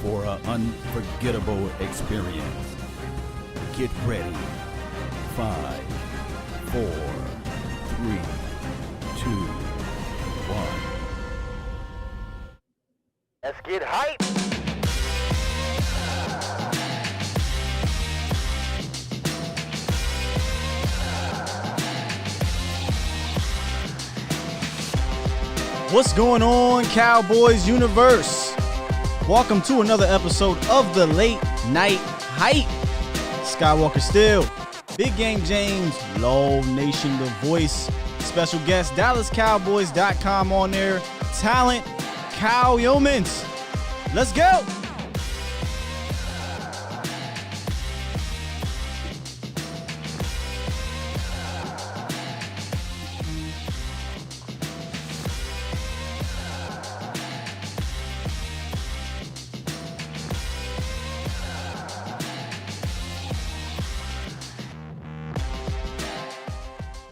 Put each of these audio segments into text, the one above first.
For an unforgettable experience. Get ready. 5, 4, 3, 2, 1. Let's get hype. What's going on, Cowboys universe? Welcome to another episode of the Late Night Hype. Skywalker Still, Big Game James, Low Nation the Voice, special guest DallasCowboys.com on there, talent Youmans. Let's go.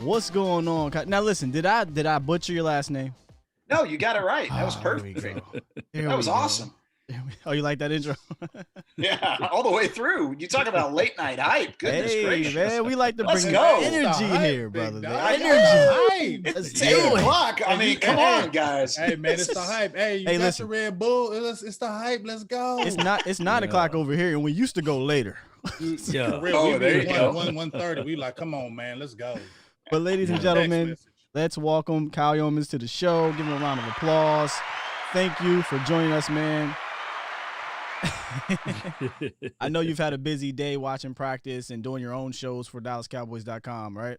What's going on? Now listen, did I butcher your last name? No, you got it right. That was perfect. That was awesome. Oh, you like that intro? Yeah, all the way through. You talk about late night hype. Goodness gracious. Man, we like to bring energy here, brother. Energy. It's 8 o'clock. I mean, come on, guys. Hey, man, it's the hype. Hey, you got the Red Bull. It's the hype. Let's go. It's 9 o'clock over here, and we used to go later. Yeah. We there you go. 1:30. We like, come on, man. Let's go. But ladies and gentlemen, let's welcome Youmans to the show. Give him a round of applause. Thank you for joining us, man. I know you've had a busy day watching practice and doing your own shows for DallasCowboys.com, right?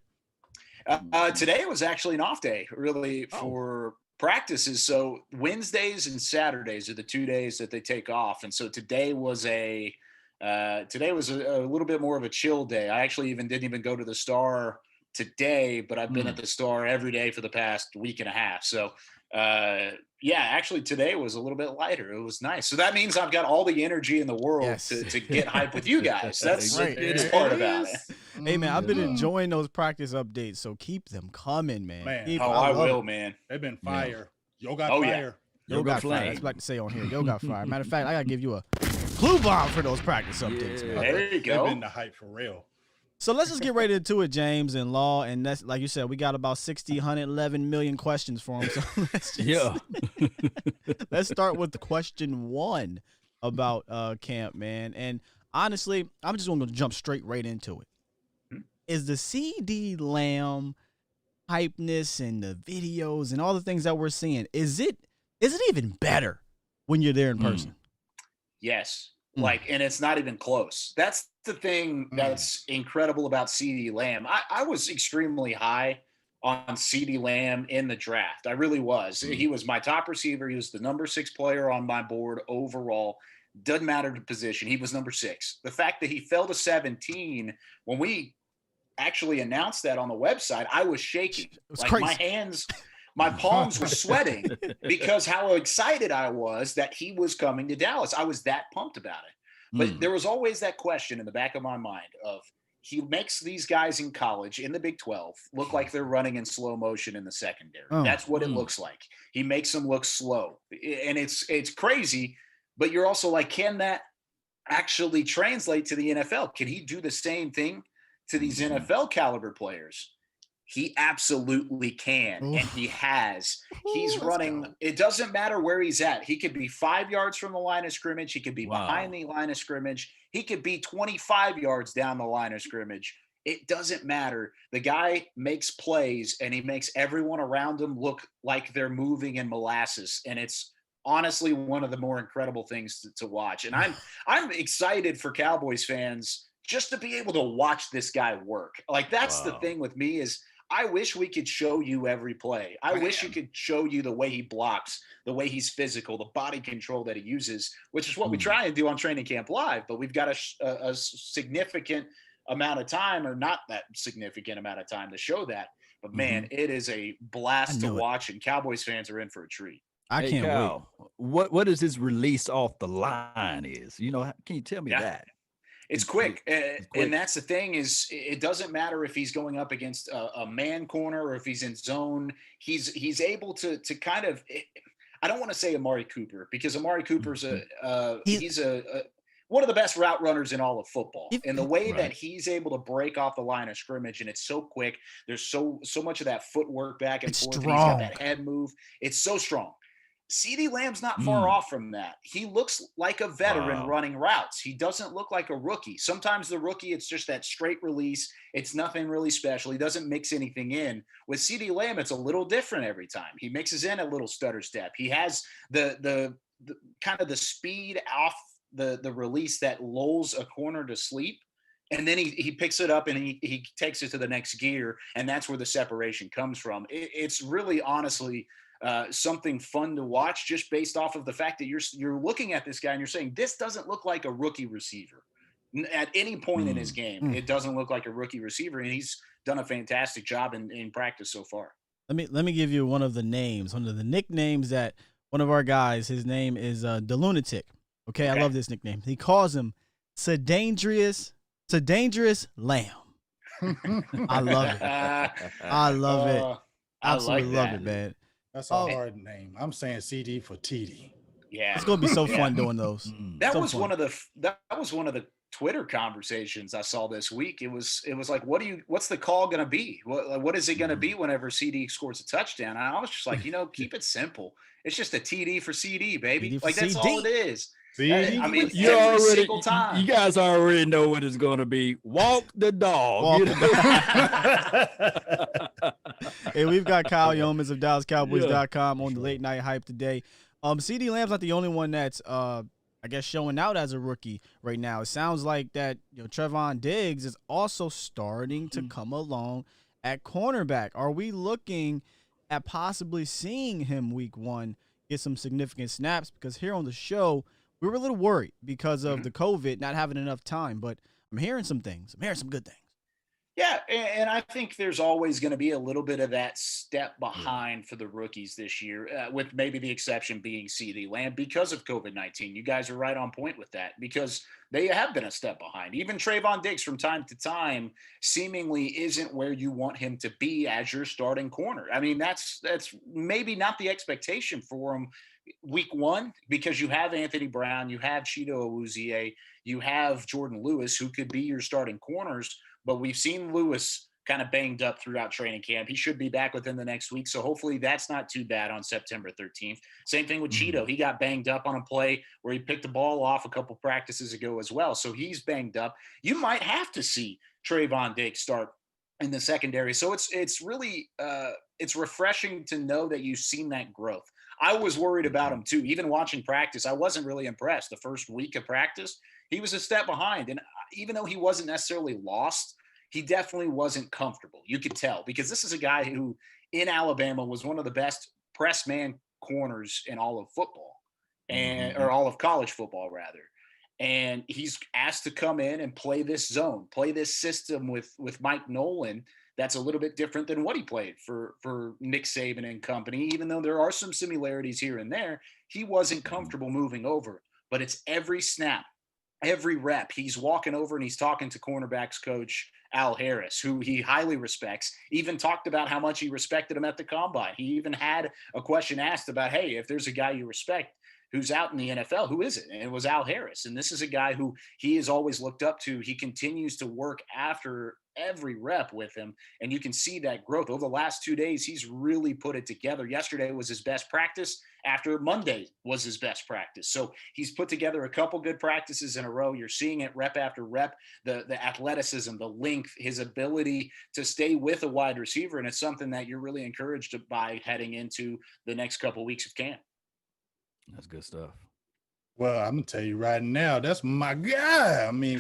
Today was actually an off day, really, for practices. So Wednesdays and Saturdays are the 2 days that they take off, and so today was a little bit more of a chill day. I actually didn't even go to the Star today, but I've been at the Star every day for the past week and a half. So, actually today was a little bit lighter. It was nice. So that means I've got all the energy in the world to get hype with you guys. That's right. It's part about it. Hey, man, I've been enjoying those practice updates, so keep them coming, man. I will, man. They've been fire. Yo got fire. Yo got fire. That's what I like to say on here. Yo got fire. Matter of fact, I got to give you a clue bomb for those practice updates, man. There you go. They've been the hype for real. So let's just get right into it, James and Law. And that's like you said, we got about 111 million questions for him. So let's start with question 1 about camp, man. And honestly, I'm just going to jump straight right into it. Is the CeeDee Lamb hypeness and the videos and all the things that we're seeing, is it even better when you're there in person? Yes. And it's not even close. That's the thing that's incredible about CeeDee Lamb. I was extremely high on CeeDee Lamb in the draft. I really was. He was my top receiver. He was the number 6 player on my board overall. Doesn't matter the position. He was number 6. The fact that he fell to 17, when we actually announced that on the website, I was shaking. It was crazy. My hands, my palms were sweating because how excited I was that he was coming to Dallas. I was that pumped about it. But there was always that question in the back of my mind of, he makes these guys in college in the Big 12 look like they're running in slow motion in the secondary. That's what it looks like. He makes them look slow. And it's crazy, but you're also like, can that actually translate to the NFL? Can he do the same thing to these NFL caliber players? He absolutely can, and he has. He's running. It doesn't matter where he's at. He could be 5 yards from the line of scrimmage. He could be behind the line of scrimmage. He could be 25 yards down the line of scrimmage. It doesn't matter. The guy makes plays, and he makes everyone around him look like they're moving in molasses, and it's honestly one of the more incredible things to watch. And I'm excited for Cowboys fans just to be able to watch this guy work. Like, that's the thing with me is, I wish we could show you every play. I wish you could show you the way he blocks, the way he's physical, the body control that he uses, which is what we try and do on Training Camp Live. But we've got a significant amount of time, or not that significant amount of time, to show that. But man, it is a blast to watch, and Cowboys fans are in for a treat. I can't wait. What is his release off the line is? You know, can you tell me that? It's quick. And that's the thing is, it doesn't matter if he's going up against a man corner or if he's in zone. He's able to kind of, I don't want to say Amari Cooper, because Amari Cooper's he's one of the best route runners in all of football. And the way that he's able to break off the line of scrimmage, and it's so quick. There's so much of that footwork back and forth. He's got that head move. It's so strong. CeeDee Lamb's not far off from that. He looks like a veteran running routes. He doesn't look like a rookie. Sometimes the rookie, it's just that straight release. It's nothing really special. He doesn't mix anything in. With CeeDee Lamb, it's a little different every time. He mixes in a little stutter step. He has the kind of the speed off the release that lulls a corner to sleep. And then he picks it up and he takes it to the next gear. And that's where the separation comes from. It's really, honestly, something fun to watch, just based off of the fact that you're looking at this guy and you're saying, this doesn't look like a rookie receiver at any point in his game. It doesn't look like a rookie receiver, and he's done a fantastic job in practice so far. Let me give you one of the nicknames that one of our guys, his name is the Lunatic. Okay, I love this nickname. He calls him Dangerous Lamb. I love it. I love it. Absolutely love it, man. That's a hard name. I'm saying CD for TD. Yeah, it's gonna be so fun doing those. That was one of the Twitter conversations I saw this week. It was like, what's the call gonna be? What is it gonna be whenever CD scores a touchdown? And I was just like, keep it simple. It's just a TD for CD, baby. Like, that's all it is. I mean, every single time. You guys already know what it's going to be. Walk the dog. Hey, we've got Kyle Youmans of DallasCowboys.com on the late night hype today. CeeDee Lamb's not the only one that's, I guess, showing out as a rookie right now. It sounds like that Trevon Diggs is also starting to come along at cornerback. Are we looking at possibly seeing him week one get some significant snaps? Because here on the show, we were a little worried because of the COVID, not having enough time, but I'm hearing some things. I'm hearing some good things. Yeah, and I think there's always going to be a little bit of that step behind for the rookies this year, with maybe the exception being CeeDee Lamb because of COVID-19. You guys are right on point with that, because they have been a step behind. Even Trevon Diggs from time to time seemingly isn't where you want him to be as your starting corner. I mean, that's maybe not the expectation for him week one, because you have Anthony Brown, you have Chido Awuzie, you have Jordan Lewis, who could be your starting corners. But we've seen Lewis kind of banged up throughout training camp. He should be back within the next week. So hopefully that's not too bad on September 13th. Same thing with Chido. He got banged up on a play where he picked the ball off a couple practices ago as well. So he's banged up. You might have to see Trevon Diggs start in the secondary. So it's really it's refreshing to know that you've seen that growth. I was worried about him too. Even watching practice, I wasn't really impressed. The first week of practice, he was a step behind. And even though he wasn't necessarily lost, he definitely wasn't comfortable. You could tell, because this is a guy who in Alabama was one of the best press man corners in all of football, or all of college football rather. And he's asked to come in and play this zone, play this system with Mike Nolan. That's a little bit different than what he played for Nick Saban and company. Even though there are some similarities here and there, he wasn't comfortable moving over. But it's every snap every rep, he's walking over and he's talking to cornerbacks coach Al Harris, who he highly respects, even talked about how much he respected him at the combine. He even had a question asked about, hey, if there's a guy you respect who's out in the NFL, who is it? And it was Al Harris. And this is a guy who he has always looked up to. He continues to work after every rep with him. And you can see that growth over the last 2 days. He's really put it together. Yesterday was his best practice. After Monday was his best practice. So he's put together a couple good practices in a row. You're seeing it rep after rep, the athleticism, the length, his ability to stay with a wide receiver. And it's something that you're really encouraged by heading into the next couple of weeks of camp. That's good stuff. Well, I'm gonna tell you right now, that's my guy. I mean,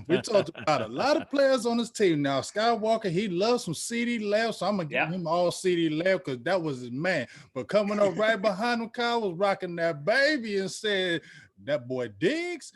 we talked about a lot of players on this team. Now, Skywalker, he loves some CeeDee Lamb, so I'm gonna give him all CeeDee Lamb because that was his man. But coming up right behind him, Kyle was rocking that baby and said, "That boy Diggs."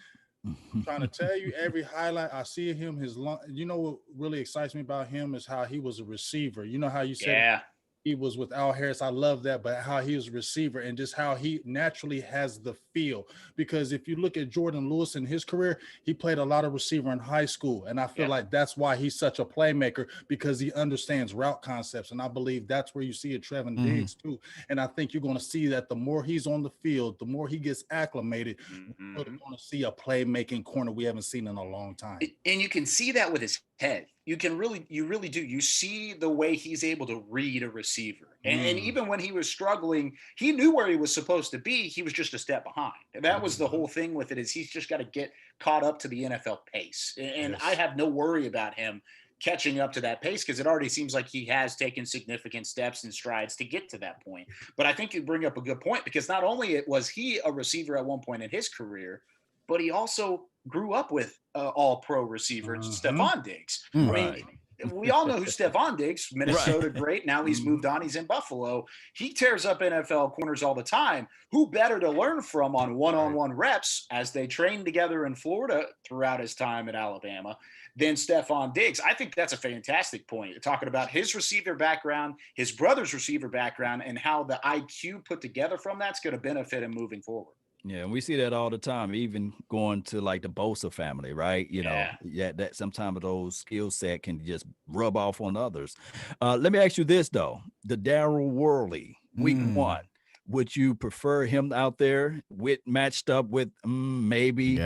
I'm trying to tell you, every highlight I see him, his long. You know what really excites me about him is how he was a receiver. You know how you said he was with Al Harris. I love that, but how he was a receiver and just how he naturally has the feel. Because if you look at Jordan Lewis in his career, he played a lot of receiver in high school. And I feel like that's why he's such a playmaker, because he understands route concepts. And I believe that's where you see it, Trevon Diggs too. And I think you're going to see that the more he's on the field, the more he gets acclimated, we're going to see a playmaking corner we haven't seen in a long time. And you can see that with his head. You really do. You see the way he's able to read a receiver. And even when he was struggling, he knew where he was supposed to be. He was just a step behind. And that was the whole thing with it, is he's just got to get caught up to the NFL pace. And I have no worry about him catching up to that pace, because it already seems like he has taken significant steps and strides to get to that point. But I think you bring up a good point, because not only was he a receiver at one point in his career, but he also grew up with all-pro receiver Stefon Diggs. I mean, we all know who Stefon Diggs, Minnesota great. Now he's moved on. He's in Buffalo. He tears up NFL corners all the time. Who better to learn from on one-on-one reps as they train together in Florida throughout his time at Alabama than Stefon Diggs? I think that's a fantastic point. You're talking about his receiver background, his brother's receiver background, and how the IQ put together from that's going to benefit him moving forward. Yeah, and we see that all the time, even going to like the Bosa family, right? You know, that sometimes those skill set can just rub off on others. Let me ask you this, though. The Daryl Worley, week 1, would you prefer him out there matched up with maybe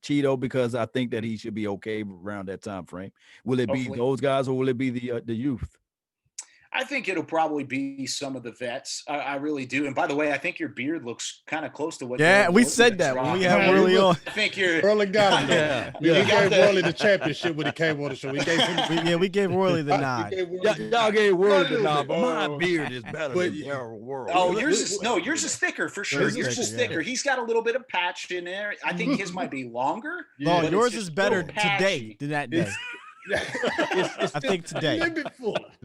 Cheeto? Because I think that he should be okay around that time frame. Will it be those guys, or will it be the youth? I think it'll probably be some of the vets. I really do. And by the way, I think your beard looks kind of close to what. Yeah, we said that when we had Worley on. I think you're. Worley got him. We gave Worley the championship when he came on the show. We gave Worley the nod. Y'all gave Worley the nod, but my beard is better than Daryl Worley. Oh, yours is thicker for sure. Yours is thicker. He's got a little bit of patch in there. I think his might be longer. Oh, yours is better today than that day. I think today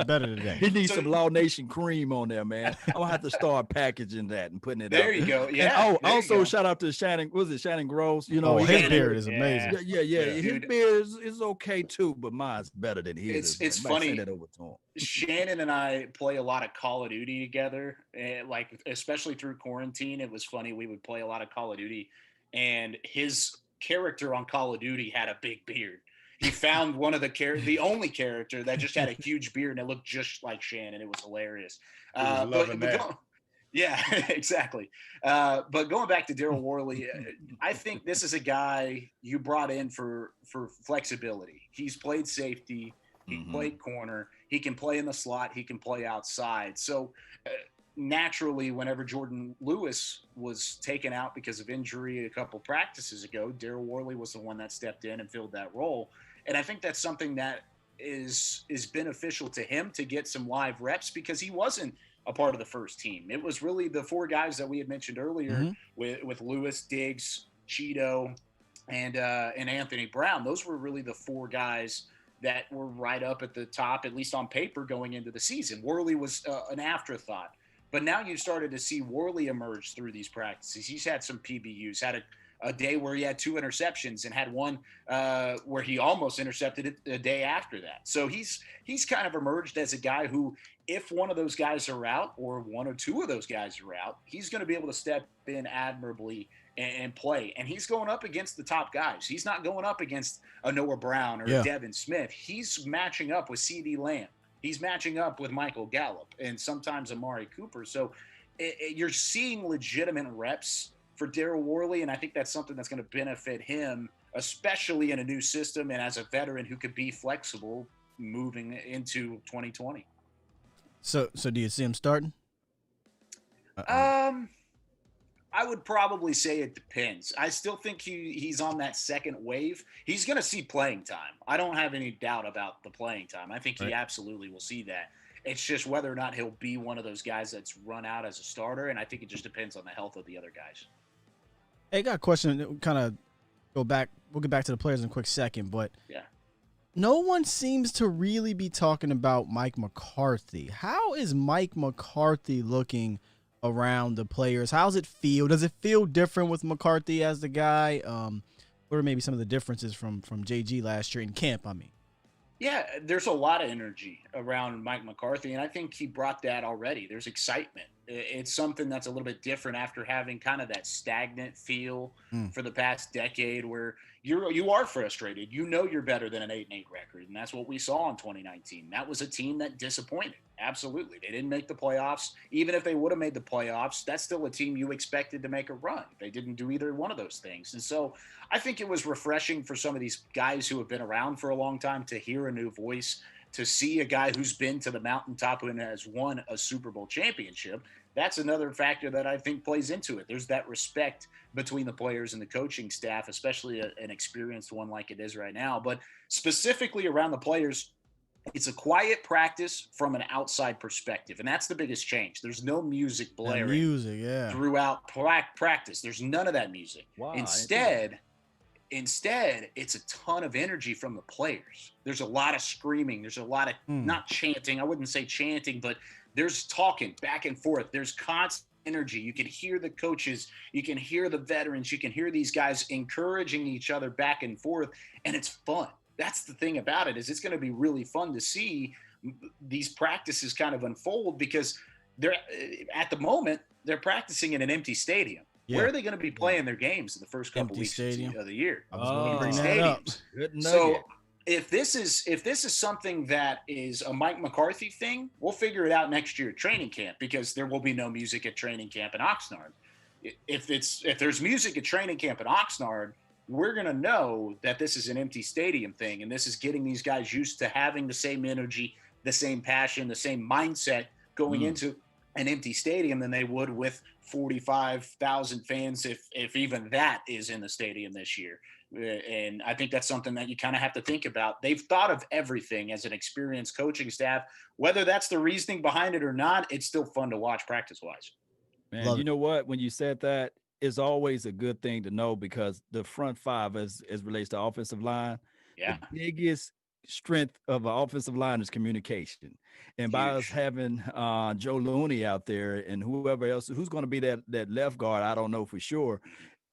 better today. He needs some Law Nation cream on there, man. I'm gonna have to start packaging that and putting it there. You go. Yeah. And, also shout out to Shannon. Was it Shannon Groves? You know, his beard is amazing. Yeah. His beard is okay too, but mine's better than his. It's funny. That over to him. Shannon and I play a lot of Call of Duty together, and like especially through quarantine. It was funny. We would play a lot of Call of Duty, and his character on Call of Duty had a big beard. He found one of the only character that just had a huge beard, and it looked just like Shannon. It was hilarious. Yeah, exactly. But going back to Daryl Worley, I think this is a guy you brought in for flexibility. He's played safety. He played corner. He can play in the slot. He can play outside. So naturally, whenever Jordan Lewis was taken out because of injury a couple practices ago, Daryl Worley was the one that stepped in and filled that role. And I think that's something that is beneficial to him to get some live reps, because he wasn't a part of the first team. It was really the 4 guys that we had mentioned earlier with Lewis, Diggs, Cheeto, and Anthony Brown. Those were really the 4 guys that were right up at the top, at least on paper, going into the season. Worley was an afterthought. But now you started to see Worley emerge through these practices. He's had some PBUs, had a day where he had 2 interceptions, and had one where he almost intercepted it the day after that. So he's kind of emerged as a guy who, if one of those guys are out, or 1 or 2 of those guys are out, he's going to be able to step in admirably and play. And he's going up against the top guys. He's not going up against a Noah Brown or a Devin Smith. He's matching up with CeeDee Lamb. He's matching up with Michael Gallup and sometimes Amari Cooper. So you're seeing legitimate reps for Daryl Worley, and I think that's something that's going to benefit him, especially in a new system and as a veteran who could be flexible moving into 2020. So do you see him starting? I would probably say it depends. I still think he's on that second wave. He's going to see playing time. I don't have any doubt about the playing time. I think he absolutely will see that. It's just whether or not he'll be one of those guys that's run out as a starter, and I think it just depends on the health of the other guys. Hey, I got a question. Kind of go back. We'll get back to the players in a quick second, but no one seems to really be talking about Mike McCarthy. How is Mike McCarthy looking around the players? How's it feel? Does it feel different with McCarthy as the guy? What are maybe some of the differences from JG last year in camp? I mean, yeah, there's a lot of energy around Mike McCarthy, and I think he brought that already. There's excitement. It's something that's a little bit different after having kind of that stagnant feel for the past decade where you are frustrated. You know you're better than an 8-8 record, and that's what we saw in 2019. That was a team that disappointed. Absolutely. They didn't make the playoffs. Even if they would have made the playoffs, that's still a team you expected to make a run. They didn't do either one of those things. And so I think it was refreshing for some of these guys who have been around for a long time to hear a new voice, to see a guy who's been to the mountaintop and has won a Super Bowl championship. That's another factor that I think plays into it. There's that respect between the players and the coaching staff, especially an experienced one like it is right now. But specifically around the players, it's a quiet practice from an outside perspective, and that's the biggest change. There's no music blaring throughout practice. There's none of that music. Wow, Instead, it's a ton of energy from the players. There's a lot of screaming. There's a lot of not chanting. I wouldn't say chanting, but there's talking back and forth. There's constant energy. You can hear the coaches. You can hear the veterans. You can hear these guys encouraging each other back and forth, and it's fun. That's the thing about it, is it's going to be really fun to see these practices kind of unfold, because they're at the moment they're practicing in an empty stadium. Yeah. Where are they going to be playing their games in the first couple weeks of the year? I was going to bring that up. So if this is something that is a Mike McCarthy thing, we'll figure it out next year at training camp, because there will be no music at training camp in Oxnard. If there's music at training camp in Oxnard, we're going to know that this is an empty stadium thing, and this is getting these guys used to having the same energy, the same passion, the same mindset going into an empty stadium than they would with 45,000 fans, if even that is in the stadium this year. And I think that's something that you kind of have to think about. They've thought of everything as an experienced coaching staff. Whether that's the reasoning behind it or not, it's still fun to watch practice-wise. Man, you know what? When you said that, it's always a good thing to know, because the front five, as relates to offensive line, the biggest strength of an offensive line is communication. And by us having Joe Looney out there and whoever else, who's going to be that left guard, I don't know for sure.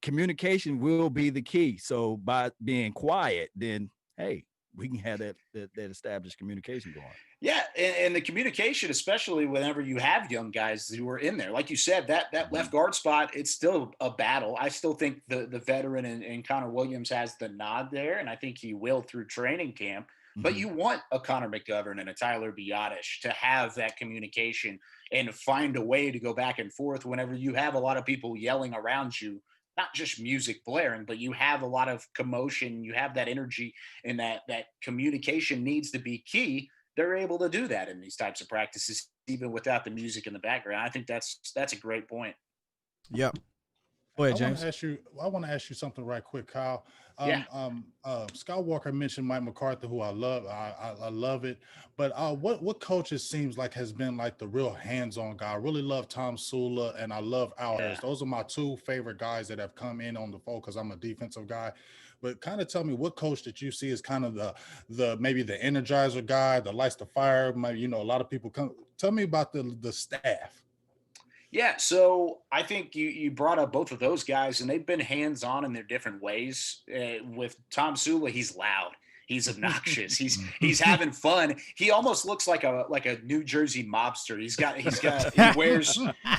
Communication will be the key. So by being quiet, then, hey, we can have that established communication going. Yeah, and the communication, especially whenever you have young guys who are in there. Like you said, that left guard spot, it's still a battle. I still think the veteran and Connor Williams has the nod there, and I think he will through training camp. But you want a Connor McGovern and a Tyler Biotish to have that communication and find a way to go back and forth whenever you have a lot of people yelling around you. Not just music blaring, but you have a lot of commotion, you have that energy, and that communication needs to be key. They're able to do that in these types of practices, even without the music in the background. I think that's a great point. Yep. Go ahead, James. I want to ask you something right quick, Kyle. Scott Walker mentioned Mike McCarthy, who I love. I love it. But what coaches seems like has been like the real hands-on guy? I really love Tom Sula, and I love Al Harris. Those are my two favorite guys that have come in on the fold, because I'm a defensive guy. But kind of tell me, what coach that you see is kind of the maybe the energizer guy that lights the fire? Maybe, a lot of people come. Tell me about the staff. Yeah, so I think you brought up both of those guys, and they've been hands-on in their different ways. With Tom Sula, he's loud. He's obnoxious. He's having fun. He almost looks like a New Jersey mobster.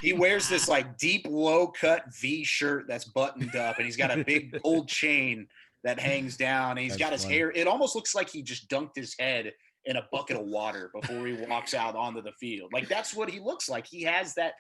He wears this like deep low cut V shirt that's buttoned up, and he's got a big gold chain that hangs down. And he's got his hair. It almost looks like he just dunked his head in a bucket of water before he walks out onto the field. Like that's what he looks like. He has that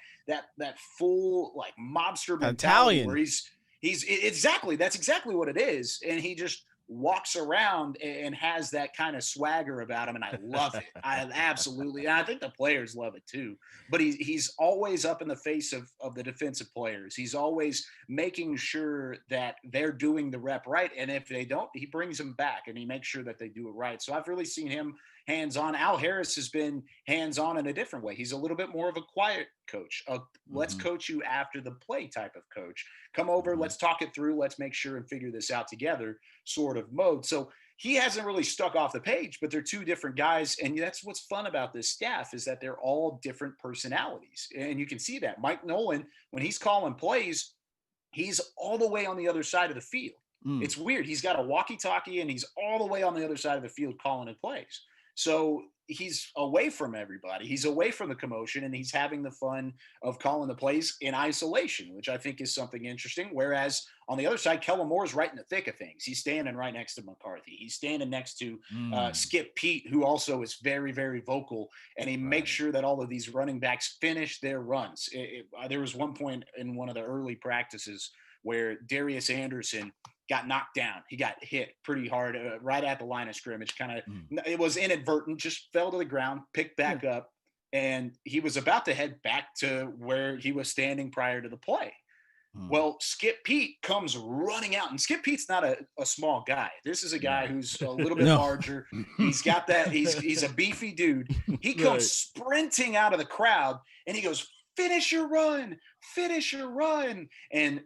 full like mobster mentality where he's exactly, that's exactly what it is. And he just walks around and has that kind of swagger about him. And I love it. I think the players love it too, but he's always up in the face of the defensive players. He's always making sure that they're doing the rep right. And if they don't, he brings them back and he makes sure that they do it right. So I've really seen him hands-on. Al Harris has been hands-on in a different way. He's a little bit more of a quiet coach. Let's coach you after the play type of coach. Come over, let's talk it through. Let's make sure and figure this out together sort of mode. So he hasn't really stuck off the page, but they're two different guys. And that's what's fun about this staff is that they're all different personalities. And you can see that. Mike Nolan, when he's calling plays, he's all the way on the other side of the field. It's weird. He's got a walkie-talkie and he's all the way on the other side of the field calling in plays. So he's away from everybody. He's away from the commotion, and he's having the fun of calling the plays in isolation, which I think is something interesting. Whereas on the other side, Kellen Moore's right in the thick of things. He's standing right next to McCarthy. He's standing next to Skip Pete, who also is very, very vocal, and he makes sure that all of these running backs finish their runs. There was one point in one of the early practices where Darius Anderson got knocked down. He got hit pretty hard right at the line of scrimmage. It was inadvertent, just fell to the ground, picked back up, and he was about to head back to where he was standing prior to the play. Well, Skip Pete comes running out, and Skip Pete's not a small guy. This is a guy who's a little bit larger. He's got that. He's a beefy dude. He comes sprinting out of the crowd, and he goes, finish your run. And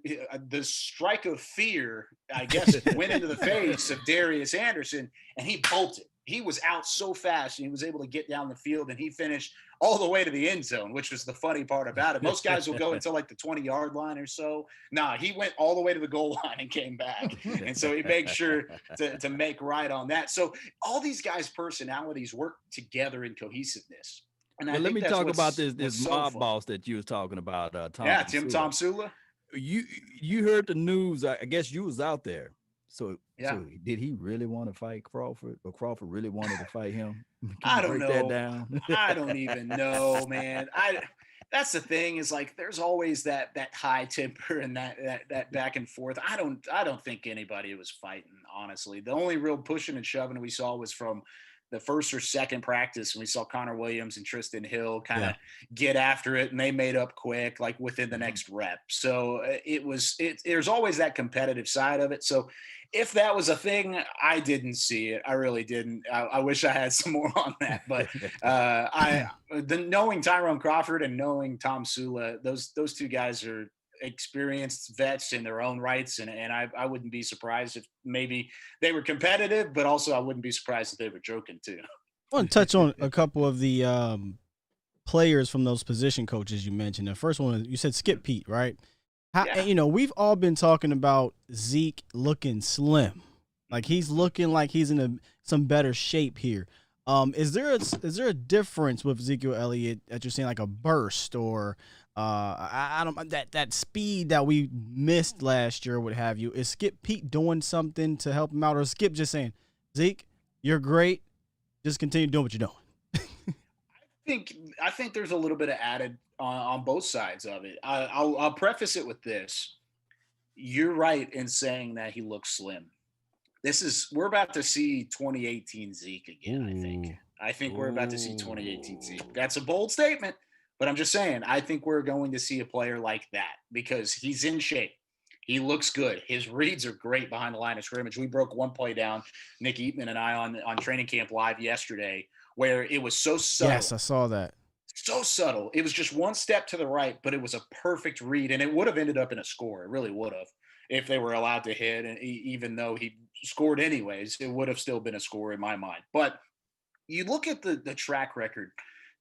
the strike of fear, I guess, went into the face of Darius Anderson, and he bolted. He was out so fast, and he was able to get down the field, and he finished all the way to the end zone, which was the funny part about it. Most guys will go until like the 20-yard line or so. Nah, he went all the way to the goal line and came back. And so he made sure to make right on that. So all these guys' personalities work together in cohesiveness. Well, let me talk about this mob boss that you was talking about, Tom. Yeah, Tom Sula. You heard the news. I guess you was out there. So did he really want to fight Crawford, or Crawford really wanted to fight him? I don't know. That down? I don't even know, man. That's the thing is like there's always that high temper and that back and forth. I don't think anybody was fighting, honestly. The only real pushing and shoving we saw was from the first or second practice, and we saw Connor Williams and Tristan Hill kind of get after it, and they made up quick, like within the next rep. So there's always that competitive side of it. So if that was a thing, I didn't see it. I really didn't. I wish I had some more on that, but knowing Tyrone Crawford and knowing Tom Sula, those two guys are experienced vets in their own rights, and I wouldn't be surprised if maybe they were competitive, but also I wouldn't be surprised if they were joking too. I want to touch on a couple of the players from those position coaches you mentioned. The first one, you said Skip Pete, right? We've all been talking about Zeke looking slim, like he's looking like he's in some better shape here. Is there a difference with Ezekiel Elliott that you're seeing, like a burst or I don't that speed that we missed last year? What have you? Is Skip Pete doing something to help him out, or Skip just saying, Zeke, you're great, just continue doing what you're doing? I think there's a little bit of added on both sides of it. I'll preface it with this. You're right in saying that he looks slim. We're about to see 2018 Zeke again. I think we're about to see 2018 Zeke. That's a bold statement, but I'm just saying, I think we're going to see a player like that because he's in shape. He looks good. His reads are great behind the line of scrimmage. We broke one play down, Nick Eatman and I, on Training Camp Live yesterday, where it was so subtle. Yes, I saw that. So subtle. It was just one step to the right, but it was a perfect read, and it would have ended up in a score. It really would have, if they were allowed to hit. And even though he scored anyways, it would have still been a score in my mind. But you look at the track record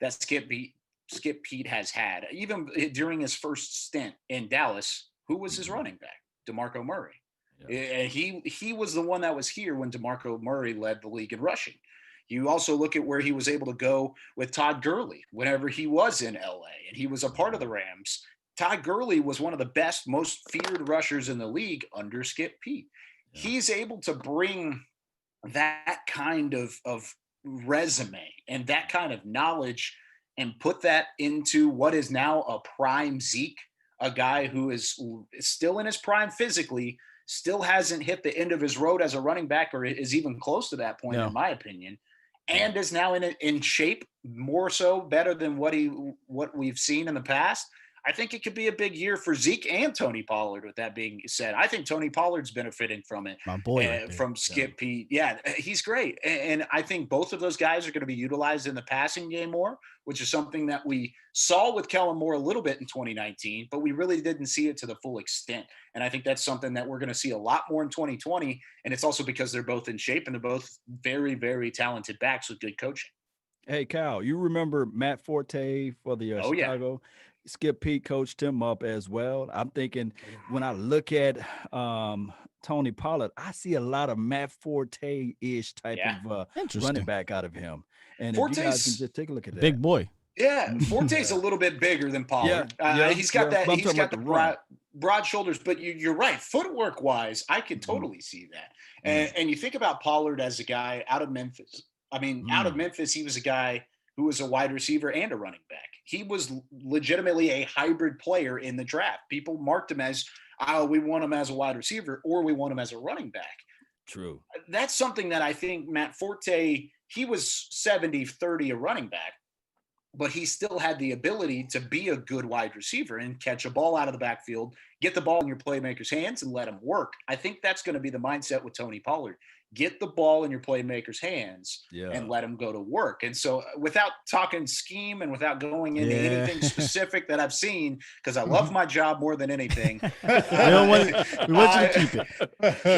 that Skip Pete has had, even during his first stint in Dallas. Who was his running back? DeMarco Murray. And he was the one that was here when DeMarco Murray led the league in rushing. You also look at where he was able to go with Todd Gurley whenever he was in LA and he was a part of the Rams. Todd Gurley was one of the best, most feared rushers in the league under Skip Pete. Yeah. He's able to bring that kind of resume and that kind of knowledge and put that into what is now a prime Zeke, a guy who is still in his prime physically, still hasn't hit the end of his road as a running back or is even close to that point, in my opinion, and is now in shape more so better than what we've seen in the past. I think it could be a big year for Zeke and Tony Pollard. With that being said, I think Tony Pollard's benefiting from it. My boy, from Skip Pete. Yeah, he's great. And I think both of those guys are going to be utilized in the passing game more, which is something that we saw with Kellen Moore a little bit in 2019, but we really didn't see it to the full extent. And I think that's something that we're going to see a lot more in 2020. And it's also because they're both in shape and they're both very, very talented backs with good coaching. Hey, Cal, you remember Matt Forte for the Chicago? Yeah. Skip Pete coached him up as well. I'm thinking when I look at Tony Pollard, I see a lot of Matt Forte-ish type of running back out of him. And if you guys can just take a look at that. Big boy. Yeah, Forte's a little bit bigger than Pollard. He's got the broad shoulders, but you're right. Footwork wise, I could totally see that. And you think about Pollard as a guy out of Memphis. I mean, out of Memphis, he was a guy who was a wide receiver and a running back. He was legitimately a hybrid player in the draft. People marked him as, we want him as a wide receiver or we want him as a running back. True. That's something that I think Matt Forte, he was 70-30 a running back, but he still had the ability to be a good wide receiver and catch a ball out of the backfield, get the ball in your playmaker's hands and let him work. I think that's going to be the mindset with Tony Pollard. Get the ball in your playmaker's hands and let him go to work. And so without talking scheme and without going into anything specific that I've seen, because I love my job more than anything. We want you to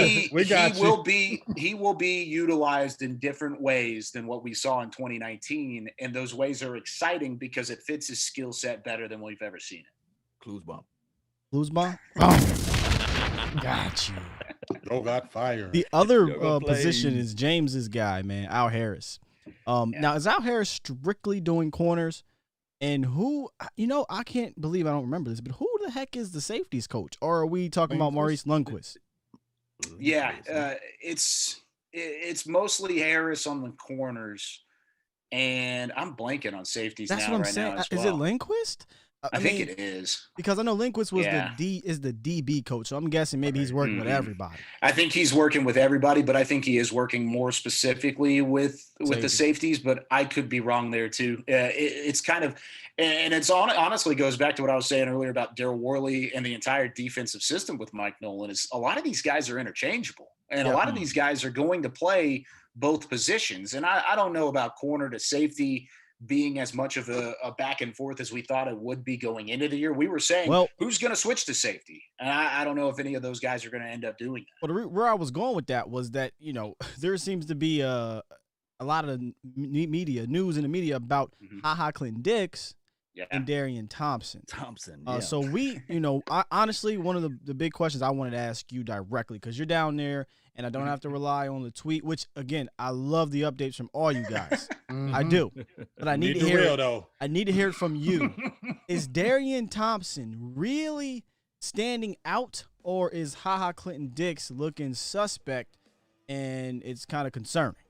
keep it. He will be utilized in different ways than what we saw in 2019. And those ways are exciting because it fits his skill set better than we've ever seen it. Klusbaum. Oh, got you. Got fired. The other position is James's guy, man, Al Harris. Now, is Al Harris strictly doing corners? And who, I can't believe I don't remember this, but who the heck is the safeties coach? Or are we talking about Maurice Lundquist? Yeah, it's mostly Harris on the corners, and I'm blanking on safeties. That's what I'm saying. Is it Lundquist? I think it is, because I know Lindquist was the DB coach, so I'm guessing maybe he's working with everybody. I think he's working with everybody, but I think he is working more specifically with the safeties. But I could be wrong there too. It's kind of, and it's honestly goes back to what I was saying earlier about Daryl Worley and the entire defensive system with Mike Nolan. Is a lot of these guys are interchangeable, and a lot of these guys are going to play both positions. And I don't know about corner to safety being as much of a back and forth as we thought it would be going into the year. We were saying, who's going to switch to safety? And I don't know if any of those guys are going to end up doing that. Well, where I was going with that was that, there seems to be a lot of news in the media about HaHa Clinton Dix and Darian Thompson. So we, honestly, one of the big questions I wanted to ask you directly, because you're down there and I don't have to rely on the tweet, which, again, I love the updates from all you guys. I do. But I need to hear it. I need to hear it from you. Is Darian Thompson really standing out, or is HaHa Clinton Dix looking suspect and it's kind of concerning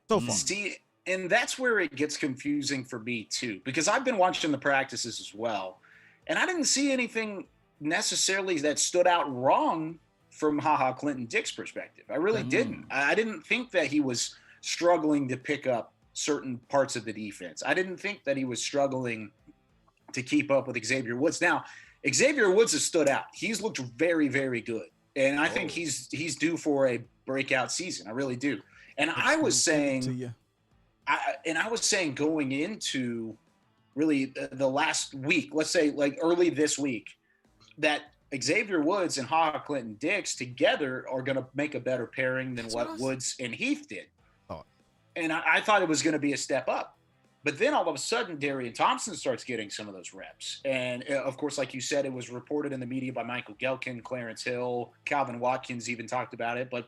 so far? See, and that's where it gets confusing for me too, because I've been watching the practices as well, and I didn't see anything necessarily that stood out wrong from HaHa Clinton Dix' perspective. I really didn't. I didn't think that he was struggling to pick up certain parts of the defense. I didn't think that he was struggling to keep up with Xavier Woods. Now, Xavier Woods has stood out. He's looked very, very good. And I think he's due for a breakout season. I really do. And I was saying going into really the last week, let's say like early this week, that Xavier Woods and HaHa Clinton Dix together are going to make a better pairing than what Woods and Heath did. And I thought it was going to be a step up. But then all of a sudden, Darian Thompson starts getting some of those reps. And of course, like you said, it was reported in the media by Michael Gelkin, Clarence Hill, Calvin Watkins even talked about it. But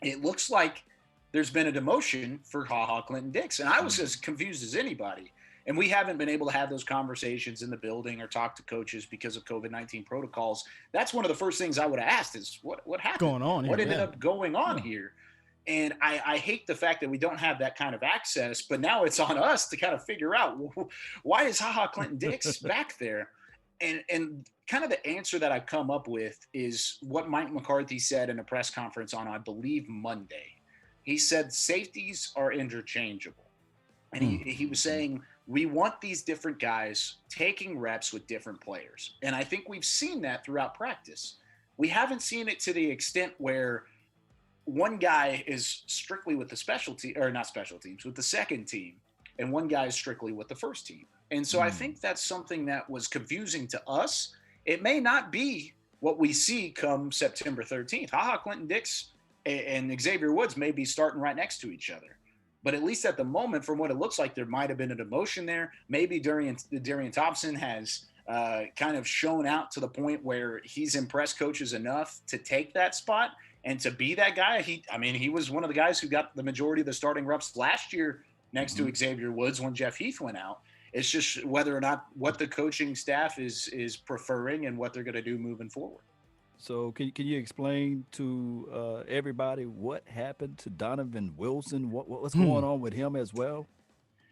it looks like there's been a demotion for Clinton Dix. And I was as confused as anybody. And we haven't been able to have those conversations in the building or talk to coaches because of COVID-19 protocols. That's one of the first things I would have asked is what happened? Going on what here, ended up going on here? And I hate the fact that we don't have that kind of access, but now it's on us to kind of figure out why is Clinton Dix back there? And kind of the answer that I've come up with is what Mike McCarthy said in a press conference on, I believe, Monday. He said safeties are interchangeable. And he was saying, we want these different guys taking reps with different players. And I think we've seen that throughout practice. We haven't seen it to the extent where one guy is strictly with the with the second team, and one guy is strictly with the first team. And so I think that's something that was confusing to us. It may not be what we see come September 13th. Clinton Dix and Xavier Woods may be starting right next to each other. But at least at the moment, from what it looks like, there might have been a demotion there. Maybe Darian Thompson has kind of shown out to the point where he's impressed coaches enough to take that spot and to be that guy. He was one of the guys who got the majority of the starting reps last year next to Xavier Woods when Jeff Heath went out. It's just whether or not what the coaching staff is preferring and what they're going to do moving forward. So can you explain to everybody what happened to Donovan Wilson? What's going on with him as well?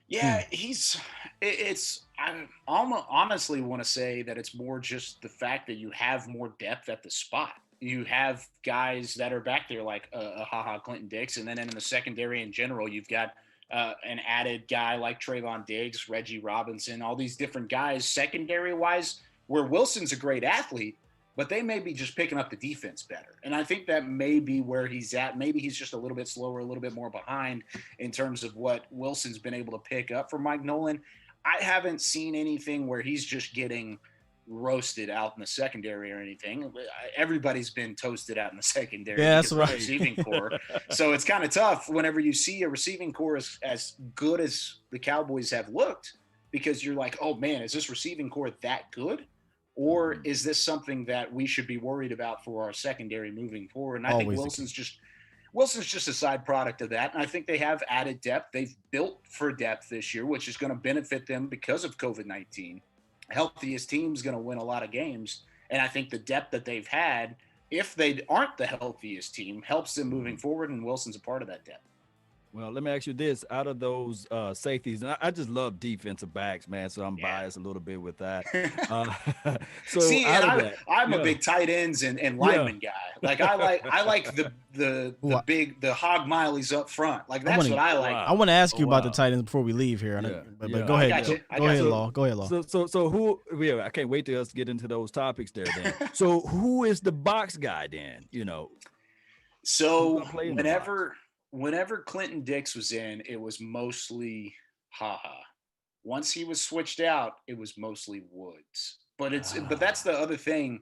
Yeah, I honestly want to say that it's more just the fact that you have more depth at the spot. You have guys that are back there like Clinton Dix, and then in the secondary in general, you've got an added guy like Trevon Diggs, Reggie Robinson, all these different guys secondary-wise, where Wilson's a great athlete, but they may be just picking up the defense better. And I think that may be where he's at. Maybe he's just a little bit slower, a little bit more behind in terms of what Wilson's been able to pick up from Mike Nolan. I haven't seen anything where he's just getting roasted out in the secondary or anything. Everybody's been toasted out in the secondary. Yeah, that's right. Receiving core. So it's kind of tough whenever you see a receiving core as good as the Cowboys have looked, because you're like, oh man, is this receiving core that good? Or is this something that we should be worried about for our secondary moving forward? And I think Wilson's just a side product of that. And I think they have added depth. They've built for depth this year, which is going to benefit them because of COVID-19. Healthiest team's going to win a lot of games. And I think the depth that they've had, if they aren't the healthiest team, helps them moving forward. And Wilson's a part of that depth. Well, let me ask you this. Out of those safeties, and I just love defensive backs, man, so I'm biased a little bit with that. So see, I'm a big tight ends and lineman guy. Like I like the hog mileys up front. Like that's what I like. I want to ask you about the tight ends before we leave here. But go ahead. Go ahead, Law. Go ahead, Law. So who? Yeah, I can't wait till us to get into those topics there. Then, so who is the box guy? Then So whenever Clinton Dix was in, it was mostly Once he was switched out, it was mostly Woods. But that's the other thing,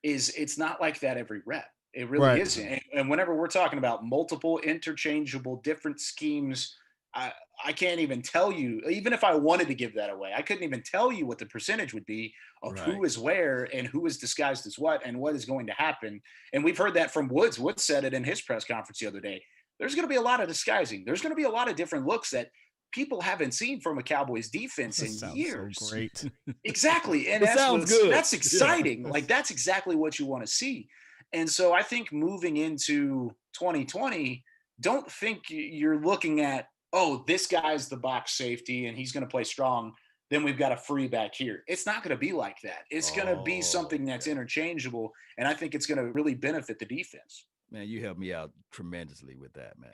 is it's not like that every rep. It really isn't. And whenever we're talking about multiple interchangeable different schemes, I can't even tell you, even if I wanted to give that away, I couldn't even tell you what the percentage would be of who is where and who is disguised as what and what is going to happen. And we've heard that from Woods. Woods said it in his press conference the other day. There's going to be a lot of disguising. There's going to be a lot of different looks that people haven't seen from a Cowboys defense in years. So great. Exactly. And that's exciting. Yeah. Like that's exactly what you want to see. And so I think moving into 2020, don't think you're looking at, oh, this guy's the box safety and he's going to play strong. Then we've got a free back here. It's not going to be like that. It's going to be something that's interchangeable. And I think it's going to really benefit the defense. Man, you helped me out tremendously with that, man.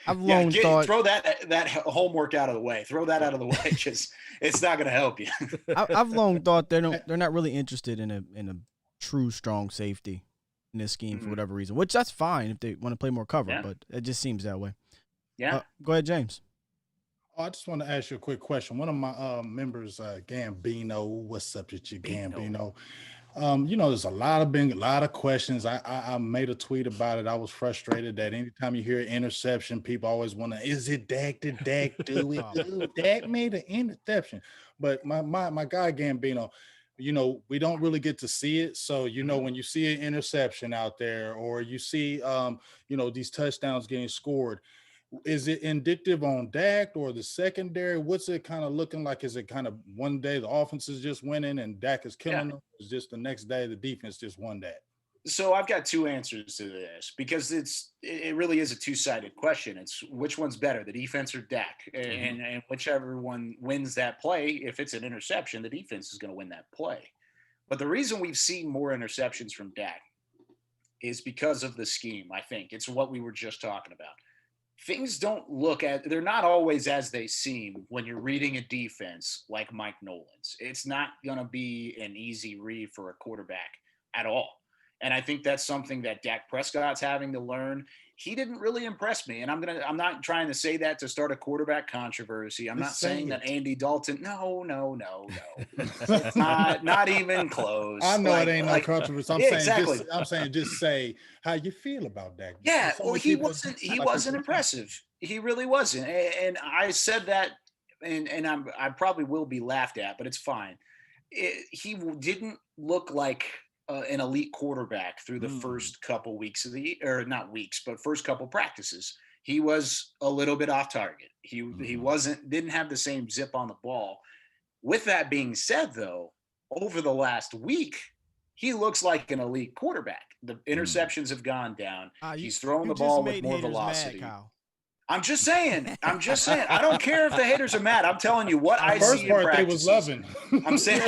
I've long thought. Throw that homework out of the way. Throw that out of the way, because it's not going to help you. I've long thought they're not really interested in a true strong safety in this scheme for whatever reason. Which that's fine if they want to play more cover, but it just seems that way. Yeah. Go ahead, James. I just want to ask you a quick question. One of my members, Gambino, what's up with you, Gambino? There's a lot of questions. I made a tweet about it. I was frustrated that anytime you hear interception, people always want to, is it Dak? Did Dak do it? Dak made an interception. But my guy Gambino, we don't really get to see it. So, when you see an interception out there, or you see, these touchdowns getting scored, is it indicative on Dak or the secondary? What's it kind of looking like? Is it kind of one day the offense is just winning and Dak is killing them? Is just the next day the defense just won that? So I've got two answers to this, because it really is a two-sided question. It's which one's better, the defense or Dak? And whichever one wins that play, if it's an interception, the defense is going to win that play. But the reason we've seen more interceptions from Dak is because of the scheme, I think. It's what we were just talking about. Things they're not always as they seem when you're reading a defense like Mike Nolan's. It's not going to be an easy read for a quarterback at all. And I think that's something that Dak Prescott's having to learn. He didn't really impress me. And I'm not trying to say that to start a quarterback controversy. I'm not saying that Andy Dalton. No. It's not even close. I know it ain't no controversy. I'm saying just say how you feel about Dak. Yeah. Well, he wasn't impressive. He really wasn't. And I said that, and I probably will be laughed at, but it's fine. He didn't look like an elite quarterback through the first couple weeks of first couple practices. He was a little bit off target. He didn't have the same zip on the ball. With that being said, though, over the last week, he looks like an elite quarterback. The interceptions have gone down. He's throwing the ball with more velocity. I'm just saying. I don't care if the haters are mad. I'm telling you what I see in practice. They was loving. I'm saying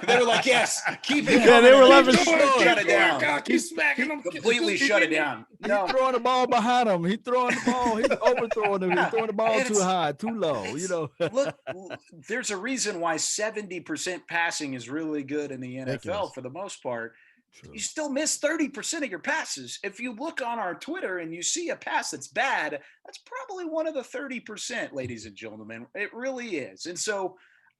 they were like, yes, keep it. Yeah, they were loving. Shut it down. God, keep smacking them. Completely shut it down. No. He's throwing the ball behind him. He's throwing the ball. He's overthrowing him. He's throwing the ball too high, too low. Look, there's a reason why 70% passing is really good in the NFL for the most part. True. You still miss 30% of your passes. If you look on our Twitter and you see a pass that's bad, that's probably one of the 30%, ladies and gentlemen. It really is. And so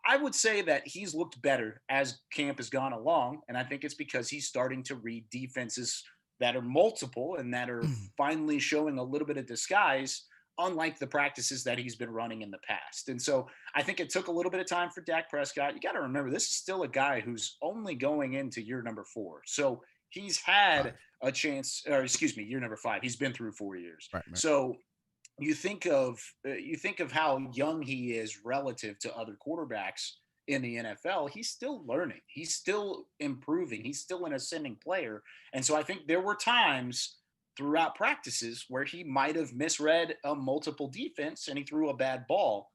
I would say that he's looked better as camp has gone along. And I think it's because he's starting to read defenses that are multiple and that are finally showing a little bit of disguise, unlike the practices that he's been running in the past. And so I think it took a little bit of time for Dak Prescott. You got to remember, this is still a guy who's only going into year number 4. So he's had a chance, year number 5. He's been through 4 years. Right. So you think of how young he is relative to other quarterbacks in the NFL. He's still learning. He's still improving. He's still an ascending player. And so I think there were times throughout practices where he might have misread a multiple defense and he threw a bad ball.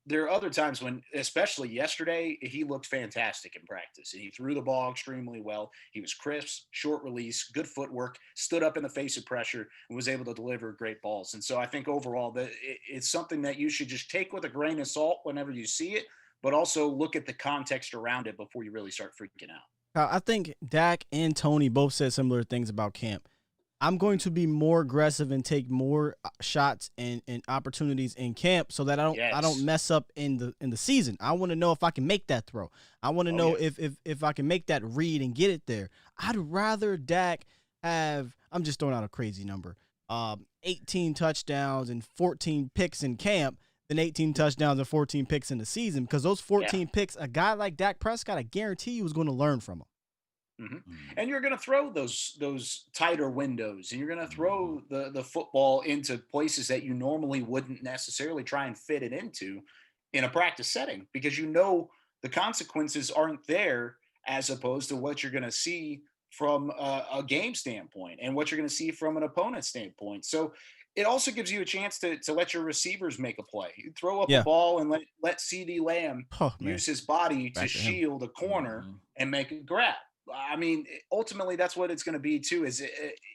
There are other times when, especially yesterday, he looked fantastic in practice and he threw the ball extremely well. He was crisp, short release, good footwork, stood up in the face of pressure and was able to deliver great balls. And so I think overall that it's something that you should just take with a grain of salt whenever you see it, but also look at the context around it before you really start freaking out. I think Dak and Tony both said similar things about camp. I'm going to be more aggressive and take more shots and opportunities in camp so that I don't mess up in the season. I want to know if I can make that throw. I want to know if I can make that read and get it there. I'd rather Dak have, I'm just throwing out a crazy number, 18 touchdowns and 14 picks in camp than 18 touchdowns and 14 picks in the season, because those 14 picks, a guy like Dak Prescott, I guarantee you, is going to learn from him. Mm-hmm. And you're going to throw those tighter windows, and you're going to throw the football into places that you normally wouldn't necessarily try and fit it into in a practice setting, because the consequences aren't there, as opposed to what you're going to see from a game standpoint and what you're going to see from an opponent's standpoint. So it also gives you a chance to let your receivers make a play. You throw up a ball and let CeeDee Lamb use his body to shield a corner and make a grab. I mean, ultimately, that's what it's going to be, too, is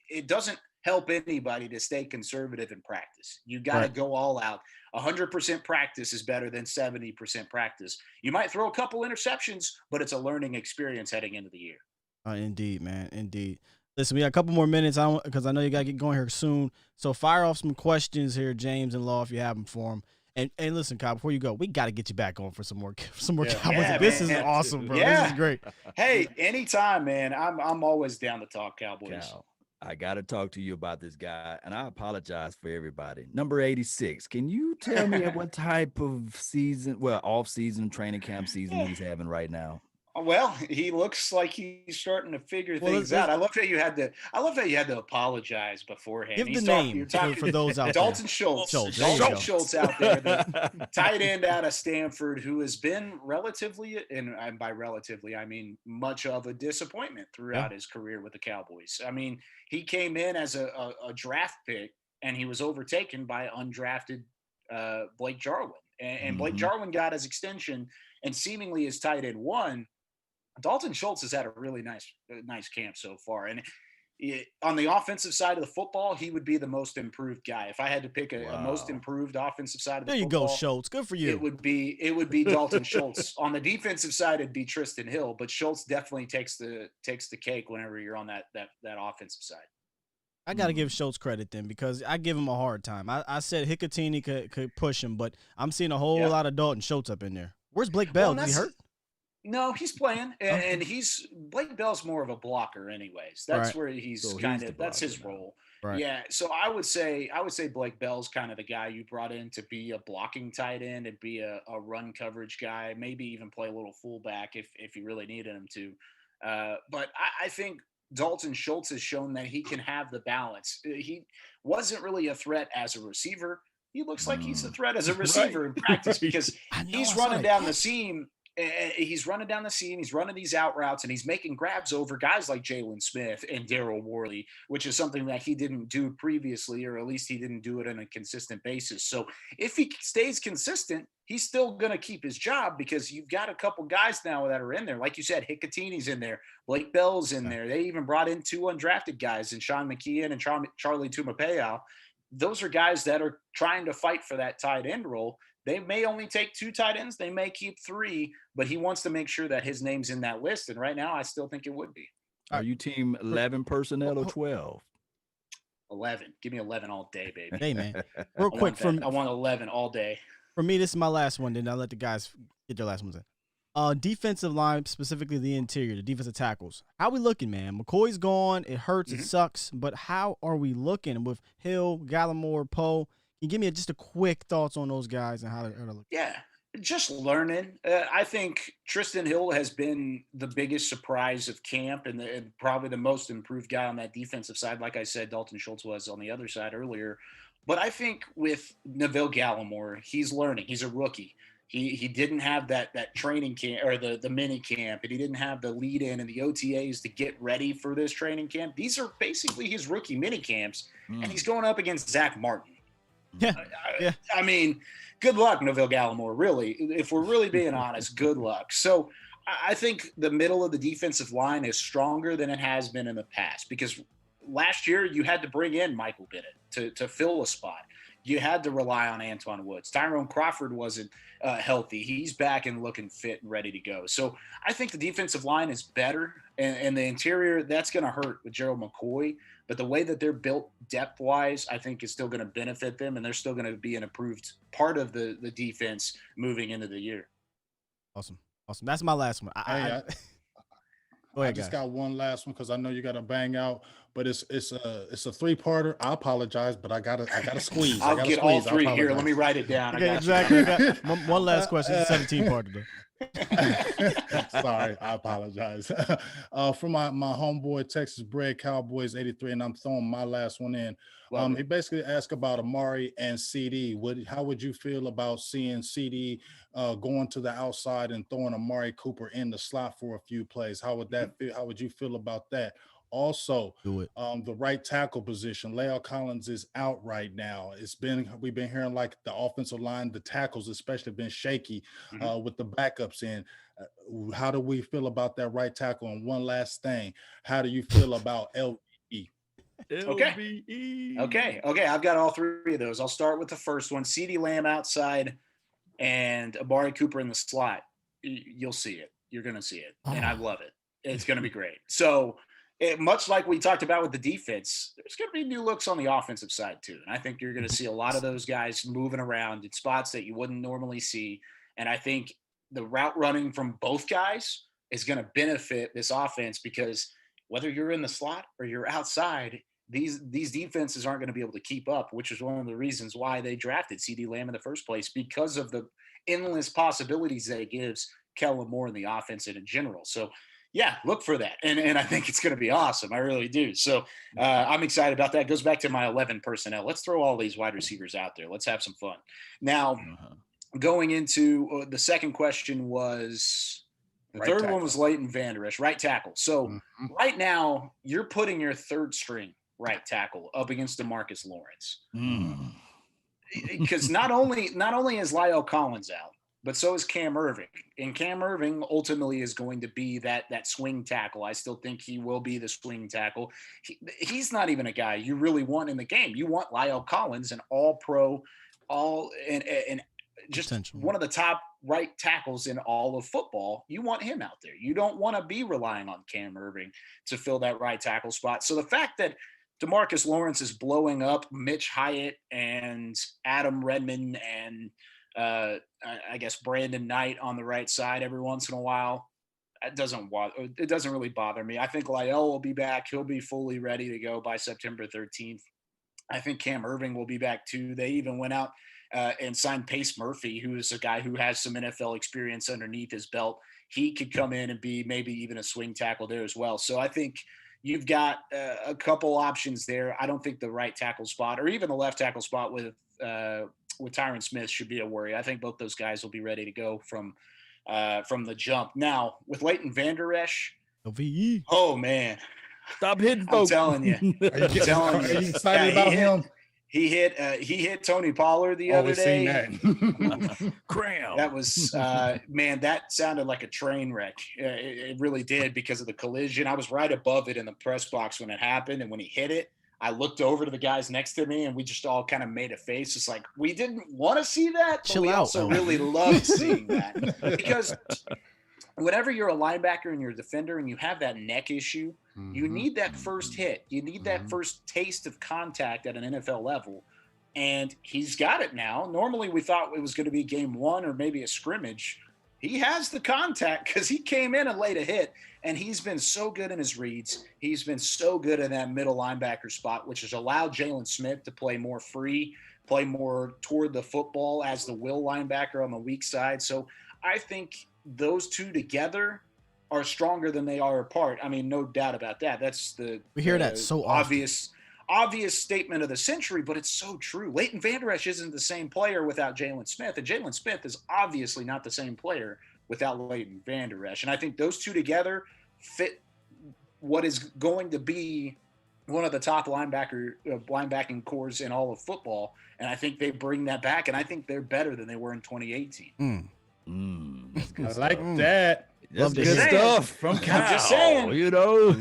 it doesn't help anybody to stay conservative in practice. You got to go all out. 100% practice is better than 70% practice. You might throw a couple interceptions, but it's a learning experience heading into the year. Indeed, man. Indeed. Listen, we got a couple more minutes because I know you got to get going here soon. So fire off some questions here, James and Law, if you have them for them. And listen, Kyle, before you go, we got to get you back on for some more Cowboys. Yeah, this man. is awesome, bro. Yeah. This is great. Hey, anytime, man. I'm always down to talk Cowboys. Cal, I got to talk to you about this guy, and I apologize for everybody. Number 86. Can you tell me what type of off-season training camp season he's having right now? Well, he looks like he's starting to figure things out. I love that you had to apologize beforehand. Give the name for those out Dalton there. Schultz. Dalton Schultz out there, the tight end out of Stanford, who has been relatively, and by relatively, I mean much of a disappointment throughout his career with the Cowboys. I mean, he came in as a draft pick, and he was overtaken by undrafted Blake Jarwin. And Blake Jarwin got his extension and seemingly his tight end one. Dalton Schultz has had a really nice camp so far. And on the offensive side of the football, he would be the most improved guy. If I had to pick a most improved offensive side of the football. There you go, Schultz. Good for you. It would be Dalton Schultz. On the defensive side, it'd be Tristan Hill, but Schultz definitely takes the cake whenever you're on that offensive side. I got to give Schultz credit then, because I give him a hard time. I said Hicatini could push him, but I'm seeing a whole lot of Dalton Schultz up in there. Where's Blake Bell? Is he hurt? No, he's playing, and Blake Bell's more of a blocker, anyways. That's where he's that's his role. Right. Yeah. So I would say Blake Bell's kind of the guy you brought in to be a blocking tight end and be a run coverage guy, maybe even play a little fullback if you really needed him to. But I think Dalton Schultz has shown that he can have the balance. He wasn't really a threat as a receiver. He looks like he's a threat as a receiver in practice, because he's running down the seam. He's running down the seam. He's running these out routes, and he's making grabs over guys like Jalen Smith and Daryl Worley, which is something that he didn't do previously, or at least he didn't do it on a consistent basis. So if he stays consistent, he's still going to keep his job, because you've got a couple guys now that are in there. Like you said, Hicatini's in there. Blake Bell's in there. They even brought in 2 undrafted guys, and Sean McKeon and Charlie Tumapeo. Those are guys that are trying to fight for that tight end role. They may only take 2 tight ends. They may keep 3, but he wants to make sure that his name's in that list. And right now, I still think it would be. Are you team 11 personnel or 12? 11. Give me 11 all day, baby. Hey, man. Real quick. I want 11 all day. For me, this is my last one. Then I'll let the guys get their last ones in. Defensive line, specifically the interior, the defensive tackles. How we looking, man? McCoy's gone. It hurts. It sucks. But how are we looking with Hill, Gallimore, Poe? Can you give me just a quick thoughts on those guys and how they're looking? Yeah, just learning. I think Tristan Hill has been the biggest surprise of camp, and probably the most improved guy on that defensive side. Like I said, Dalton Schultz was on the other side earlier. But I think with Neville Gallimore, he's learning. He's a rookie. He didn't have that training camp, or the mini camp, and he didn't have the lead in and the OTAs to get ready for this training camp. These are basically his rookie mini camps, and he's going up against Zach Martin. Yeah. I mean, good luck, Neville Gallimore, really. If we're really being honest, good luck. So I think the middle of the defensive line is stronger than it has been in the past, because last year you had to bring in Michael Bennett to fill a spot. You had to rely on Antoine Woods. Tyrone Crawford wasn't healthy. He's back and looking fit and ready to go. So I think the defensive line is better, and the interior, that's going to hurt with Gerald McCoy. But the way that they're built depth-wise, I think is still going to benefit them, and they're still going to be an improved part of the defense moving into the year. Awesome. That's my last one. Go ahead, I just got one last one, because I know you got to bang out, but it's a 3-parter. I apologize, but I gotta squeeze. I'll get all 3 here. Let me write it down. Okay, exactly. One last question. It's a 17-parter though. Sorry, I apologize. From my homeboy Texas bred Cowboys 83, and I'm throwing my last one in. He basically asked about Amari and CeeDee. How would you feel about seeing CeeDee going to the outside and throwing Amari Cooper in the slot for a few plays? How would that feel? How would you feel about that? Also, the right tackle position, La'el Collins is out right now. We've been hearing like the offensive line, the tackles especially, been shaky with the backups in. How do we feel about that right tackle? And one last thing, how do you feel about LVE? Okay. I've got all 3 of those. I'll start with the first one: CeeDee Lamb outside and Amari Cooper in the slot. You'll see it. You're going to see it, and I love it. It's going to be great. So much like we talked about with the defense, there's going to be new looks on the offensive side too. And I think you're going to see a lot of those guys moving around in spots that you wouldn't normally see. And I think the route running from both guys is going to benefit this offense, because whether you're in the slot or you're outside, these defenses aren't going to be able to keep up, which is one of the reasons why they drafted CeeDee Lamb in the first place, because of the endless possibilities that it gives Kellen Moore in the offense and in general. So yeah, look for that. And I think it's going to be awesome. I really do. So I'm excited about that. It goes back to my 11 personnel. Let's throw all these wide receivers out there. Let's have some fun. Now, going into the second question was – the Right third tackle. one was Leighton Vander Esch, right tackle. So right now, you're putting your third string right tackle up against DeMarcus Lawrence. Because not only is La'el Collins out, but so is Cam Irving. And Cam Irving ultimately is going to be that swing tackle. I still think he will be the swing tackle. He's not even a guy you really want in the game. You want La'el Collins, an all-pro, and just one of the top right tackles in all of football. You want him out there. You don't want to be relying on Cam Irving to fill that right tackle spot. So the fact that DeMarcus Lawrence is blowing up Mitch Hyatt and Adam Redmond and I guess Brandon Knight on the right side every once in a while, it doesn't really bother me. I think La'el will be back. He'll be fully ready to go by September 13th. I think Cam Irving will be back too. They even went out and signed Pace Murphy, who is a guy who has some NFL experience underneath his belt. He could come in and be maybe even a swing tackle there as well. So I think you've got a couple options there. I don't think the right tackle spot or even the left tackle spot with Tyron Smith should be a worry. I think both those guys will be ready to go from the jump. Now, with Leighton Vander Esch, oh, man. Stop hitting I'm folks. telling you. Are you excited about him? He hit Tony Pollard the other day. That. Cram. That was man, that sounded like a train wreck. It really did, because of the collision. I was right above it in the press box when it happened, and when he hit it, I looked over to the guys next to me, and we just all kind of made a face. It's like, we didn't want to see that, but we also really loved seeing that, because whenever you're a linebacker and you're a defender and you have that neck issue, you need that first hit. You need that first taste of contact at an NFL level. And he's got it now. Normally we thought it was going to be game one or maybe a scrimmage. He has the contact because he came in and laid a hit, and he's been so good in his reads. He's been so good in that middle linebacker spot, which has allowed Jalen Smith to play more free, play more toward the football as the will linebacker on the weak side. So I think those two together are stronger than they are apart. I mean, no doubt about that. That's we hear that so obvious statement of the century, but it's so true. Leighton Vander Esch isn't the same player without Jalen Smith, and Jalen Smith is obviously not the same player without Leighton Vander Esch. And I think those two together fit what is going to be one of the top linebacking cores in all of football. And I think they bring that back, and I think they're better than they were in 2018. I like that. That's good stuff from Kyle. I'm just saying.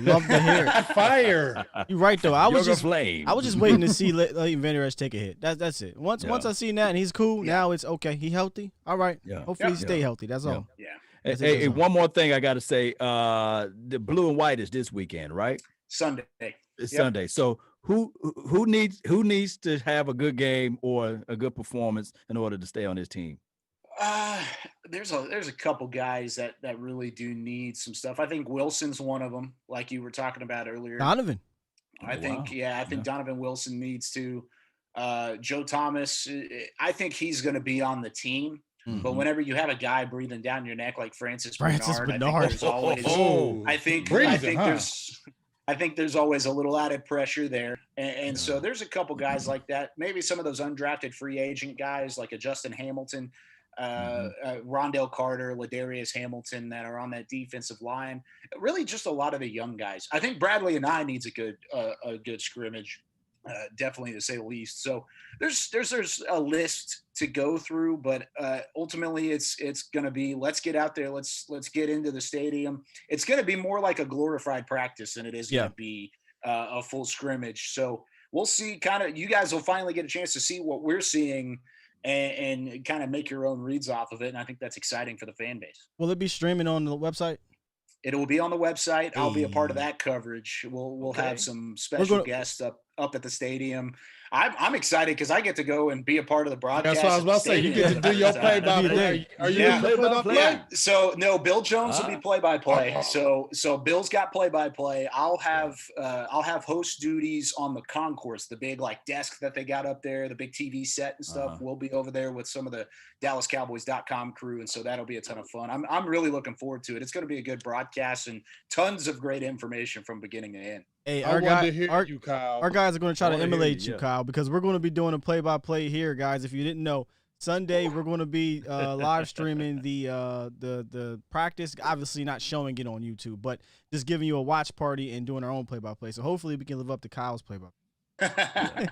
Love to hear it. Fire. You're right though. I was just waiting to see Leighton Vander Esch take a hit. That's it. Once I seen that and he's cool, now it's okay. He healthy. All right. Yeah. Hopefully he stay healthy. That's all. Yeah. Hey, one more thing I got to say. The blue and white is this weekend, right? Sunday. It's Sunday. So who needs to have a good game or a good performance in order to stay on this team? There's a couple guys that really do need some stuff. I think Wilson's one of them, like you were talking about earlier. Donovan. I think Donovan Wilson needs to. Joe Thomas, I think he's going to be on the team. But whenever you have a guy breathing down your neck like Francis Bernard, I think there's always a little added pressure there. And so there's a couple guys like that. Maybe some of those undrafted free agent guys like a Justin Hamilton, Rondell Carter, Ladarius Hamilton that are on that defensive line. Really just a lot of the young guys. I think Bradley and I needs a good scrimmage. Definitely, to say the least. So there's a list to go through, but ultimately it's going to be, let's get out there, let's get into the stadium. It's going to be more like a glorified practice than it is going to be a full scrimmage. So we'll see. You guys will finally get a chance to see what we're seeing and kind of make your own reads off of it. And I think that's exciting for the fan base. Will it be streaming on the website? It will be on the website. I'll be a part of that coverage. We'll have some special guests up at the stadium. I'm excited because I get to go and be a part of the broadcast. That's what I was about to say. You get to do your play-by-play. Are you doing play-by-play? Yeah. So no, Bill Jones will be play-by-play. So Bill's got play-by-play. I'll have host duties on the concourse, the big like desk that they got up there, the big TV set and stuff. We'll be over there with some of the DallasCowboys.com crew, and so that'll be a ton of fun. I'm really looking forward to it. It's going to be a good broadcast and tons of great information from beginning to end. Hey, our guys are going to try to emulate you, Kyle, because we're going to be doing a play-by-play here, guys. If you didn't know, Sunday we're going to be live streaming the practice. Obviously, not showing it on YouTube, but just giving you a watch party and doing our own play-by-play. So hopefully, we can live up to Kyle's play-by-play.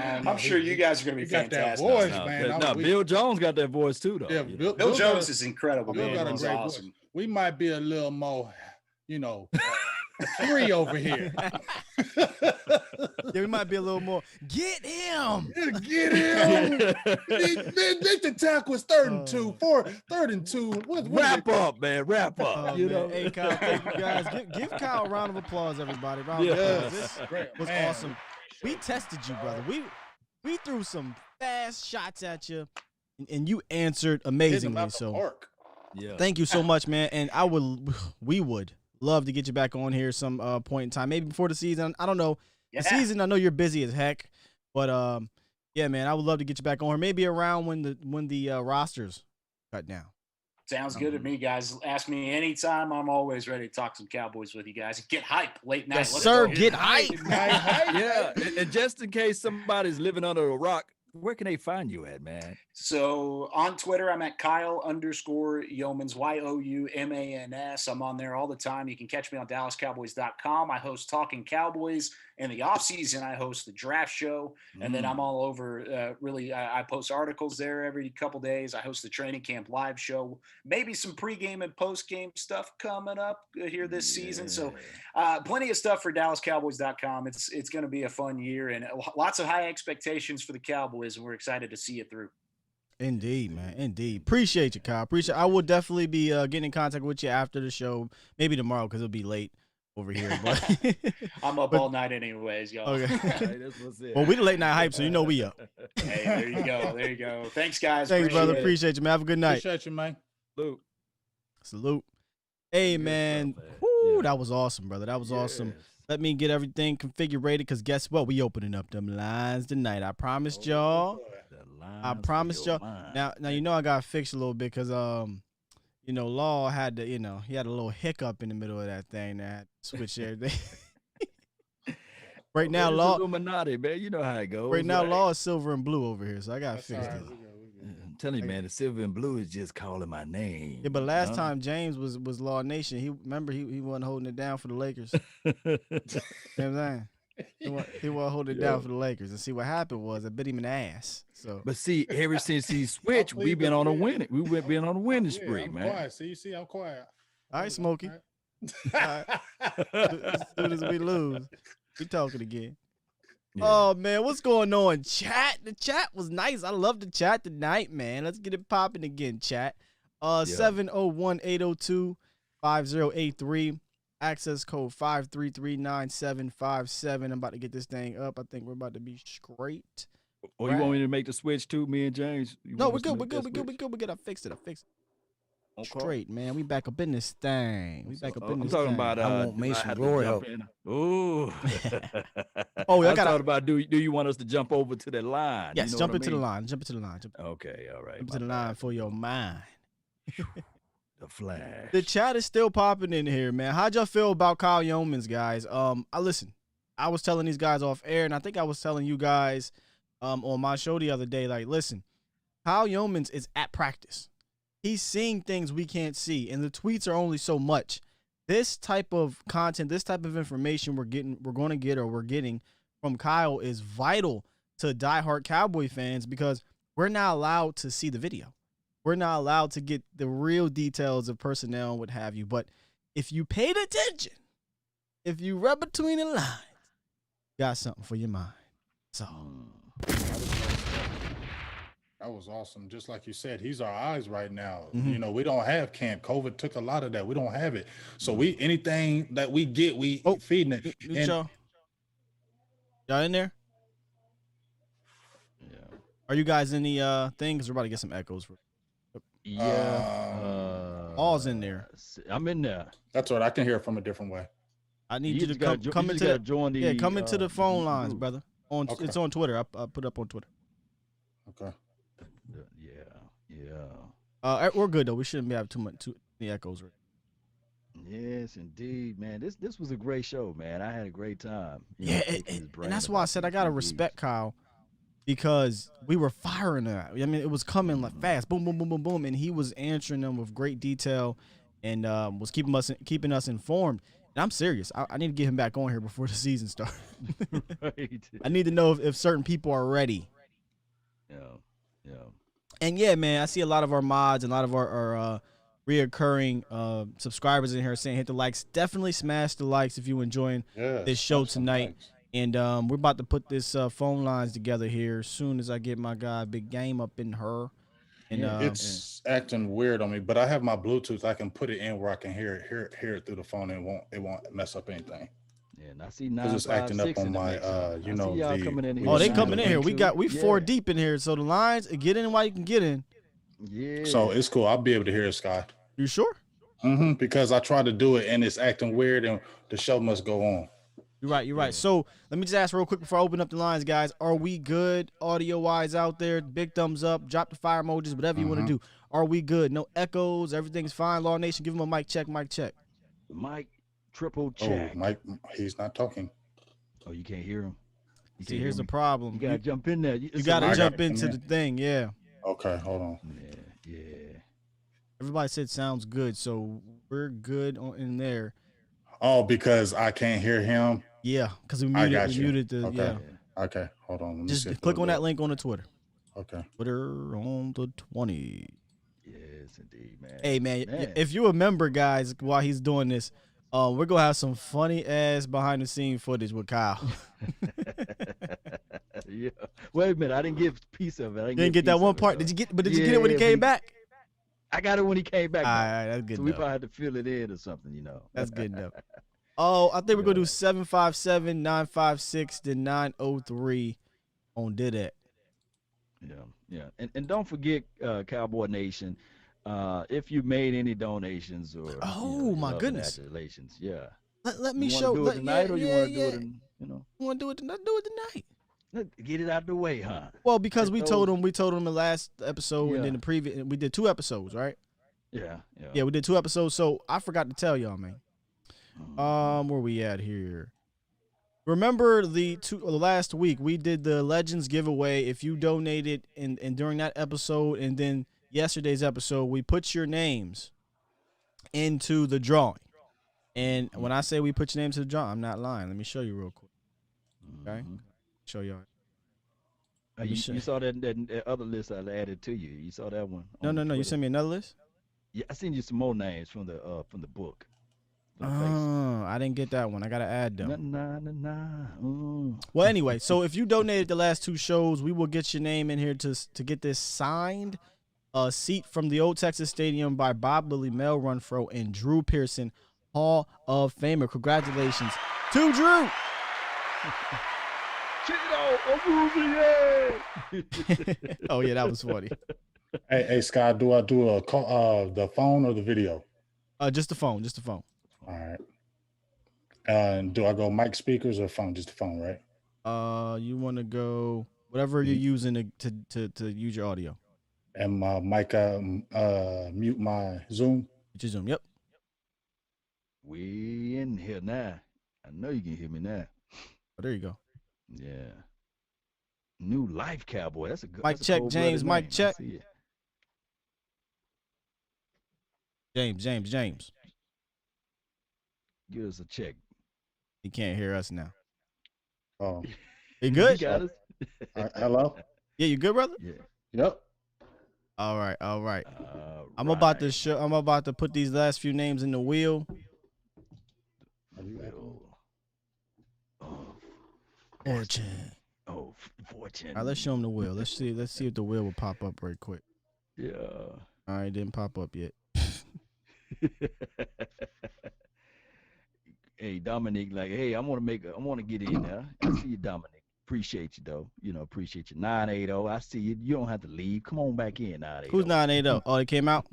I'm sure you guys are going to be fantastic. That voice, man. Bill Jones got that voice too, though. Yeah, Bill Jones is incredible. Bill got a great voice. We might be a little more, free over here. Yeah, we might be a little more. Get him. Get him. The tackle was 3rd and 2, 3rd and 2. Wrap up, man. Wrap up. Man. Hey, Kyle, thank you guys. Give Kyle a round of applause, everybody. Round of applause. This was awesome. We tested you, brother. We threw some fast shots at you, and you answered amazingly. So, thank you so much, man. And we would love to get you back on here some point in time, maybe before the season. I don't know. The season, I know you're busy as heck, but yeah, man, I would love to get you back on here. Maybe around when the rosters cut down. Sounds good to me, guys. Ask me anytime. I'm always ready to talk some Cowboys with you guys. Get hype late night. Yes, sir. Get hype. Yeah. And just in case somebody's living under a rock, where can they find you at, man? So on Twitter, I'm at Kyle_Youmans, YOUMANS. I'm on there all the time. You can catch me on DallasCowboys.com. I host Talking Cowboys. In the offseason, I host the draft show, and then I'm all over. I post articles there every couple days. I host the training camp live show, maybe some pregame and postgame stuff coming up here this season. So plenty of stuff for DallasCowboys.com. It's going to be a fun year and lots of high expectations for the Cowboys, and we're excited to see it through. Indeed, man. Indeed. Appreciate you, Kyle. I will definitely be getting in contact with you after the show, maybe tomorrow because it'll be late over here. But I'm up all night anyways, y'all. Okay. Well, we the late night hype, so we up. Hey, there you go. There you go. Thanks, guys. Thanks, brother. Appreciate you, man. Have a good night. Appreciate you, man. Salute. Hey, man. Woo, that was awesome, brother. That was awesome. Let me get everything configured because guess what? We opening up them lines tonight. I promised y'all. Now I got to fix a little bit because Law had to, he had a little hiccup in the middle of that thing that switched everything. Right now, Law. Illuminati, man. You know how it goes. Right now, Law is silver and blue over here, so I got to fix this. I'm telling you, man, the silver and blue is just calling my name. Yeah, but last time James was Law Nation, he wasn't holding it down for the Lakers. You know what I'm saying? He wasn't holding it down for the Lakers. And see what happened was I bit him in the ass. So, but see, ever since he switched, we've been on a winning. We've been on a winning spree, man. Quiet. See, I'm quiet. All right, Smokey. All right. As soon as we lose, we talking again. Yeah. Oh man, what's going on, chat? The chat was nice. I love the chat tonight, man. Let's get it popping again, chat. 701-802-5083. Access code 5339757. I'm about to get this thing up. I think we're about to be straight. Or you want me to make the switch too, me and James? No, we're good. We're good. I fixed it. Okay. Straight, man. We back up in this thing. I'm talking about I want Mason Glory up. Ooh. I got thought about do you want us to jump over to that line? Yes, jump into the line. Okay, all right. Jump into the line for your mind. The flash. The chat is still popping in here, man. How'd y'all feel about Kyle Youmans, guys? I was telling these guys off air, and I think I was telling you guys on my show the other day, like, listen, Kyle Youmans is at practice. He's seeing things we can't see, and the tweets are only so much. This type of content, this type of information we're getting from Kyle is vital to diehard Cowboy fans because we're not allowed to see the video. We're not allowed to get the real details of personnel and what have you. But if you paid attention, if you read between the lines, you got something for your mind. So That was awesome. Just like you said, he's our eyes right now. Mm-hmm. You know, we don't have camp. COVID took a lot of that. We don't have it. So we anything that we get, we feeding it. Y'all in there? Yeah. Are you guys in the thing? Because we're about to get some echoes. Yeah. All's in there. I'm in there. That's right. I can hear it from a different way. I need you to come into the phone lines, brother. It's on Twitter. I put up on Twitter. Okay. Yeah. We're good though. We shouldn't be having too many echoes. Right? Yes, indeed, man. This was a great show, man. I had a great time. And that's why I said I gotta respect Kyle, because we were firing that. I mean, it was coming like fast, boom, boom, boom, boom, boom, and he was answering them with great detail, and was keeping us informed. And I'm serious. I need to get him back on here before the season starts. Right. I need to know if certain people are ready. Yeah. And yeah, man, I see a lot of our mods and a lot of our reoccurring subscribers in here saying hit the likes. Definitely smash the likes if you're enjoying this show tonight. And we're about to put this phone lines together here as soon as I get my guy Big Game up in her. And it's acting weird on me, but I have my Bluetooth. I can put it in where I can hear it through the phone. And it won't mess up anything. Yeah, and I see 9, it's acting up on my y'all coming in here. Oh, they coming in here. We 4 deep in here. So the lines, get in while you can get in. Yeah. So it's cool. I'll be able to hear it, Sky. You sure? Mm-hmm. Because I tried to do it and it's acting weird, and the show must go on. You're right. Yeah. So let me just ask real quick before I open up the lines, guys. Are we good audio-wise out there? Big thumbs up. Drop the fire emojis. Whatever you want to do. Are we good? No echoes. Everything's fine. Law Nation, give him a mic check. Mic check. Mic triple check. Oh, Mike, he's not talking. Oh, you can't hear him. See, here's the problem. You gotta jump in there. You gotta jump into the thing. Yeah. Okay, hold on. Yeah. Everybody said sounds good, so we're good in there. Oh, because I can't hear him. Yeah, because we muted the. Okay. Yeah. Okay, hold on. Let me just click on that link on the Twitter. Okay. Twitter on the 20. Yes, indeed, man. Hey, man, if you remember, guys, while he's doing this, we're gonna have some funny ass behind the scene footage with Kyle. Yeah. Wait a minute, I didn't get a piece of it. You didn't get that one part. Did you get it when he came back? I got it when he came back. All right, that's good. So we probably had to fill it in or something, That's good enough. Oh, I think we're gonna do 757-956 to 903 on Did It. Yeah. And don't forget, Cowboy Nation, if you made any donations or my goodness, congratulations. Yeah. Let me you show. Do it tonight, or you want to do it? You want to do it tonight? Do it tonight. Get it out the way, huh? Well, because we told him the last episode, and then the previous. We did 2 episodes, right? Yeah. Yeah, we did 2 episodes. So I forgot to tell y'all, man. Where we at here? Remember the last week we did the Legends giveaway. If you donated and during that episode, and then yesterday's episode, we put your names into the drawing. And when I say we put your names to the drawing, I'm not lying. Let me show you real quick. Okay, show y'all. You saw that other list I added to you. You saw that one? No. You sent me another list. Yeah, I sent you some more names from the book. I didn't get that one. I gotta add them. Well, anyway, so if you donated the last 2 shows, we will get your name in here to get this signed. A seat from the Old Texas Stadium by Bob Lilly, Mel Renfro, and Drew Pearson, Hall of Famer. Congratulations to Drew. Oh yeah, that was funny. Hey, Scott, do I do a call, the phone or the video? Just the phone. All right. And do I go mic, speakers, or phone? Just the phone, right? You want to go whatever you're using to use your audio. And my mic, mute my Zoom. Mute your Zoom. Yep. We in here now. I know you can hear me now. Oh, there you go. Yeah. New Life Cowboy. That's a good mic check, James. Mic check. James. Give us a check. He can't hear us now. Oh. You good? You got us? Hello? Yeah, you good, brother? Yeah. Yep. All right. I'm about to put these last few names in the wheel. Oh, Origin. Oh, fortune. All right, let's show him the wheel. Let's see if the wheel will pop up very quick. Yeah. All right, it didn't pop up yet. Hey, Dominic, like, hey, I want to get in there. I see you, Dominic. Appreciate you, though. Appreciate you. 980. I see you. You don't have to leave. Come on back in, 980. Who's 980? Oh, it came out?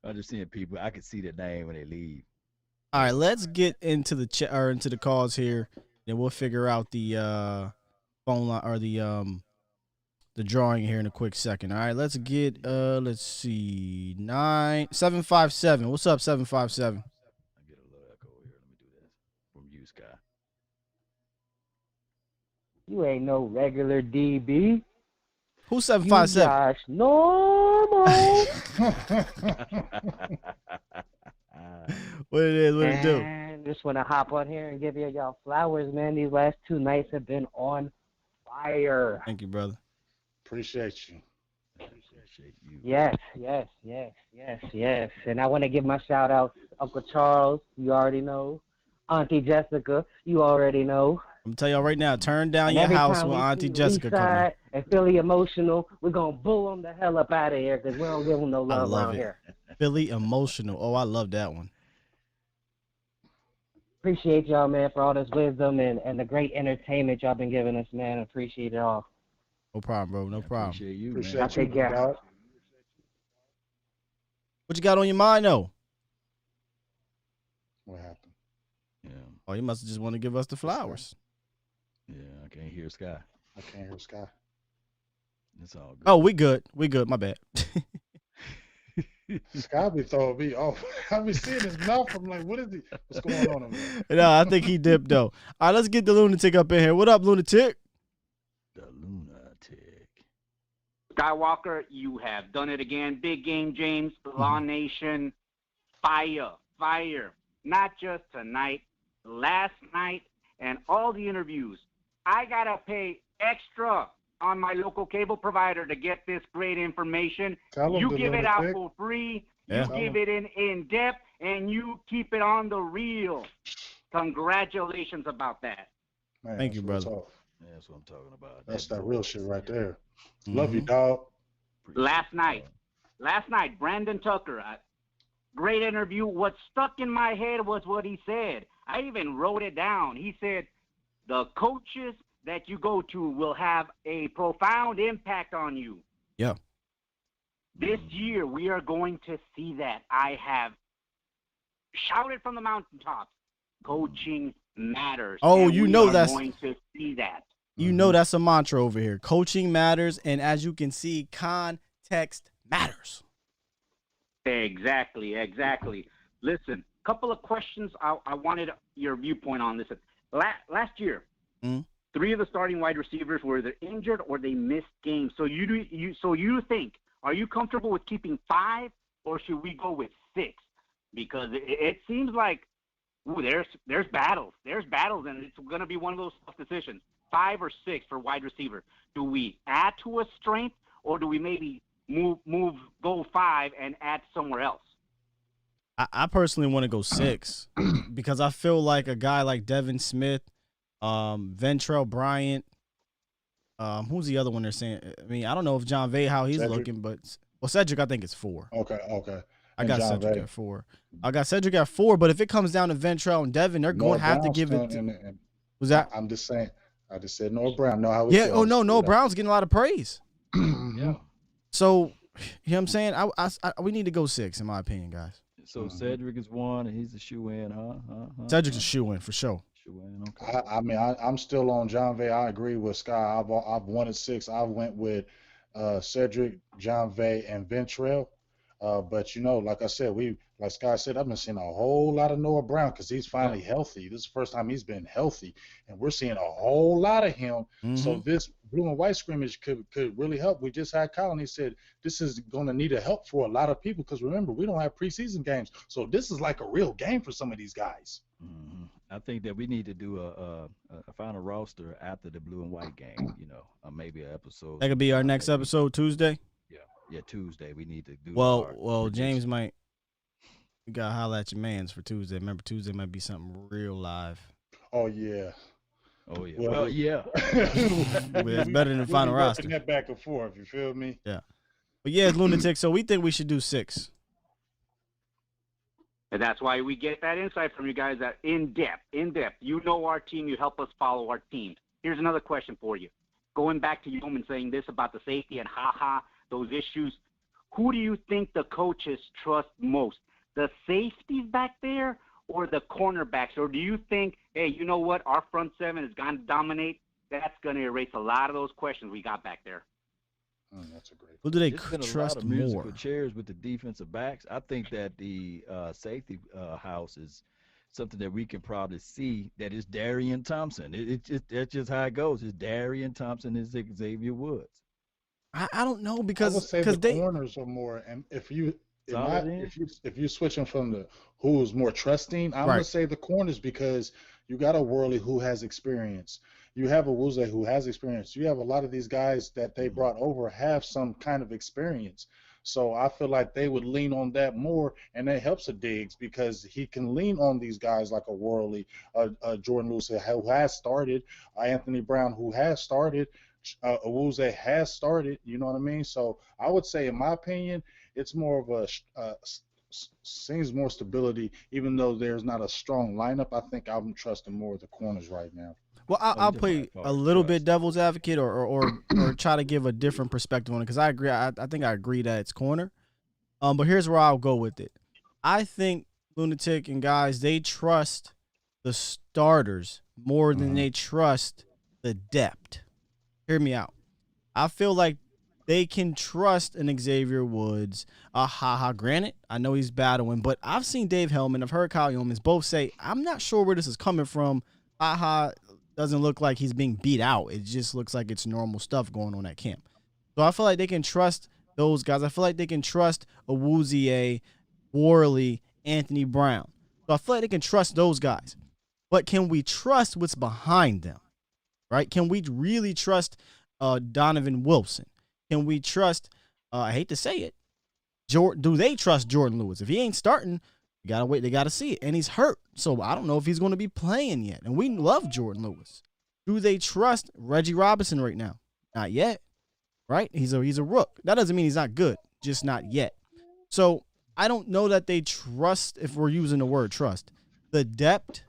I'm just seeing people. I can see their name when they leave. All right, let's get into the into the calls here, and we'll figure out the phone line or the drawing here in a quick second. All right, let's get let's see 757. What's up, 757? I get a little echo here. Let me do this from you, Sky. You ain't no regular DB. Who's 757? Josh Normal. What it is? What it do? Man, just want to hop on here and give y'all flowers, man. These last 2 nights have been on fire. Thank you, brother. Appreciate you. Appreciate you. Yes. And I want to give my shout out Uncle Charles, you already know. Auntie Jessica, you already know. I'm gonna tell y'all right now, turn down And your every house time when we Auntie see Jessica comes in. Eastside and Philly Emotional, we're going to bull them the hell up out of here because we don't give them no love love around it. here. Philly Emotional. Oh, I love that one. Appreciate y'all, man, for all this wisdom and the great entertainment y'all been giving us, man. Appreciate it all. No problem, bro. No problem. Appreciate you, Appreciate man. I'll take care. dog. What you got on your mind, though? What happened? Yeah. Oh, you must have just want to give us the flowers. Yeah, I can't hear Sky. I can't hear Sky. It's all good. Oh, we good. We good. My bad. Sky be throwing me off. I be seeing his mouth. I'm like, what is he? What's going on over there? No, I think he dipped, though. All right, let's get the lunatic up in here. What up, lunatic? The lunatic. Skywalker, you have done it again. Big game, James. Law Nation, fire. Not just tonight, last night, and all the interviews. I got to pay extra on my local cable provider to get this great information. Tell him You the give it out lunatic. for free. Yeah. You give it in depth, and you keep it on the real. Congratulations about that. Man, Thank you, that's brother. what's up. Yeah, that's what I'm talking about. That's that real shit right there. Mm-hmm. Love you, dog. Last night, Brandon Tucker, great interview. What stuck in my head was what he said. I even wrote it down. He said, the coaches that you go to will have a profound impact on you. Yeah. This year, we are going to see that. I have shouted from the mountaintops, coaching matters. Oh, and you we know are that's- going to see that. You know that's a mantra over here. Coaching matters, and as you can see, context matters. Exactly. Listen, couple of questions. I wanted your viewpoint on this. Last year, 3 of the starting wide receivers were either injured or they missed games. So you think, are you comfortable with keeping 5, or should we go with 6? Because it seems like there's battles. There's battles, and it's going to be one of those tough decisions. 5 or 6 for wide receiver. Do we add to a strength, or do we maybe go 5 and add somewhere else? I personally want to go 6 because I feel like a guy like Devin Smith, Ventrell Bryant, who's the other one they're saying? I mean, I don't know if John Vay, how he's Cedric. looking, but Cedric, I think it's 4. Okay. I got John Cedric Vay. at 4. I got Cedric at 4, but if it comes down to Ventrell and Devin, they're going to have to give it. Was that? I'm just saying. I just said Noah Brown. Know how Yeah. Oh no, Noah Brown's getting a lot of praise. Yeah. So, you know what I'm saying? We need to go 6, in my opinion, guys. So Cedric is 1, and he's a shoe-in, huh? Cedric's a shoe-in for sure. Shoe-in, okay. I mean, I'm still on John Vay. I agree with Sky. I've wanted 6. I went with Cedric, John Vay, and Ventrell. But like I said, like Sky said, I've been seeing a whole lot of Noah Brown because he's finally healthy. This is the first time he's been healthy, and we're seeing a whole lot of him. So this blue and white scrimmage could really help. We just had Colin. He said this is going to need a help for a lot of people because remember, we don't have preseason games, so this is like a real game for some of these guys. Mm-hmm. I think that we need to do a final roster after the blue and white game. Maybe an episode. That could be our next episode Tuesday. Yeah, Tuesday. We need to do. Well, James might. You gotta holler at your mans for Tuesday. Remember, Tuesday might be something real live. Oh yeah. Oh yeah. Well, yeah. It's better than final roster. That back and forth. You feel me? Yeah. But yeah, it's lunatic. So we think we should do 6. And that's why we get that insight from you guys that in depth. You know our team. You help us follow our team. Here's another question for you. Going back to Yeoman saying this about the safety and those issues, who do you think the coaches trust most? The safeties back there or the cornerbacks? Or do you think, hey, you know what? Our front seven is going to dominate. That's going to erase a lot of those questions we got back there. That's a great. Who do they trust a lot of musical more? Chairs with the defensive backs. I think that the safety house is something that we can probably see that is Darian Thompson. That's just how it goes. It's Darian Thompson and Xavier Woods. I don't know because the corners are more, and if you switch them from the who's more trusting, I'm gonna say the corners because you got a Worley who has experience. You have a Wuze who has experience. You have a lot of these guys that they brought over have some kind of experience. So I feel like they would lean on that more, and that helps a Diggs because he can lean on these guys like a Worley, Jordan Lewis who has started, Anthony Brown who has started, Wuze has started. You know what I mean? So I would say, in my opinion, it's more of a seems more stability, even though there's not a strong lineup. I think I'm trusting more of the corners right now. Well, I'll play a little bit devil's advocate or try to give a different perspective on it because I agree. I think I agree that it's corner. But here's where I'll go with it. I think Lunatic and guys, they trust the starters more than they trust the depth. Hear me out. I feel like they can trust an Xavier Woods. Granted, I know he's battling, but I've seen Dave Hellman, I've heard Kyle Youmans both say, I'm not sure where this is coming from. Doesn't look like he's being beat out. It just looks like it's normal stuff going on at camp. So I feel like they can trust those guys. I feel like they can trust Awuzie, Worley, Anthony Brown. So I feel like they can trust those guys. But can we trust what's behind them? Right? Can we really trust Donovan Wilson? Can we trust, I hate to say it, do they trust Jordan Lewis? If he ain't starting, you got to wait. They got to see it. And he's hurt. So I don't know if he's going to be playing yet. And we love Jordan Lewis. Do they trust Reggie Robinson right now? Not yet. Right? He's a rook. That doesn't mean he's not good. Just not yet. So I don't know that they trust, if we're using the word trust, the depth.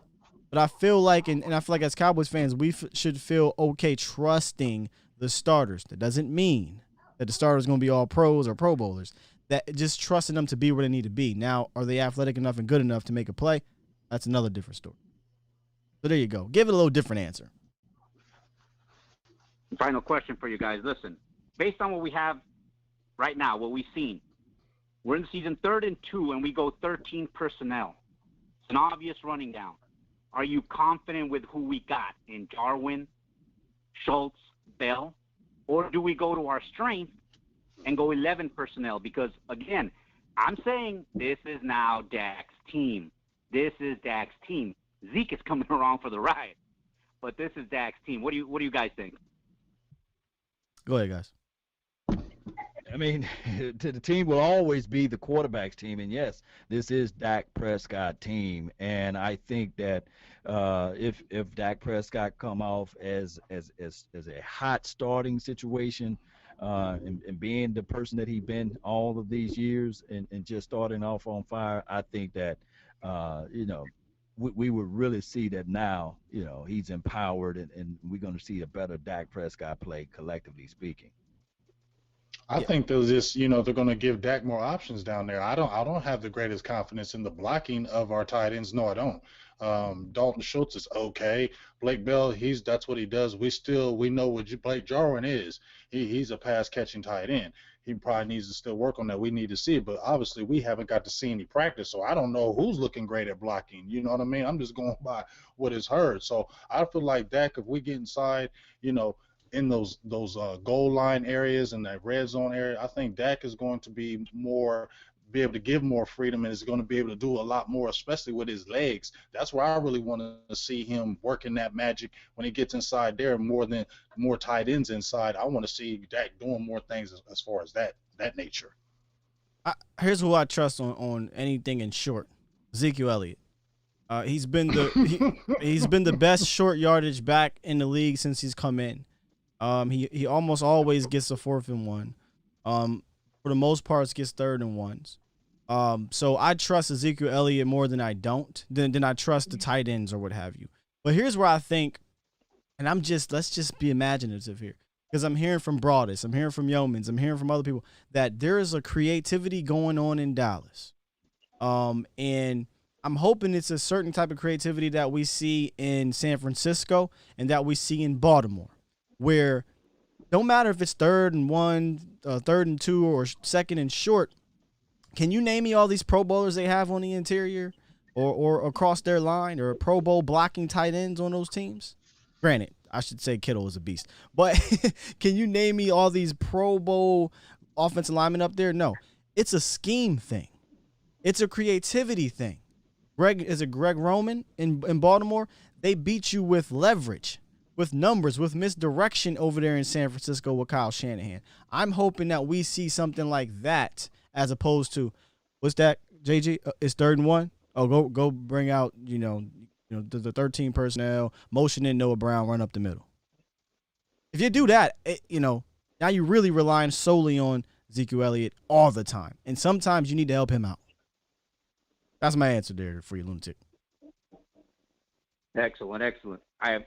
But I feel like, and I feel like as Cowboys fans, we should feel okay trusting the starters. That doesn't mean that the starters going to be all pros or pro bowlers. That just trusting them to be where they need to be. Now, are they athletic enough and good enough to make a play? That's another different story. So there you go. Give it a little different answer. Final question for you guys. Listen, based on what we have right now, what we've seen, we're in the season 3rd and 2, and we go 13 personnel. It's an obvious running down. Are you confident with who we got in Jarwin, Schultz, Bell? Or do we go to our strength and go 11 personnel? Because, again, I'm saying this is now Dak's team. This is Dak's team. Zeke is coming around for the ride, but this is Dak's team. What do you guys think? Go ahead, guys. I mean, the team will always be the quarterback's team, and yes, this is Dak Prescott team, and I think that if Dak Prescott come off as a hot starting situation, and being the person that he's been all of these years, and just starting off on fire, I think that we would really see that now. He's empowered, and we're going to see a better Dak Prescott play, collectively speaking. I think they'll just, they're going to give Dak more options down there. I don't have the greatest confidence in the blocking of our tight ends. No, I don't. Dalton Schultz is okay. Blake Bell, that's what he does. We know what Blake Jarwin is. He's a pass catching tight end. He probably needs to still work on that. We need to see it, but obviously we haven't got to see any practice, so I don't know who's looking great at blocking. You know what I mean? I'm just going by what is heard. So I feel like Dak, if we get inside, in those goal line areas and that red zone area, I think Dak is going to be able to give more freedom and is going to be able to do a lot more, especially with his legs. That's where I really want to see him working that magic when he gets inside there, more tight ends inside. I want to see Dak doing more things as far as that nature. Here's who I trust on anything in short: Ezekiel Elliott. He's been the best short yardage back in the league since he's come in. He almost always gets a 4th and 1. For the most part, gets 3rd and 1s. So I trust Ezekiel Elliott more than I trust the tight ends or what have you. But here's where I think, and let's just be imaginative here, because I'm hearing from Broadus, I'm hearing from Youmans, I'm hearing from other people that there is a creativity going on in Dallas. And I'm hoping it's a certain type of creativity that we see in San Francisco and that we see in Baltimore, where don't matter if it's 3rd and 1, 3rd and 2, or 2nd and short. Can you name me all these Pro Bowlers they have on the interior or across their line, or Pro Bowl blocking tight ends on those teams? Granted, I should say Kittle is a beast, but can you name me all these Pro Bowl offensive linemen up there? No, it's a scheme thing. It's a creativity thing. Greg Roman in Baltimore? They beat you with leverage, with numbers, with misdirection over there in San Francisco with Kyle Shanahan. I'm hoping that we see something like that, as opposed to, what's that, JG? It's 3rd and 1. Oh, go bring out the 13 personnel, motion in Noah Brown, run up the middle. If you do that, now you're really relying solely on Ezekiel Elliott all the time, and sometimes you need to help him out. That's my answer there for you, lunatic. Excellent.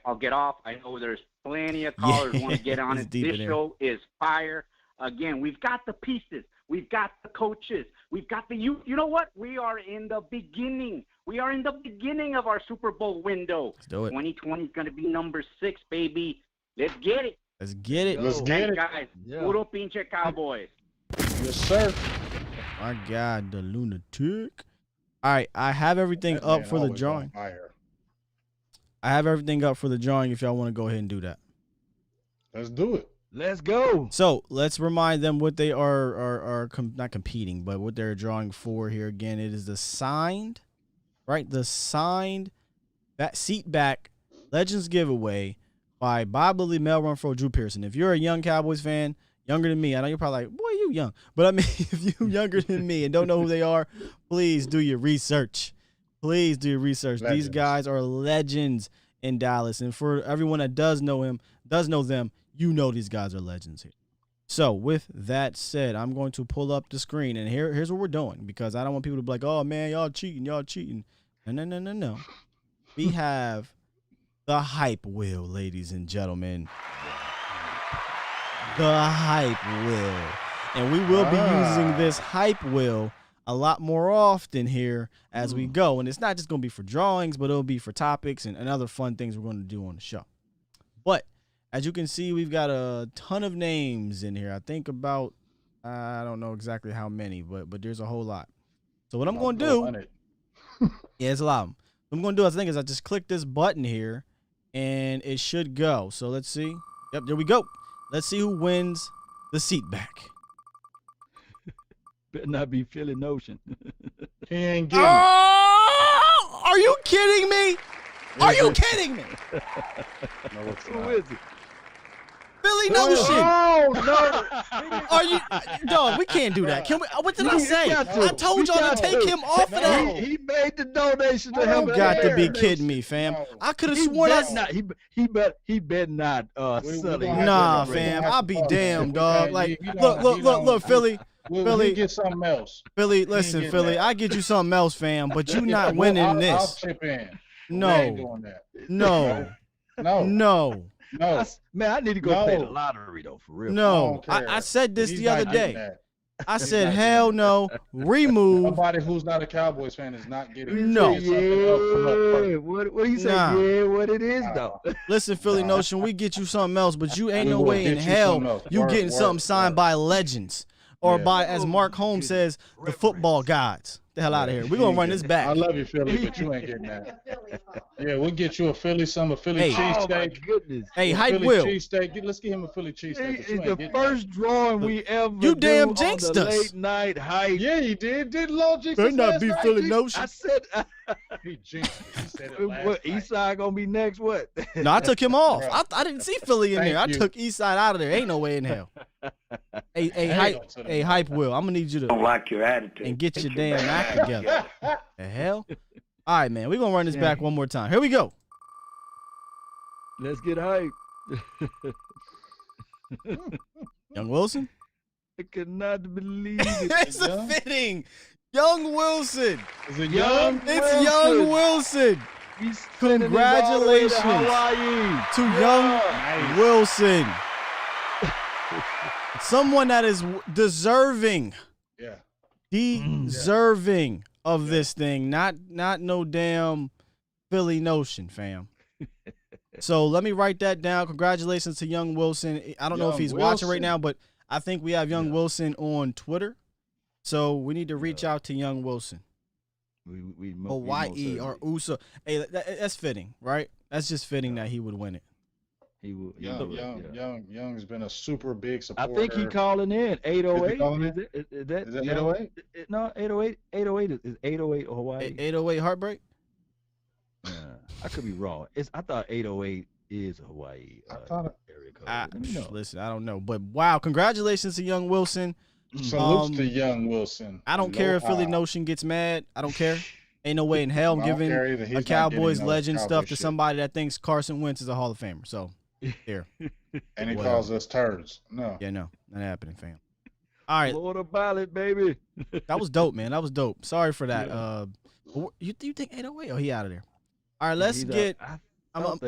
I'll get off. I know there's plenty of callers want to get on it. This show is fire. Again, we've got the pieces. We've got the coaches. We've got you know what? We are in the beginning. We are in the beginning of our Super Bowl window. Let's do it. 2020 is going to be number 6, baby. Let's get it. Let's get it. Let's get it. Guys, puro pinche Cowboys. Yes, sir. My God, the lunatic. All right, I have everything up for the drawing. I have everything up for the drawing if y'all want to go ahead and do that. Let's do it. Let's go. So let's remind them what they are not competing, but what they're drawing for here. Again, it is the signed that seat back Legends giveaway by Bob Lilly, Mel Renfro, Drew Pearson. If you're a young Cowboys fan, younger than me, I know you're probably like, boy, you young. But I mean, if you're younger than me and don't know who they are, please do your research. Please do your research. Legends. These guys are legends in Dallas. And for everyone that does know them, you know these guys are legends here. So with that said, I'm going to pull up the screen, and here's what we're doing, because I don't want people to be like, oh man, y'all cheating. No. We have the hype wheel, ladies and gentlemen. The hype wheel. And we will be using this hype wheel a lot more often here as we go. And it's not just going to be for drawings, but it'll be for topics and other fun things we're going to do on the show. But as you can see, we've got a ton of names in here. I think about, I don't know exactly how many, but there's a whole lot. So what I'm going to do, it's a lot of them. What I'm going to do, I think, is I just click this button here, and it should go. So let's see. Yep, there we go. Let's see who wins the seat back. Better not be Philly Notion. He ain't getting Oh! Are you kidding me? Are you kidding me? No, Who is it? Philly Notion. Oh, no. Are you, dog? We can't do that. Can we? What did I say? I told y'all to take him off of that. He made the donation to him. You got to be kidding me, fam. I could have sworn that's not. He bet not. Sully. Nah, fam. I'll be damned, dog. Like, look, Philly. Philly, get something else. Philly, listen, Philly. I get you something else, fam. But you not winning this. I'll chip in. No. Man, I need to go play the lottery though, for real. No, I said this the other day. I said, hell no. Remove. Somebody who's not a Cowboys fan is not getting. No. Yeah. What do you say? Nah. Yeah, what it is though. Listen, Philly Notion, we get you something else, but you ain't no way in hell you getting something signed by legends or by, as Mark Holmes says, the football gods. The hell out of here. We're going to run this back. I love you, Philly, but you ain't getting that. Yeah, we'll get you a Philly Philly cheesesteak. Goodness. Hey, hype will. Cheesesteak. Let's get him a Philly cheesesteak. It's the first drawing we ever you damn jinxed us. Late night hype. Yeah, he did. Did Lord jinx us? Not be Philly Notion. I said he jinxed it. He said it last what, Eastside gonna be next? What? No, I took him off. I didn't see Philly in there. I took Eastside out of there. Ain't no way in hell. Hey, hype will. I'm gonna need you to don't like your attitude and get your damn act together. The hell? All right, man. We're going to run this back one more time. Here we go. Let's get hype. Young Wilson? I cannot believe it. It's a fitting. Young Wilson. Is it young? It's Young Wilson. Congratulations to Young Wilson. Someone that is deserving. Yeah. Deserving of this thing. Not no damn Philly notion, fam. So let me write that down. Congratulations to Young Wilson. I don't know if he's watching right now, but I think we have Young Wilson on Twitter. So we need to reach out to Young Wilson. Hawaii or USA. Hey, that's fitting, right? That's just fitting that he would win it. He would. Young's been a super big supporter. I think he calling in 808. Is that 808? No, 808. 808 is 808 Hawaii. 808 Heartbreak? I could be wrong. I thought 808 is Hawaii. I thought area code. Listen, I don't know, but wow! Congratulations to Young Wilson. Salutes to Young Wilson. I don't care if Philly Notion gets mad. I don't care. Ain't no way in hell I'm giving a Cowboys legend stuff to somebody that thinks Carson Wentz is a Hall of Famer. So, here. And he calls us turds. No. Yeah, no. Not happening, fam. All right. Florida ballot, baby. That was dope, man. That was dope. Sorry for that. Yeah. You think 808? Oh, he out of there. All right, let's get. I thought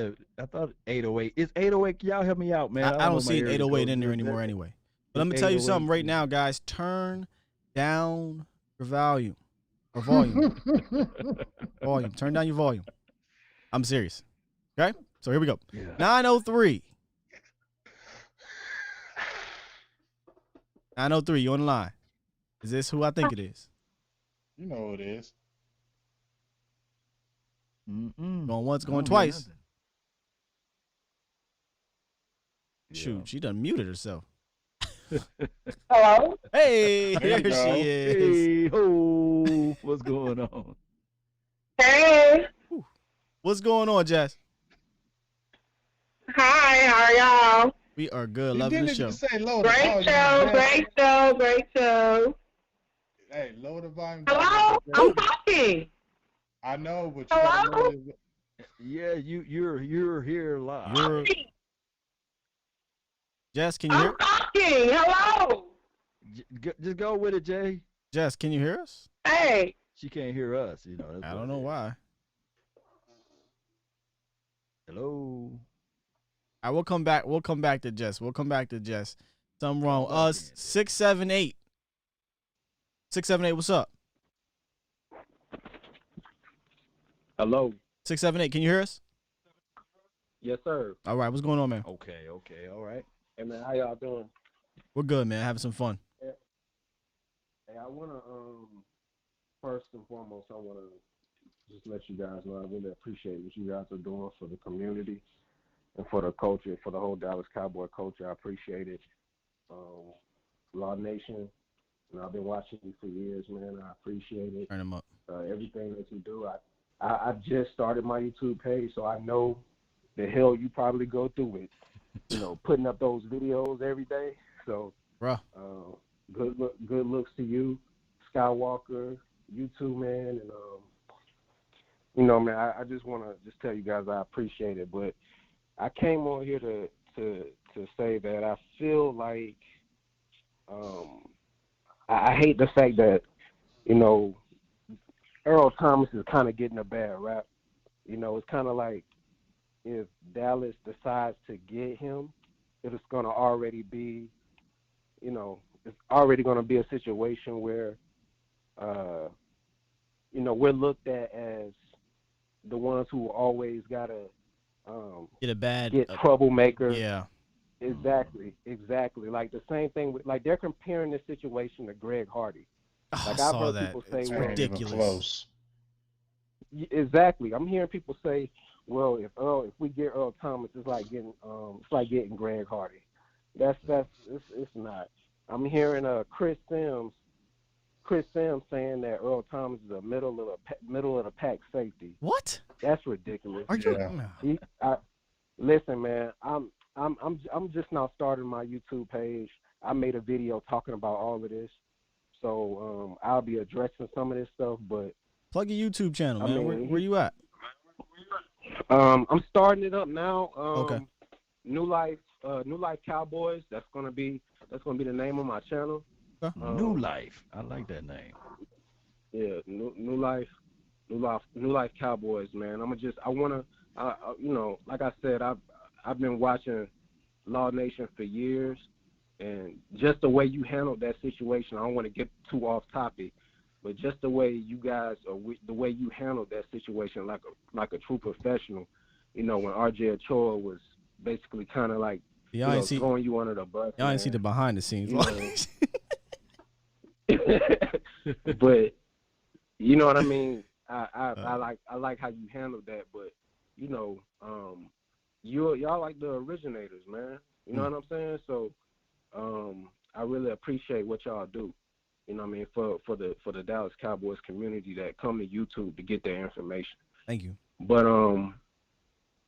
808. It's 808. Can y'all help me out, man? I don't see an 808 in there anymore anyway. But let me tell you something right now, guys. Turn down your volume. Or volume. Volume. Turn down your volume. I'm serious. Okay? So here we go. Yeah. 903. 903, you on the line. Is this who I think it is? You know who it is. Going once, going twice. Shoot, she done muted herself. Hello? Hey, here she is. Hey, oh, what's going on? Hey. What's going on, Jess? Hi, how are y'all? We are good. Loving the show. Great show. Hey, lower the volume. Hello? I'm talking. I know, but hello? Yeah, you're here live. Jess, can you hear? I'm talking. Hello. Just go with it, Jay. Jess, can you hear us? Hey. She can't hear us. I don't know why. Hello. I will come back. We'll come back to Jess. Something wrong. 678. 678. What's up? Hello. 678. Can you hear us? Yes, sir. All right. What's going on, man? Okay. All right. Hey, man, how y'all doing? We're good, man. Having some fun. Hey, I want to, first and foremost, I want to just let you guys know I really appreciate what you guys are doing for the community and for the culture, for the whole Dallas Cowboy culture. I appreciate it. Law Nation, I've been watching you for years, man. I appreciate it. Turn them up. Everything that you do. I just started my YouTube page, so I know the hell you probably go through with, putting up those videos every day. So, good looks to you, Skywalker, you too, man. And man, I just want to just tell you guys I appreciate it. But I came on here to say that I feel like I hate the fact that Earl Thomas is kind of getting a bad rap. It's kind of like if Dallas decides to get him, it's going to already be, it's already going to be a situation where, we're looked at as the ones who always got to get troublemaker. Yeah. Exactly. Like the same thing with, they're comparing this situation to Greg Hardy. I've heard people say, it's ridiculous. Exactly. I'm hearing people say, well, if we get Earl Thomas, it's like getting Greg Hardy. It's not. I'm hearing Chris Sims saying that Earl Thomas is a middle of the pack safety. What? That's ridiculous. Are you? Listen, man. I'm just now starting my YouTube page. I made a video talking about all of this, so I'll be addressing some of this stuff. But Plug your YouTube channel, man. Where you at? I'm starting it up now. Okay. New Life Cowboys. That's gonna be the name of my channel. New Life. I like that name. Yeah, New Life Cowboys, man. Like I said, I've been watching Law Nation for years, and just the way you handled that situation, I don't want to get too off topic, but just the way you guys, the way you handled that situation like a true professional, when RJ Ochoa was basically kind of like throwing you under the bus. Y'all ain't see the behind the scenes. But you know what I mean? I like how you handled that, but y'all like the originators, man. You know what I'm saying? So I really appreciate what y'all do. You know what I mean, for the Dallas Cowboys community that come to YouTube to get their information. Thank you. But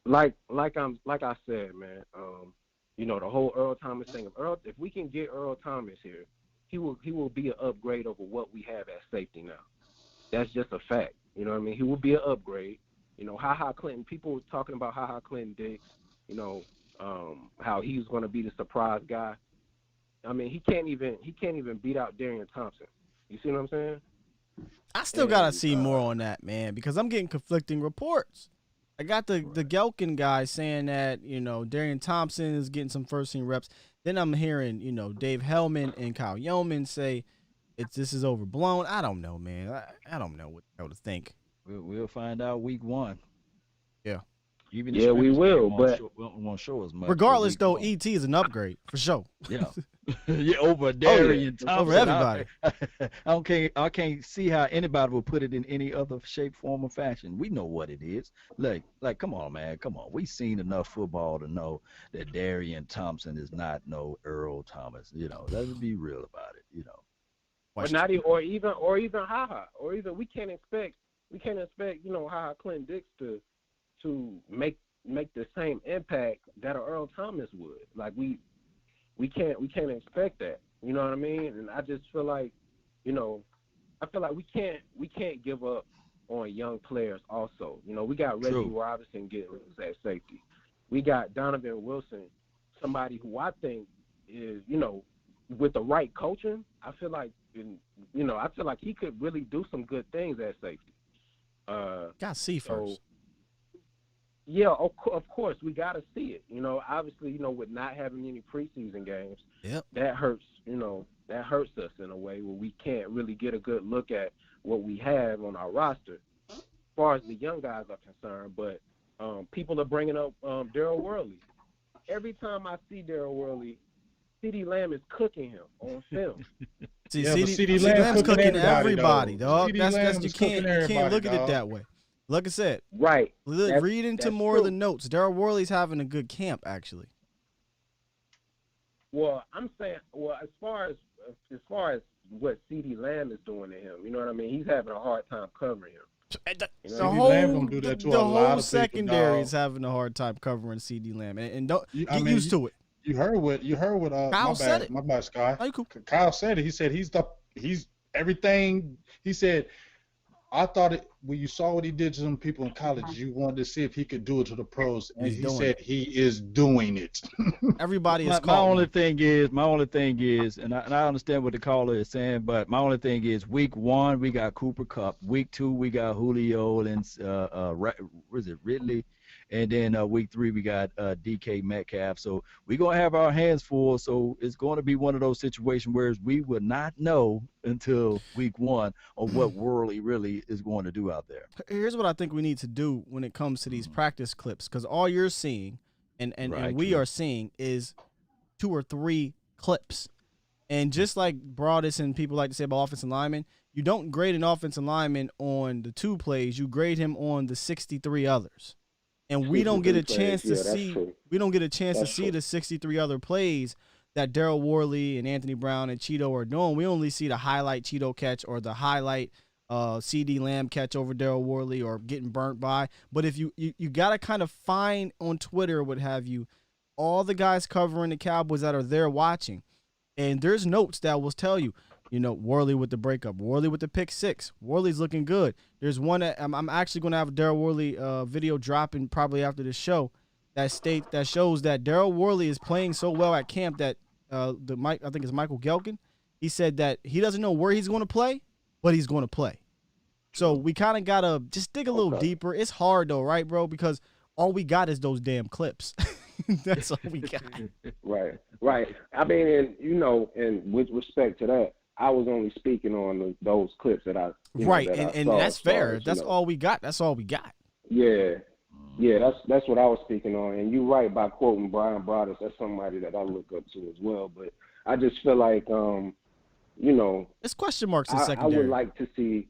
like I said, man, the whole Earl Thomas thing. If we can get Earl Thomas here, he will be an upgrade over what we have at safety now. That's just a fact. You know what I mean? He will be an upgrade. Ha Clinton. People were talking about Ha Clinton Diggs. How he's going to be the surprise guy. I mean, he can't even beat out Darian Thompson. You see what I'm saying? I still gotta see more on that, man, because I'm getting conflicting reports. I got the Gelkin guy saying that Darian Thompson is getting some first team reps. Then I'm hearing Dave Hellman and Kyle Youmans say this is overblown. I don't know, man. I don't know what to think. We'll find out week 1. Yeah. We will, but won't show us much. Regardless, though, ET is an upgrade for sure. Yeah, yeah, over Darian Thompson, over everybody. I can't see how anybody would put it in any other shape, form, or fashion. We know what it is. Like, come on, man, come on. We've seen enough football to know that Darian Thompson is not no Earl Thomas. Let's be real about it. Or even Ha, or even we can't expect Ha Clinton Diggs to make the same impact that Earl Thomas would. Like we can't expect that. You know what I mean? And I just feel like, we can't give up on young players also. We got Reggie Robinson getting at safety. We got Donovan Wilson, somebody who I think is, with the right coaching, I feel like he could really do some good things at safety. Got to see first. Yeah, of course, we got to see it. Obviously, with not having any preseason games, that hurts. That hurts us in a way where we can't really get a good look at what we have on our roster, as far as the young guys are concerned. But people are bringing up Daryl Worley. Every time I see Daryl Worley, CeeDee Lamb is cooking him on film. CeeDee Lamb's cooking everybody, dog. You can't look at it that way. Like I said, right. Read into more of the notes. Daryl Worley's having a good camp, actually. Well, I'm saying, as far as what CeeDee Lamb is doing to him, you know what I mean? He's having a hard time covering him. The whole secondary is having a hard time covering CeeDee Lamb, and don't get used to it. You heard what Kyle said. My bad, Sky. Oh, cool. Kyle said it. He said he's everything. He said, I thought when you saw what he did to some people in college, you wanted to see if he could do it to the pros, and he said he is doing it. Everybody is. My only thing is, and I understand what the caller is saying, but my only thing is, week 1 we got Cooper Kupp, week 2 we got Julio and Ridley. And then week 3, we got DK Metcalf. So we're going to have our hands full. So it's going to be one of those situations where we will not know until week 1 of what Worley really is going to do out there. Here's what I think we need to do when it comes to these practice clips, because all you're seeing and we are seeing is 2 or 3 clips. And just like Broadus and people like to say about offensive linemen, you don't grade an offensive lineman on the 2 plays. You grade him on the 63 others. And we don't get a chance to see. We don't get a chance to see the 63 other plays that Daryl Worley and Anthony Brown and Cheeto are doing. We only see the highlight Cheeto catch or the highlight CeeDee Lamb catch over Daryl Worley or getting burnt by. But if you got to kind of find on Twitter or what have you, all the guys covering the Cowboys that are there watching, and there's notes that will tell you Worley with the breakup, Worley with the pick 6. Worley's looking good. There's one that I'm actually going to have a Daryl Worley video dropping probably after the show that shows that Daryl Worley is playing so well at camp that I think it's Michael Gelkin. He said that he doesn't know where he's going to play, but he's going to play. So we kind of got to just dig a little deeper. It's hard though, right, bro? Because all we got is those damn clips. That's all we got. Right. I mean, and with respect to that, I was only speaking on those clips that I and that's fair. That's all we got. That's all we got. Yeah, that's what I was speaking on. And you're right by quoting Brian Broaddus. That's somebody that I look up to as well. But I just feel like, it's question marks in secondary. I would like to see.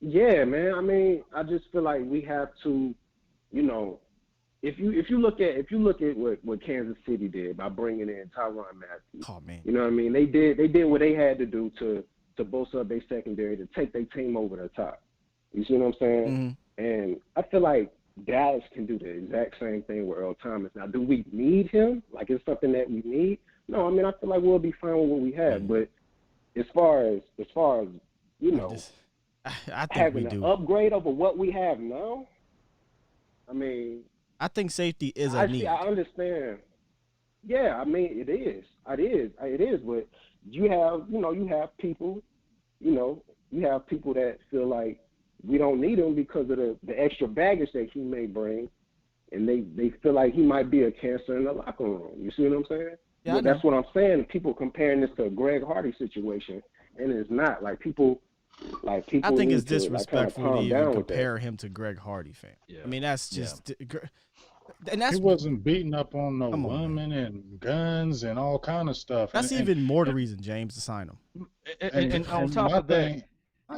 Yeah, man. I mean, I just feel like we have to, if you look at what Kansas City did by bringing in Tyrann Mathieu. Oh man. You know what I mean? They did what they had to do to bolster up their secondary to take their team over the top. You see what I'm saying? Mm-hmm. And I feel like Dallas can do the exact same thing with Earl Thomas. Now, do we need him? Like, it's something that we need? No, I mean, I feel like we'll be fine with what we have. But as far as I think having we do. an upgrade over what we have now, I mean, I think safety is a need. I understand. Yeah, I mean, it is. It is. But you have people, you have people that feel like we don't need him because of the extra baggage that he may bring, and they feel like he might be a cancer in the locker room. You see what I'm saying? Yeah, but that's what I'm saying. People comparing this to a Greg Hardy situation, and it's not. I think it's disrespectful to even compare him to Greg Hardy, fam. Yeah. I mean, that's just and that's he wasn't beating up on no women and guns and all kind of stuff. That's even more the reason, James, to sign him. And on top of that,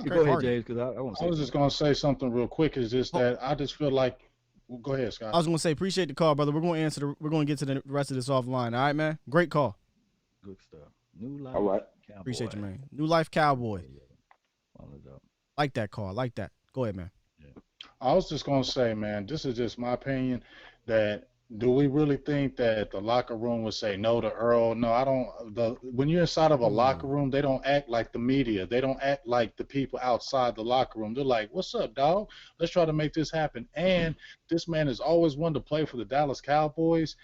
go ahead, James, because I was just going to say something real quick. Is just that I just feel like. Well, go ahead, Scott. I was going to say, appreciate the call, brother. We're going to we're going to get to the rest of this offline. All right, man. Great call. Good stuff. New Life. All right. Cowboy. Appreciate you, man. New Life Cowboy. Yeah. Like that call. Like that. Go ahead, man. Yeah. I was just going to say, man, this is just my opinion, that do we really think that the locker room would say no to Earl? No, I don't. When you're inside of a locker room, they don't act like the media. They don't act like the people outside the locker room. They're like, what's up, dog? Let's try to make this happen. And this man has always wanted to play for the Dallas Cowboys.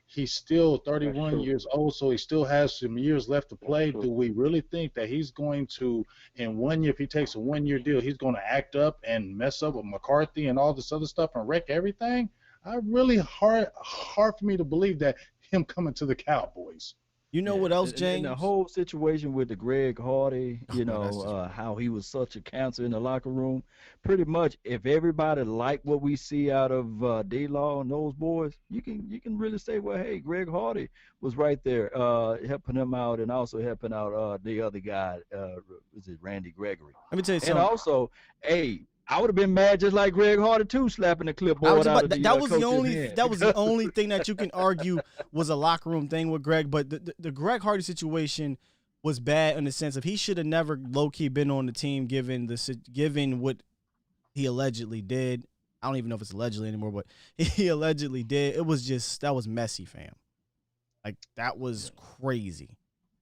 He's still 31 years old, so he still has some years left to play. Do we really think that he's going to, in 1 year, if he takes a 1 year deal, he's going to act up and mess up with McCarthy and all this other stuff and wreck everything? I really hard for me to believe that him coming to the Cowboys. You know what else, James? And the whole situation with the Greg Hardy, how he was such a cancer in the locker room. Pretty much, if everybody like what we see out of D-Law and those boys, you can really say, well, hey, Greg Hardy was right there helping him out and also helping out the other guy, was it Randy Gregory? Let me tell you something. And also, hey, I would have been mad just like Greg Hardy too, slapping the clipboard out of the that was the only hand. thing that you can argue was a locker room thing with Greg. But the Greg Hardy situation was bad in the sense of he should have never low key been on the team given what he allegedly did. I don't even know if it's allegedly anymore, but he allegedly did. It was just that was messy, fam. Like that was crazy.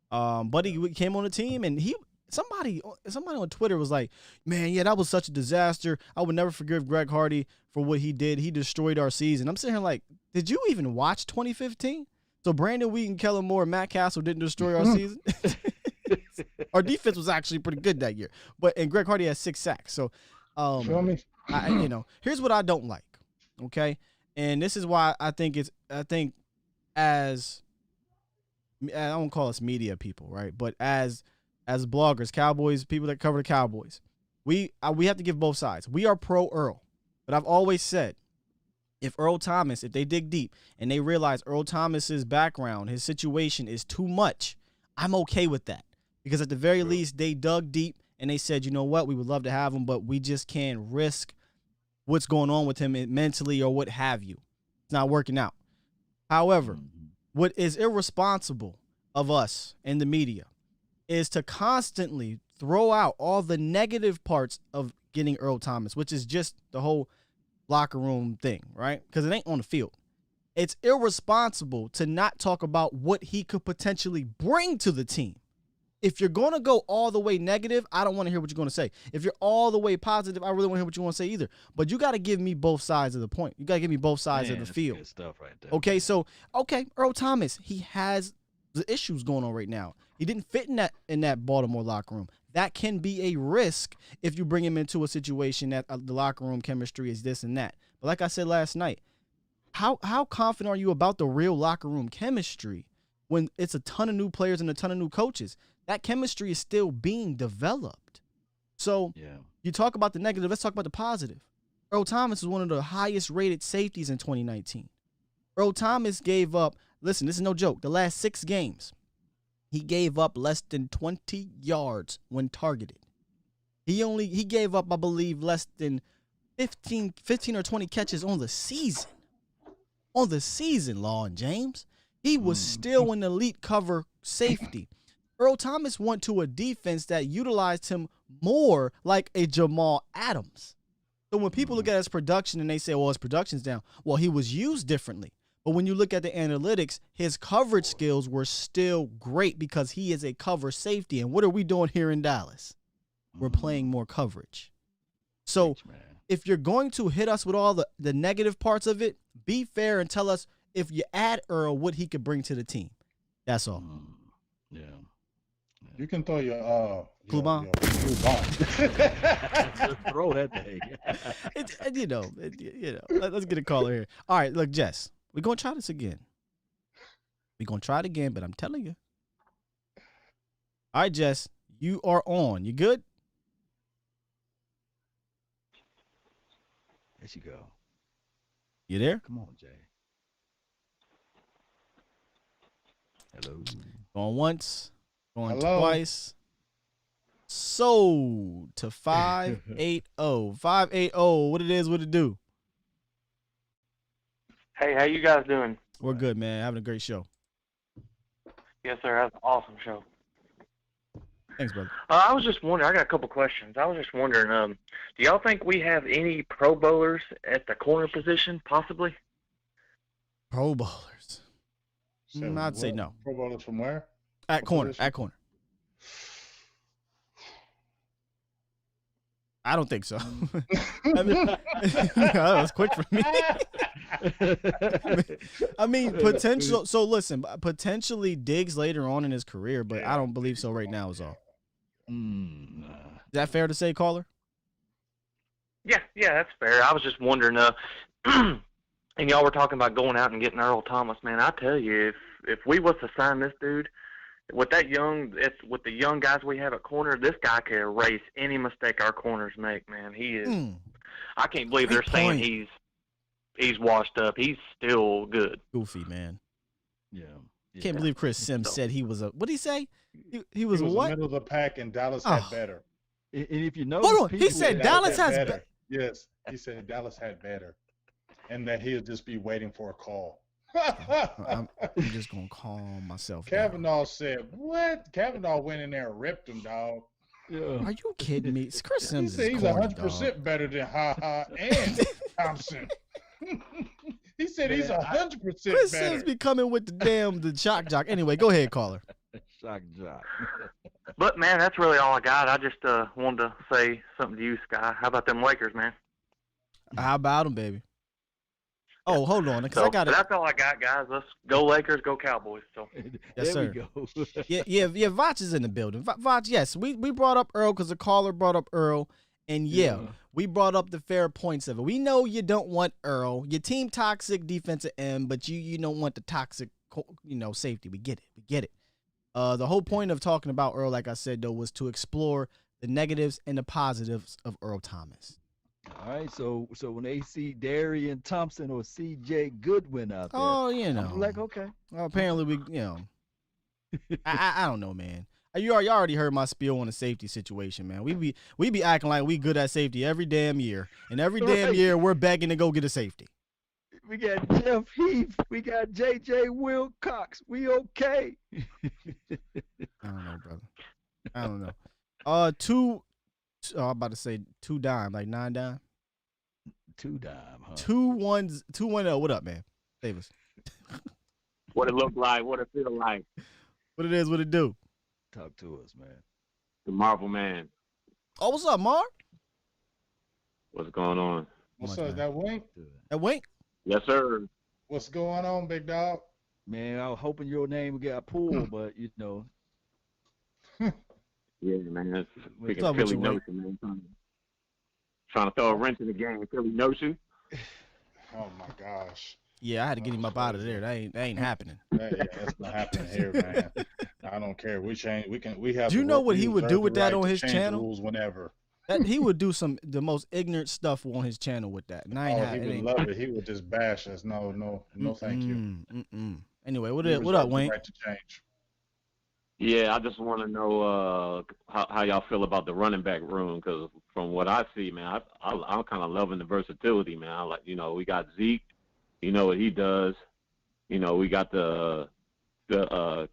But he came on the team and Somebody on Twitter was like, man, yeah, that was such a disaster. I would never forgive Greg Hardy for what he did. He destroyed our season. I'm sitting here like, did you even watch 2015? So Brandon Wheaton, Kellen Moore, and Matt Castle didn't destroy our season? Our defense was actually pretty good that year. And Greg Hardy had 6 sacks. So, Feel me? Here's what I don't like, okay? And this is why I think as I don't call us media people, right? But as bloggers, Cowboys, people that cover the Cowboys, we have to give both sides. We are pro Earl, but I've always said if they dig deep and they realize Earl Thomas's background, his situation is too much, I'm okay with that because at the very least they dug deep and they said, you know what, we would love to have him, but we just can't risk what's going on with him mentally or what have you. It's not working out. However, what is irresponsible of us in the media is to constantly throw out all the negative parts of getting Earl Thomas, which is just the whole locker room thing, right? Because it ain't on the field. It's irresponsible to not talk about what he could potentially bring to the team if you're going to go all the way negative, I don't want to hear what you're going to say. If you're all the way positive, I really want to hear what you want to say either. But you got to give me both sides of the point. You got to give me both sides of the field. Good stuff right there. Okay, so Earl Thomas, he has the issues going on right now. He didn't fit in that Baltimore locker room. That can be a risk if you bring him into a situation that the locker room chemistry is this and that. But like I said last night, how confident are you about the real locker room chemistry when it's a ton of new players and a ton of new coaches? That chemistry is still being developed. So you talk about the negative, let's talk about the positive. Earl Thomas is one of the highest rated safeties in 2019. Earl Thomas gave up, listen, this is no joke, the last 6 games, he gave up less than 20 yards when targeted. He gave up, I believe, less than 15 or 20 catches on the season. On the season, Law and James. He was still an elite cover safety. Earl Thomas went to a defense that utilized him more like a Jamal Adams. So when people look at his production and they say, well, his production's down, well, he was used differently. But when you look at the analytics, his coverage skills were still great because he is a cover safety. And what are we doing here in Dallas? We're playing more coverage. So if you're going to hit us with all the negative parts of it, be fair and tell us if you add Earl, what he could bring to the team. That's all. Yeah. You can throw your Blue bomb. Blue bomb. Just throw that thing. Let's get a caller here. All right, look, Jess, we're gonna try this again. We're gonna try it again, but I'm telling you. All right, Jess, you are on. You good? There you go. You there? Come on, Jay. Hello. Going once. Going twice. So to 580. 580. What it is, what it do? Hey, how you guys doing? We're good, man. Having a great show. Yes, sir. That's an awesome show. Thanks, brother. I was just wondering. I got a couple questions. I was just wondering. Do y'all think we have any Pro Bowlers at the corner position, possibly? Pro Bowlers. I'd say no. Pro Bowlers from where? At corner. At corner. I don't think so. That was quick for me. I mean, potential. So listen, potentially Diggs later on in his career, but I don't believe so right now is all. Is that fair to say, caller? Yeah, that's fair. I was just wondering. And y'all were talking about going out and getting Earl Thomas. Man, I tell you, if we was to sign this dude with the young guys we have at corner, this guy can erase any mistake our corners make. Man, he is. I can't believe they're saying he's washed up. He's still good. Goofy, man. Yeah. Can't believe Chris Sims said he was a. What did he say? He was what? Middle of the pack, and Dallas had better. And if you know, hold on, he said Dallas has better. Yes, he said Dallas had better, and that he'll just be waiting for a call. I'm just gonna calm myself. Kavanaugh said, "What?" Kavanaugh went in there and ripped him, dog. Yeah. Are you kidding me? Chris Sims he said he's 100% better than Ha and Thompson. He said he's 100% better. Chris Sims be coming with the shock jock. Anyway, go ahead, caller. Shock jock. But man, that's really all I got. I just wanted to say something to you, Sky. How about them Lakers, man? How about them, baby? Oh, hold on, because I got it. That's all I got, guys. Let's go Lakers, go Cowboys. So yes, sir. We go. yeah. Vach is in the building. Vach, yes, we brought up Earl because the caller brought up Earl, and we brought up the fair points of it. We know you don't want Earl. Your team toxic defensive end, but you don't want the toxic, safety. We get it. The whole point of talking about Earl, like I said, though, was to explore the negatives and the positives of Earl Thomas. All right, so when they see Darian Thompson or C.J. Goodwin out there, I'm like, okay. Well, apparently we, I don't know, man. You already heard my spiel on the safety situation, man. We be acting like we good at safety every damn year, and every damn year we're begging to go get a safety. We got Jeff Heath. We got J.J. Wilcox. We okay? I don't know, brother. I don't know. I'm about to say 2 dime, like 9 dime. 2 dime, huh? 210. What up, man? Davis. What it look like, what it feel like. What it is, what it do. Talk to us, man. The Marvel Man. Oh, what's up, Mar? What's going on? What's up, that Wink? That Wink? Yes, sir. What's going on, big dog? Man, I was hoping your name got pulled, but you know. Yeah, man. It's What's up with Philly you, Wink? Notion, man. Trying to throw a wrench in the game. Philly Notion. Oh my gosh. Yeah, I had to get him up out of there. That ain't happening. That's not happening here, man. I don't care. We change. We have. Do you know what he would do with that right on to his change channel? Rules whenever. That he would do the most ignorant stuff on his channel with that. And I ain't he would love it. He would just bash us. No, thank you. Anyway, what up, Wayne? Right to change. Yeah, I just want to know how y'all feel about the running back room, because from what I see, man, I'm kind of loving the versatility, man. I like, we got Zeke, what he does. We got the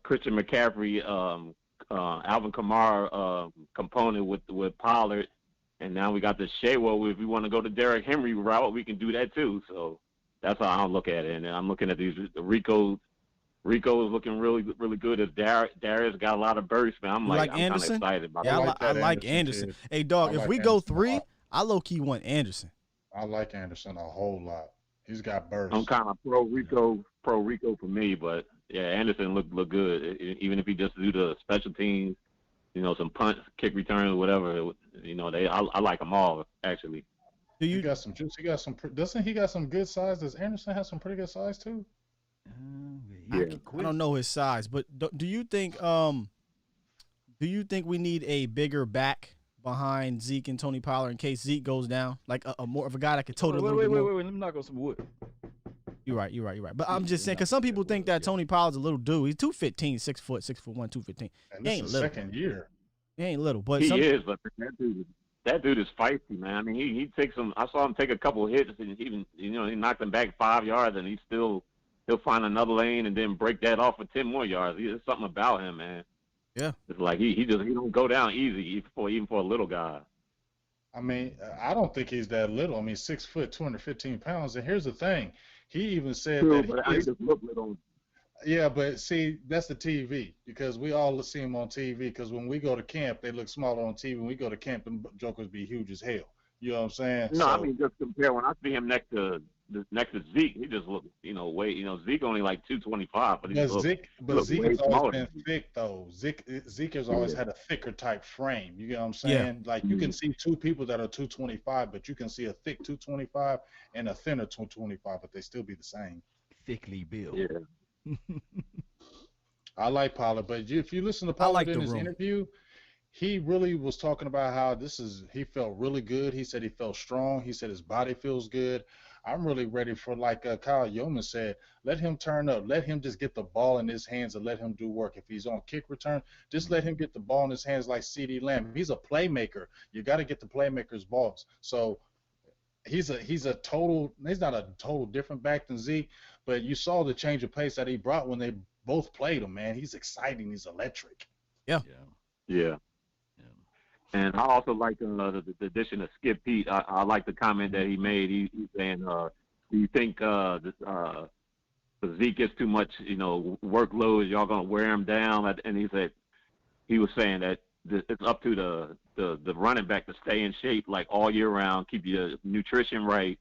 Christian McCaffrey, Alvin Kamara component with Pollard, and now we got the Shaywell. If we want to go the Derrick Henry route, we can do that too. So that's how I look at it. And I'm looking at these Rico is looking really, really good. As Darius got a lot of burst, man. I'm kind of excited about that. Yeah, I like Anderson. Hey, dog, if we go 3, I low-key want Anderson. I like Anderson a whole lot. He's got burst. I'm kind of pro Rico for me, but yeah, Anderson look good. Even if he just do the special teams, some punts, kick returns, whatever. I like them all actually. He got some juice. Doesn't he got some good size? Does Anderson have some pretty good size too? Yeah. I don't know his size, but do you think we need a bigger back behind Zeke and Tony Pollard in case Zeke goes down? Like a more of a guy that could tote a little bit more. Wait. Let me knock on some wood. You're right. But I'm just saying, because some people think that Tony Pollard's a little dude. He's 215, 6 foot, 6'1", 215. And this is second year. He ain't little, but he is. But that dude is feisty, man. I mean, he takes some. I saw him take a couple of hits, and even he knocked him back 5 yards, and he'll find another lane and then break that off for 10 more yards. There's something about him, man. Yeah, it's like he don't go down easy even for a little guy. I mean, I don't think he's that little. I mean, 6 foot, 215 pounds. And here's the thing. He even said that he just looked little. Yeah, but see, that's the TV, because we all see him on TV. Because when we go to camp, they look smaller on TV. When we go to camp, the jokers be huge as hell. You know what I'm saying? No, I mean, just compare. When I see him next to Zeke, he just looks, Zeke only like 225, but Zeke has always been thick though. Zeke has always had a thicker type frame. You get what I'm saying? Yeah. Like you can see two people that are 225, but you can see a thick 225 and a thinner 225, but they still be the same. Thickly built. Yeah. I like Pollard, but if you listen to Pollard in his interview, he really was talking about how he felt really good. He said he felt strong. He said his body feels good. I'm really ready for, like Kyle Yeomans said, let him turn up. Let him just get the ball in his hands and let him do work. If he's on kick return, just let him get the ball in his hands like CeeDee Lamb. He's a playmaker. You got to get the playmakers' balls. So he's not a total different back than Zeke, but you saw the change of pace that he brought when they both played him, man. He's exciting. He's electric. Yeah. And I also like the addition of Skip Pete. I like the comment that he made. He's saying, do you think Zeke gets too much, workload? Y'all going to wear him down? And he was saying that it's up to the running back to stay in shape like all year round, keep your nutrition right,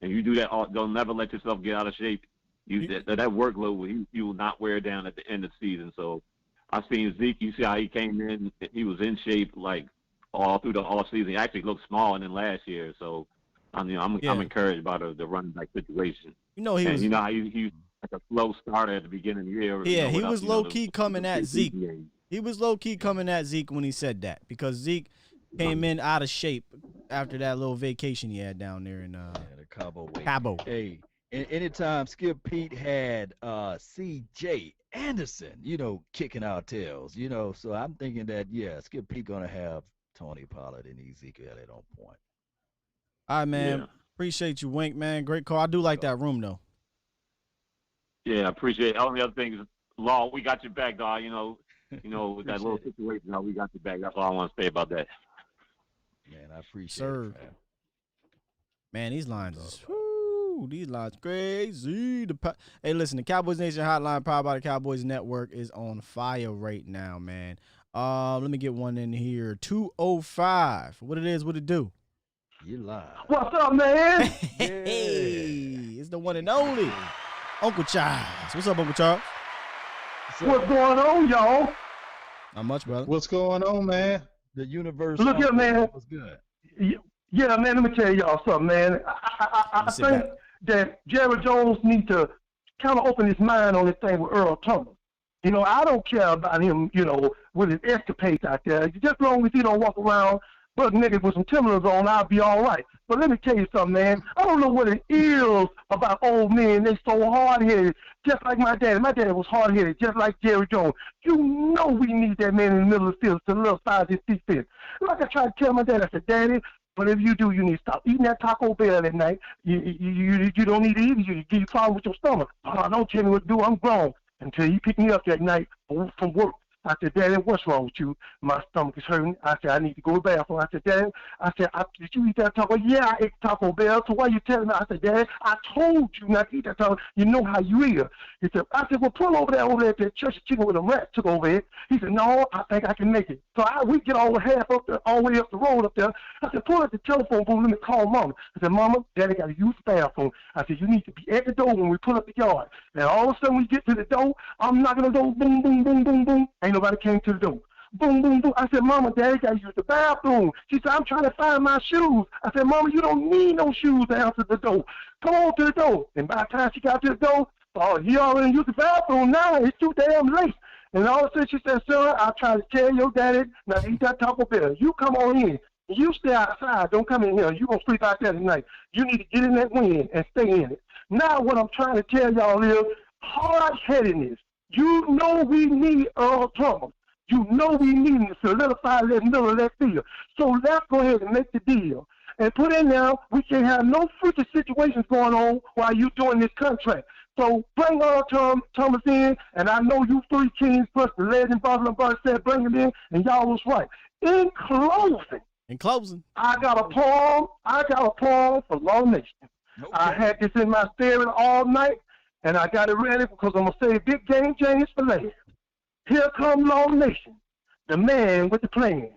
and you do that. Don't never let yourself get out of shape. That workload you will not wear down at the end of the season. So I've seen Zeke. You see how he came in. He was in shape like all through the all season. He actually looked smaller than last year. So I'm encouraged by the running back situation. He was like a slow starter at the beginning of the year. Yeah, he was low key coming at Zeke. He was low key coming at Zeke when he said that, because Zeke came in out of shape after that little vacation he had down there in the Cabo. Cabo. Hey, anytime Skip Pete had C.J. Anderson, kicking our tails, so I'm thinking that Skip Pete gonna have Tony Pollard and Ezekiel Elliott on point. All right, man. Yeah. Appreciate you, Wink, man. Great call. I do like that room though. Yeah, I appreciate it. Only other thing is, Law, we got your back, dog. With that little situation, we got your back. That's all I want to say about that. Man, I appreciate it. Man, these lines is Ooh, these lines crazy. Hey, listen, the Cowboys Nation Hotline, powered by the Cowboys Network, is on fire right now, man. Let me get one in here. 205. What it is, what it do? You live. What's up, man? Hey, it's the one and only Uncle Charles. What's up, Uncle Charles? What's going on, y'all? Not much, brother. What's going on, man? The universe. Look here, man. Was good. Yeah, man, let me tell y'all something, man. I think that Jerry Jones needs to kind of open his mind on this thing with Earl Thomas. You know, I don't care about him, you know, with his escapades out there. Just as long as he don't walk around but niggas with some Timberlands on, I'll be all right. But let me tell you something, man. I don't know what it is about old men. They so hard-headed, just like my dad. My dad was hard-headed, just like Jerry Jones. You know we need that man in the middle of the field to little size his feet fit. Like I tried to tell my dad, I said, Daddy, whatever you do, you need to stop eating that Taco Bell at night. You don't need to eat it. You give you problem with your stomach. Oh, don't tell me what to do. I'm grown. Until he picked me up that night from work. I said, Daddy, what's wrong with you? My stomach is hurting. I said, I need to go to the bathroom. I said, Daddy, did you eat that Taco? Yeah, I ate Taco Bell. So why you telling me? I said, Daddy, I told you not to eat that Taco. You know how you is. He said, I said, well, pull over there at that church of chicken with a rat took over it. He said, no, I think I can make it. So we get all the way up the road up there. I said, pull up the telephone booth. Let me call Mama. I said, Mama, Daddy got to use the bathroom. I said, you need to be at the door when we pull up the yard. And all of a sudden we get to the door. I'm knocking on the door. Boom, boom, boom, boom, boom. Ain't nobody came to the door. Boom, boom, boom. I said, Mama, Daddy got to use the bathroom. She said, I'm trying to find my shoes. I said, Mama, you don't need no shoes to answer the door. Come on to the door. And by the time she got to the door, he already used the bathroom now. It's too damn late. And all of a sudden she said, son, I try to tell your daddy not to eat that Taco Bell. You come on in. You stay outside. Don't come in here. You going to sleep out there tonight. You need to get in that wind and stay in it. Now what I'm trying to tell y'all is hard-headedness. You know we need Earl Thomas. You know we need him to solidify that middle of that field. So let's go ahead and make the deal. And put in there, we can't have no freaky situations going on while you're doing this contract. So bring Earl Thomas in, and I know you three kings plus the legend Buffalo Bird said bring him in, and y'all was right. In closing, I got a poem for Law Nation. Okay. I had this in my spirit all night, and I got it ready because I'm going to say Big Game James for later. Here come Law Nation, the man with the plan.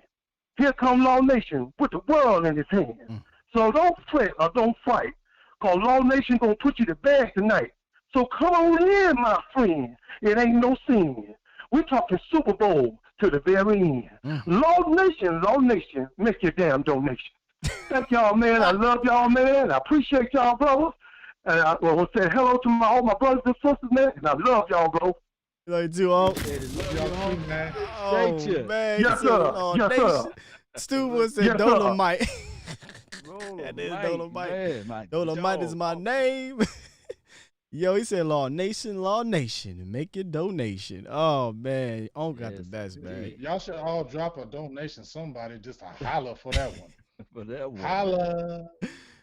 Here come Law Nation with the world in his hand. So don't fret or don't fight, because Law Nation going to put you to bed tonight. So come on in, my friend. It ain't no sin. We're talking Super Bowl to the very end. Law Nation, make your damn donation. Thank y'all, man. I love y'all, man. I appreciate y'all, brothers. And I will say hello to all my brothers and sisters, man. And I love y'all, bro. Like you all. Y'all too, man. Oh, man. Yes, sir. Yes, sir. Stu was saying Dolomite. That is Dolomite. Man, Dolomite is my name. Yo, he said Law Nation, make your donation. Oh, man. Got the best, man. Y'all should all drop a donation, somebody, just to holler for that one. For that one. Holla.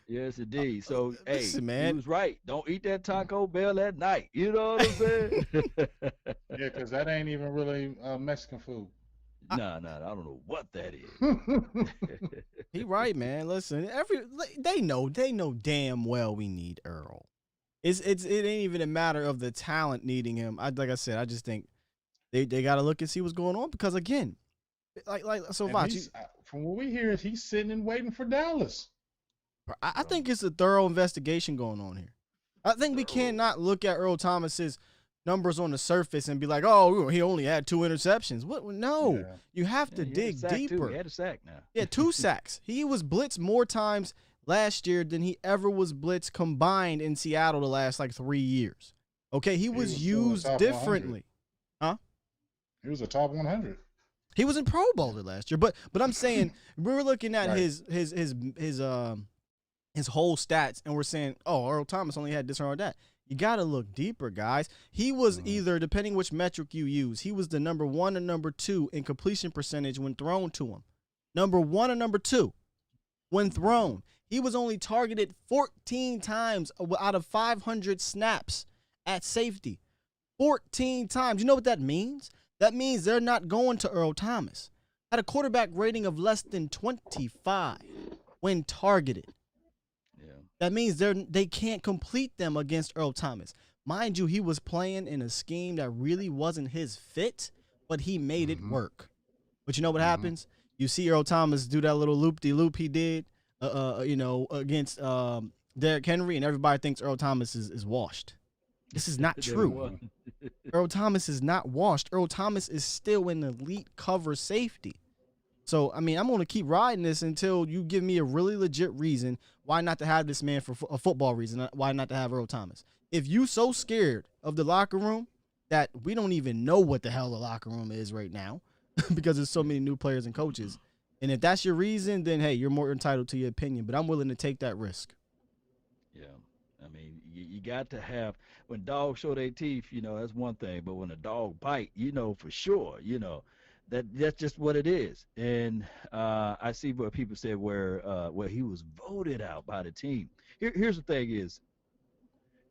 Yes, indeed. So, listen, hey, man. he was right. Don't eat that Taco Bell at night. You know what I'm saying? Yeah, because that ain't even really Mexican food. No, I don't know what that is. He right, man. Listen, they know damn well we need Earl. It ain't even a matter of the talent needing him. Like I said, I just think they got to look and see what's going on because again, from what we hear, he's sitting and waiting for Dallas. I think it's a thorough investigation going on here. I think we cannot look at Earl Thomas's numbers on the surface and be like, oh, he only had 2 interceptions. What? No, you have to dig deeper. He had a sack now. Yeah, 2 sacks. He was blitzed more times last year than he ever was blitzed combined in Seattle the last 3 years. Okay, he was used differently. 100. Huh? He was a top 100. He was in Pro Bowler last year, but I'm saying we were looking at his whole stats and we're saying, oh, Earl Thomas only had this or that. You got to look deeper, guys. He was either, depending which metric you use, he was the number 1 or number 2 in completion percentage when thrown to him. Number 1 or number 2 when thrown. He was only targeted 14 times out of 500 snaps at safety. 14 times. You know what that means? That means they're not going to Earl Thomas. Had a quarterback rating of less than 25 when targeted. That means they can't complete them against Earl Thomas. Mind you, he was playing in a scheme that really wasn't his fit, but he made it work. But you know what happens? You see Earl Thomas do that little loop-de-loop he did, against Derrick Henry, and everybody thinks Earl Thomas is washed. This is not true. Earl Thomas is not washed. Earl Thomas is still an elite cover safety. So, I mean, I'm going to keep riding this until you give me a really legit reason why not to have this man for a football reason, why not to have Earl Thomas. If you so scared of the locker room that we don't even know what the hell the locker room is right now because there's so many new players and coaches, and if that's your reason, then, hey, you're more entitled to your opinion, but I'm willing to take that risk. Yeah. I mean, you got to have, when dogs show their teeth, that's one thing, but when a dog bite, for sure, that's just what it is. And I see what people said where he was voted out by the team. Here's the thing is,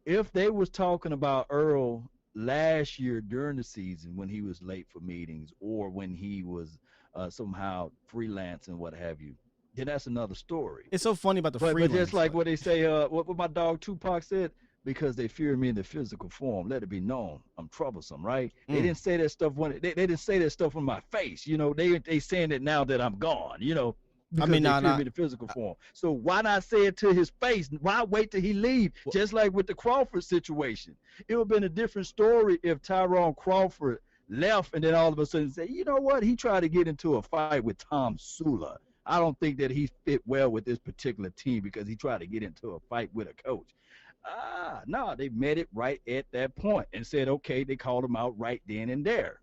if they was talking about Earl last year during the season when he was late for meetings or when he was somehow freelance and what have you, then that's another story. It's so funny about the freelance. But just like what they say, what my dog Tupac said, because they fear me in the physical form, let it be known I'm troublesome, right? They didn't say that stuff when they didn't say that stuff in my face, they saying it now that I'm gone, because they fear me in the physical form. So why not say it to his face? Why wait till he leave? Just like with the Crawford situation. It would have been a different story if Tyrone Crawford left and then all of a sudden say, you know what? He tried to get into a fight with Tom Sula. I don't think that he fit well with this particular team because he tried to get into a fight with a coach. No, they met it right at that point and said, okay, they called him out right then and there.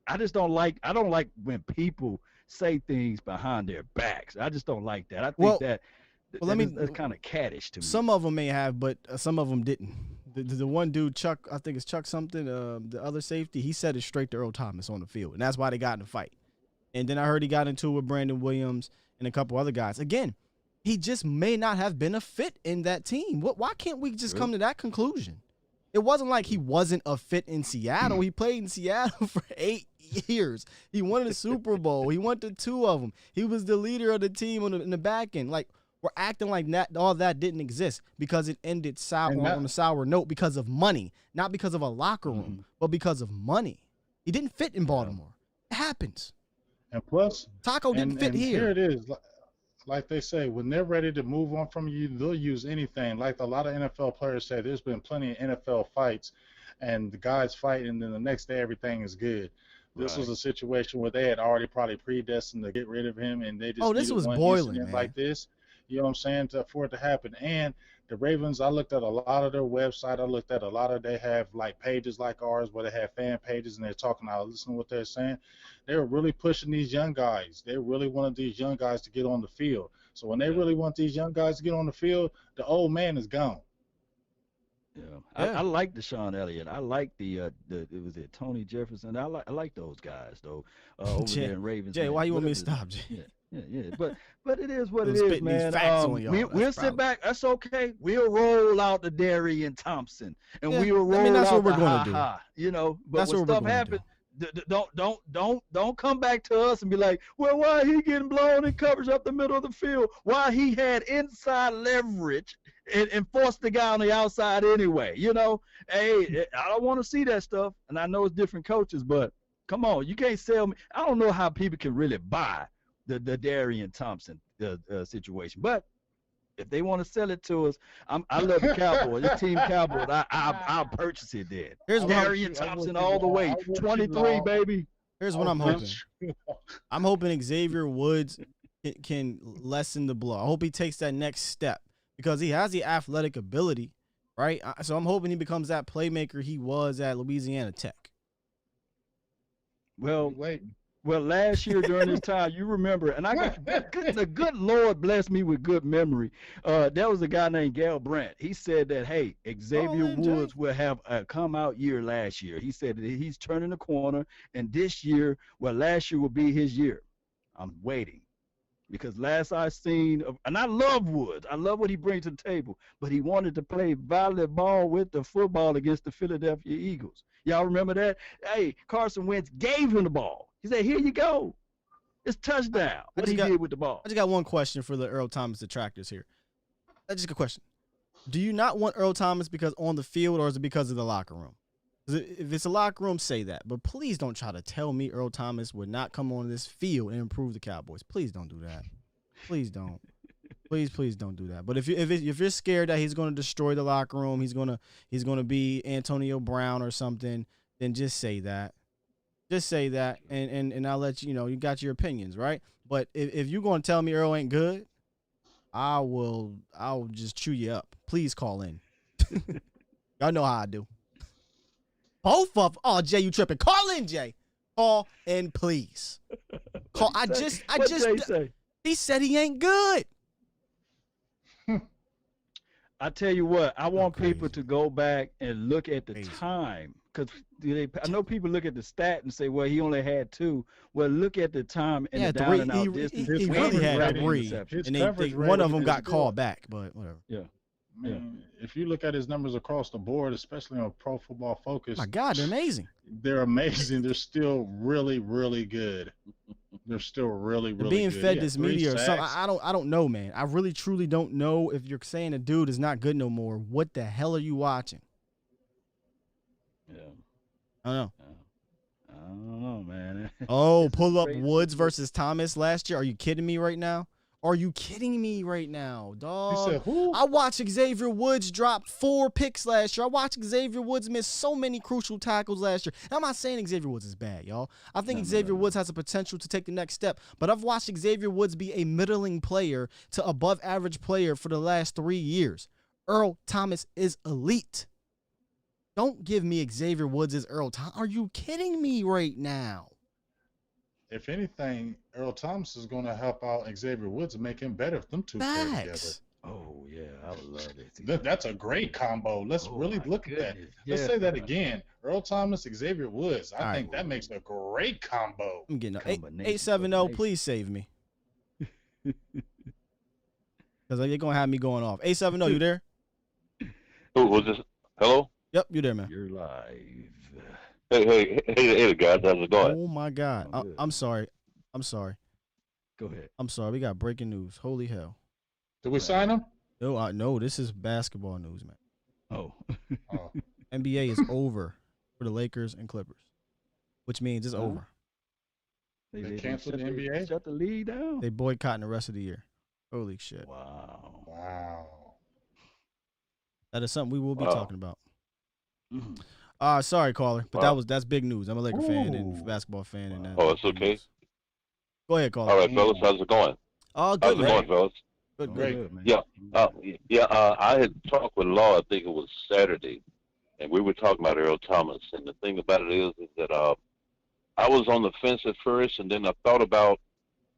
I don't like when people say things behind their backs. I just don't like that. I think that's kind of caddish to me. Some of them may have, but some of them didn't. The one dude, Chuck, I think it's Chuck something, the other safety, he said it straight to Earl Thomas on the field, and that's why they got in a fight. And then I heard he got into it with Brandon Williams and a couple other guys. Again, he just may not have been a fit in that team. Why can't we just come to that conclusion? It wasn't like he wasn't a fit in Seattle. He played in Seattle for 8 years. He won a Super Bowl. He won to 2 of them. He was the leader of the team in the back end. Like, we're acting like that all that didn't exist because it ended on a sour note because of money, not because of a locker room, but because of money. He didn't fit in Baltimore. It happens. And plus, Taco didn't fit here. Here it is. Like they say, when they're ready to move on from you, they'll use anything. Like a lot of NFL players say, there's been plenty of NFL fights, and the guys fight, and then the next day everything is good. This was a situation where they had already probably predestined to get rid of him, and they just this was boiling, man. Like this. You know what I'm saying? For it to happen. And the Ravens, I looked at a lot of their website. I looked at a lot of, they have like pages like ours where they have fan pages and they're talking out, listen to what they're saying. They're really pushing these young guys. They really wanted these young guys to get on the field. So when they really want these young guys to get on the field, the old man is gone. I like Deshaun Elliott. I like was it Tony Jefferson? I like those guys though. Over there in Ravens. Jay, why you want me to stop, Jay? Yeah. But it is what it is, man. We'll sit back. That's okay. We'll roll out the Darian Thompson, and we'll roll out what we're the going to do. But when stuff happens, don't come back to us and be like, well, why he getting blown in coverage up the middle of the field? Why he had inside leverage and forced the guy on the outside anyway? Hey, I don't want to see that stuff. And I know it's different coaches, but come on, you can't sell me. I don't know how people can really buy the Darian Thompson situation, but if they want to sell it to us, I love the Cowboys. The team Cowboys, I'll purchase it then. Here's Darian Thompson all the way, 23, baby. Here's what I'm hoping. I'm hoping Xavier Woods can lessen the blow. I hope he takes that next step because he has the athletic ability, right? So I'm hoping he becomes that playmaker he was at Louisiana Tech. Well, last year during this time, you remember, and the good Lord bless me with good memory. There was a guy named Gal Brandt. He said that, hey, Xavier Woods will have a come-out year last year. He said that he's turning the corner, and last year will be his year. I'm waiting because last I seen, and I love Woods. I love what he brings to the table, but he wanted to play volleyball with the football against the Philadelphia Eagles. Y'all remember that? Hey, Carson Wentz gave him the ball. He said, here you go. It's touchdown. What he did with the ball. I just got one question for the Earl Thomas detractors here. Just a question. Do you not want Earl Thomas because on the field, or is it because of the locker room? If it's a locker room, say that. But please don't try to tell me Earl Thomas would not come on this field and improve the Cowboys. Please don't do that. Please don't. Please don't do that. But if you're scared that he's going to destroy the locker room, he's gonna be Antonio Brown or something, then just say that. Just say that, and I'll let you know. You got your opinions, right? But if you're going to tell me Earl ain't good, I'll just chew you up. Please call in. Y'all know how I do. Both of them. Oh, Jay, you tripping. Call in, Jay. Call in, please. Call. He said he ain't good. I tell you what, I want people to go back and look at the time, because I know people look at the stat and say, well, he only had 2. Well, look at the time and the down and out distance. He really had 3, and one of them got called back, but whatever. Yeah. Man, if you look at his numbers across the board, especially on Pro Football Focus, my God, they're amazing. They're amazing. They're still really, really good. They're still really, really being good. Fed this media or something. I don't know, man. I really, truly don't know. If you're saying a dude is not good no more, what the hell are you watching? Yeah, I don't know. I don't know, man. Oh, pull up Woods versus Thomas last year. Are you kidding me right now? Are you kidding me right now, dog? You said who? I watched Xavier Woods drop 4 picks last year. I watched Xavier Woods miss so many crucial tackles last year. And I'm not saying Xavier Woods is bad, y'all. I think Xavier Woods has the potential to take the next step. But I've watched Xavier Woods be a middling player to above average player for the last 3 years. Earl Thomas is elite. Don't give me Xavier Woods as Earl Thomas. Are you kidding me right now? If anything, Earl Thomas is going to help out Xavier Woods and make him better if them two play together. Oh, yeah, I would love it. That's a great combo. Let's really look at that. Let's say that again. Earl Thomas, Xavier Woods. I think that makes a great combo. I'm getting 870. Please save me. Because you're going to have me going off. 870, you there? Who was this? Hello? Yep, you there, man. You're live. Hey, guys, how's it going? Oh my God, I'm sorry. Go ahead. I'm sorry. We got breaking news. Holy hell! Did we sign him? No. This is basketball news, man. Oh. NBA is over for the Lakers and Clippers, which means it's over. They canceled the NBA. Shut the league down. They boycotting the rest of the year. Holy shit! Wow. That is something we will be talking about. Sorry, caller, but that's big news. I'm a Laker fan and basketball fan. And it's okay. Go ahead, caller. All right, fellas, how's it going? Oh, good. How's it going, fellas? Good, man. Yeah. I had talked with Law. I think it was Saturday, and we were talking about Earl Thomas. And the thing about it is that I was on the fence at first, and then I thought about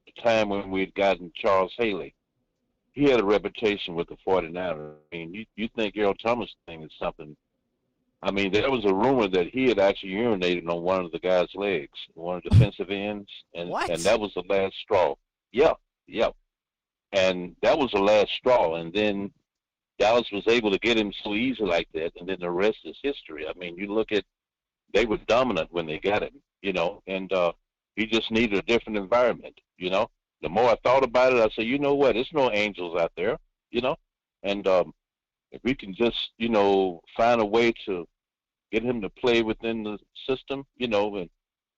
the time when we'd gotten Charles Haley. He had a reputation with the 49ers. I mean, you think Earl Thomas thing is something. I mean, there was a rumor that he had actually urinated on one of the guy's legs, one of the defensive ends, and that was the last straw. Yep. And that was the last straw. And then Dallas was able to get him so easy like that, and then the rest is history. I mean, you look at, they were dominant when they got him, and he just needed a different environment, The more I thought about it, I said, you know what, there's no angels out there, and if we can just, find a way to get him to play within the system, and,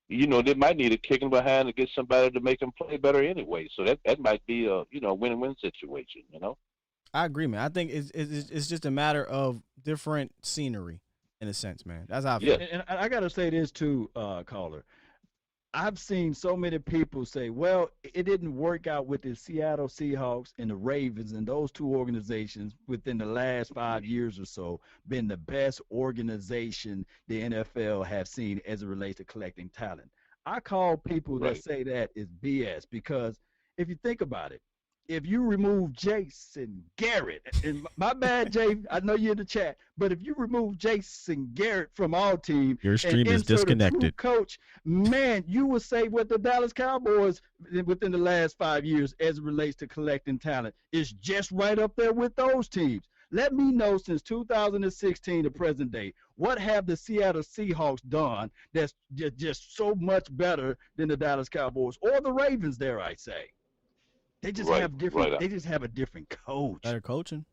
they might need a kicking behind to get somebody to make him play better anyway. So that might be a, win-win situation, I agree, man. I think it's just a matter of different scenery in a sense, man. That's how I feel. Yeah. And I got to say this too, caller. I've seen so many people say, well, it didn't work out with the Seattle Seahawks and the Ravens, and those two organizations within the last 5 years or so been the best organization the NFL have seen as it relates to collecting talent. I call people that say that is BS, because if you think about it, if you remove Jason Garrett, and my bad, Jay, I know you're in the chat, but if you remove Jason Garrett from our team, your stream is disconnected. Coach, man, you would say what the Dallas Cowboys within the last 5 years as it relates to collecting talent is just right up there with those teams. Let me know, since 2016 to present day, what have the Seattle Seahawks done that's just so much better than the Dallas Cowboys or the Ravens, dare I say? They just have different. They just have a different coach. Better coaching.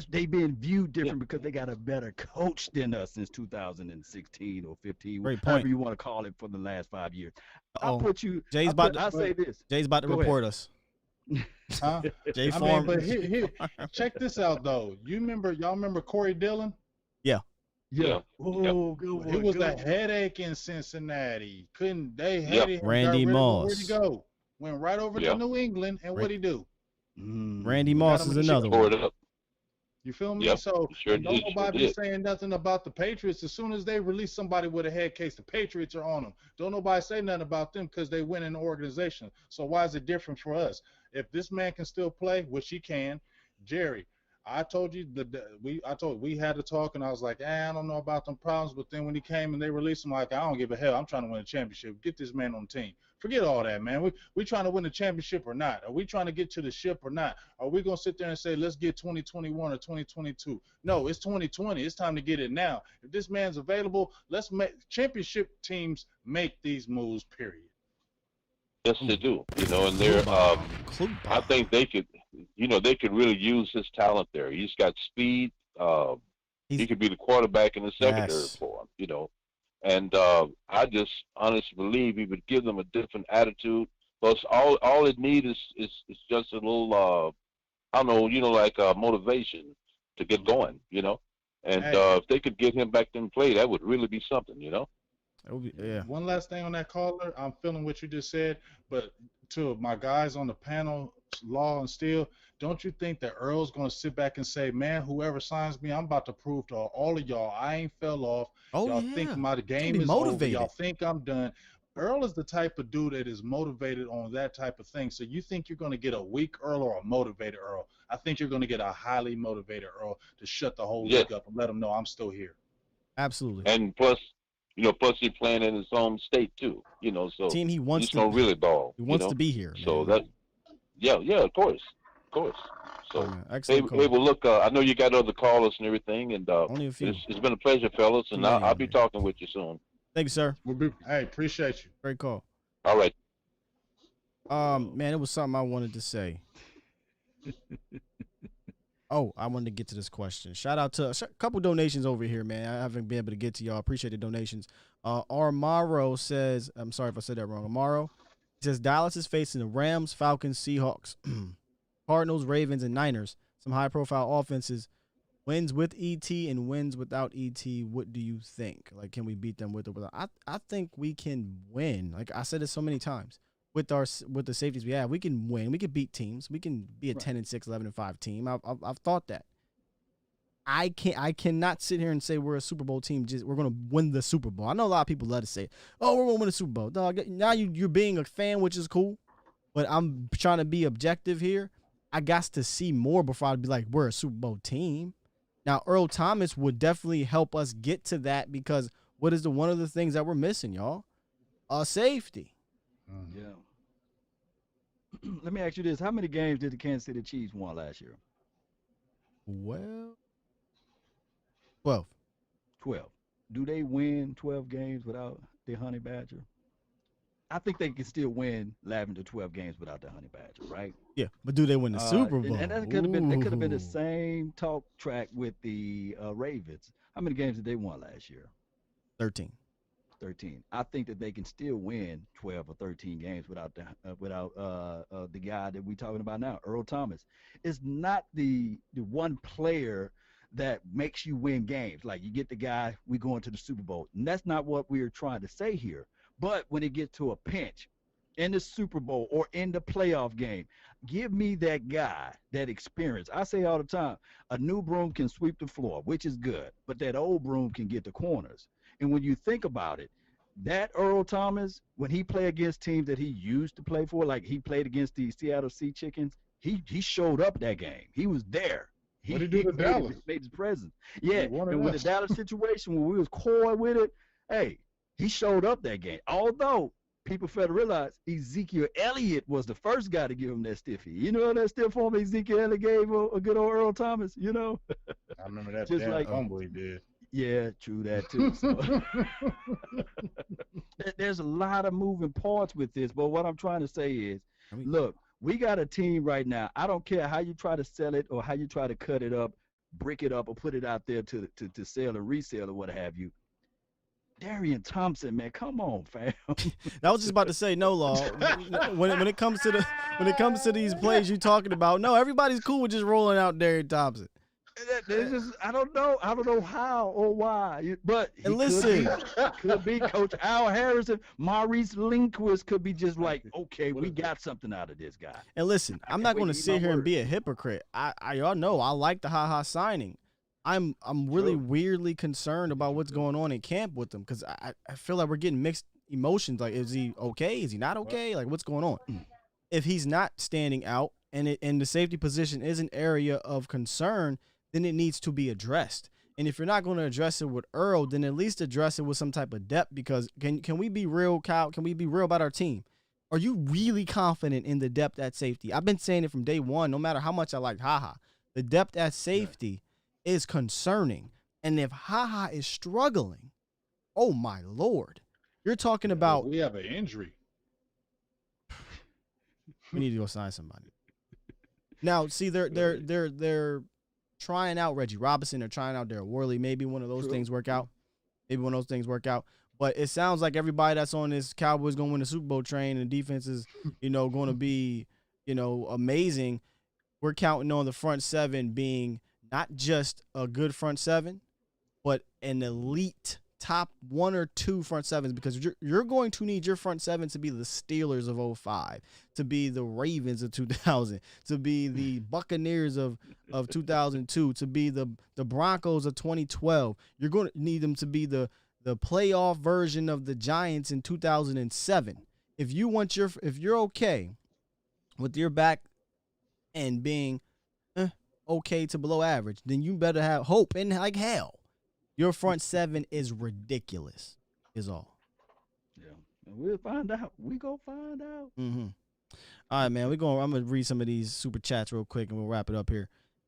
They've been viewed different because they got a better coach than us since 2016 or 15, whatever you want to call it, for the last 5 years. I'll put you. I'll say this. Jay's about to report us. Huh? Jay I mean, but here, check this out though. Y'all remember Corey Dillon? Yeah. Oh, good one. He was a headache in Cincinnati. They had him. Randy Moss. Where'd he go? Went right over to New England, and what'd he do? Randy Moss is another one. You feel me? Yep. So Sure don't did, nobody be saying nothing about the Patriots. As soon as they release somebody with a head case, the Patriots are on them. Don't nobody say nothing about them because they win in the organization. So why is it different for us? If this man can still play, which he can, Jerry, I told you we had to talk, and I was like, I don't know about them problems. But then when he came and they released him, like, I don't give a hell. I'm trying to win a championship. Get this man on the team. Forget all that, man. We trying to win the championship or not? Are we trying to get to the ship or not? Are we going to sit there and say, let's get 2021 or 2022? No, it's 2020. It's time to get it now. If this man's available, let's make championship teams make these moves, period. Yes, they do. And they're I think they could really use his talent there. He's got speed. He could be the quarterback in the secondary for him, And I just honestly believe he would give them a different attitude. Plus, all it needs is just a little, motivation to get going, And if they could get him back in play, that would really be something, One last thing on that caller. I'm feeling what you just said, but to my guys on the panel, Law and Steel, don't you think that Earl's going to sit back and say, man, whoever signs me, I'm about to prove to all of y'all I ain't fell off. Y'all think my game is over. Y'all think I'm done. Earl is the type of dude that is motivated on that type of thing. So you think you're going to get a weak Earl or a motivated Earl? I think you're going to get a highly motivated Earl to shut the whole league up and let them know I'm still here. Absolutely. And plus he's playing in his home state too. So team he wants to really ball. He wants to be here. So that, of course. So hey, well, look, I know you got other callers and everything, and only a few. It's been a pleasure, fellas, and I'll be talking with you soon. Thank you, sir. Hey, appreciate you. Great call. All right. Man, it was something I wanted to say. I wanted to get to this question. Shout out to a couple donations over here, man. I haven't been able to get to y'all. Appreciate the donations. Armaro says, I'm sorry if I said that wrong. Amaro says Dallas is facing the Rams, Falcons, Seahawks, Cardinals, Ravens, and Niners. Some high-profile offenses. Wins with ET and wins without ET. What do you think? Like, can we beat them with or without? I think we can win. Like I said it so many times. With the safeties we have, we can win. We can beat teams. We can be a 10-6, 11-5 team. I've thought that. I cannot sit here and say we're a Super Bowl team. We're gonna win the Super Bowl. I know a lot of people love to say, "Oh, we're gonna win the Super Bowl." Dog, now you're being a fan, which is cool, but I'm trying to be objective here. I got to see more before I'd be like, we're a Super Bowl team. Now, Earl Thomas would definitely help us get to that because what is one of the things that we're missing, y'all? Safety. Yeah. Let me ask you this. How many games did the Kansas City Chiefs win last year? Well, 12. 12. Do they win 12 games without the Honey Badger? I think they can still win 11 to 12 games without the Honey Badger, right? Yeah, but do they win the Super Bowl? And that could have been the same talk track with the Ravens. How many games did they win last year? 13. I think that they can still win 12 or 13 games without the guy that we're talking about now, Earl Thomas. It's not the one player that makes you win games. Like you get the guy, we going to the Super Bowl. And that's not what we're trying to say here. But when it gets to a pinch in the Super Bowl or in the playoff game, give me that guy, that experience. I say all the time, a new broom can sweep the floor, which is good, but that old broom can get the corners. And when you think about it, that Earl Thomas, when he played against teams that he used to play for, like he played against the Seattle Sea Chickens, he showed up that game. He was there. What did he do to Dallas? Made his presence. Yeah, and with the Dallas situation, when we was coy with it, hey, he showed up that game. Although people fail to realize Ezekiel Elliott was the first guy to give him that stiffy. You know that stiff form Ezekiel Elliott gave a good old Earl Thomas, you know? I remember that Just damn like, fumble he did. Yeah, true that too. So. There's a lot of moving parts with this, but what I'm trying to say is, look, we got a team right now. I don't care how you try to sell it or how you try to cut it up. brick it up or put it out there to sell or resell or what have you. Darian Thompson, man, come on, fam. I was just about to say, no, Law. When it comes to these plays you talking about, no, everybody's cool with just rolling out Darian Thompson. I don't know how or why, but and listen, could be Coach Al Harrison, Maurice Linguist could be just like, okay, we got something out of this guy. And listen, I'm not going to sit here and be a hypocrite. Y'all know I like the Ha signing. I'm really weirdly concerned about what's going on in camp with him because I feel like we're getting mixed emotions. Like, is he okay? Is he not okay? Like, what's going on? If he's not standing out and the safety position is an area of concern, then it needs to be addressed. And if you're not going to address it with Earl, then at least address it with some type of depth because can we be real, Kyle? Can we be real about our team? Are you really confident in the depth at safety? I've been saying it from day one, no matter how much I liked Ha. The depth at safety is concerning. And if Ha is struggling, oh my Lord. You're talking about we have an injury. We need to go sign somebody. Now, see, they're trying out Reggie Robinson. They're trying out Daryl Worley. Maybe one of those things work out. But it sounds like everybody that's on this Cowboys going to win the Super Bowl train and defense is, going to be, amazing. We're counting on the front seven being not just a good front seven, but an elite top 1 or 2 front sevens because you're going to need your front seven to be the Steelers of 05, to be the Ravens of 2000, to be the Buccaneers of 2002, to be the Broncos of 2012. You're going to need them to be the playoff version of the Giants in 2007. If you're okay with your back end being okay to below average, then you better have hope and like hell. Your front seven is ridiculous, is all. Yeah, and we'll find out. We go find out. Mm-hmm. All right, man. I'm gonna read some of these super chats real quick, and we'll wrap it up here.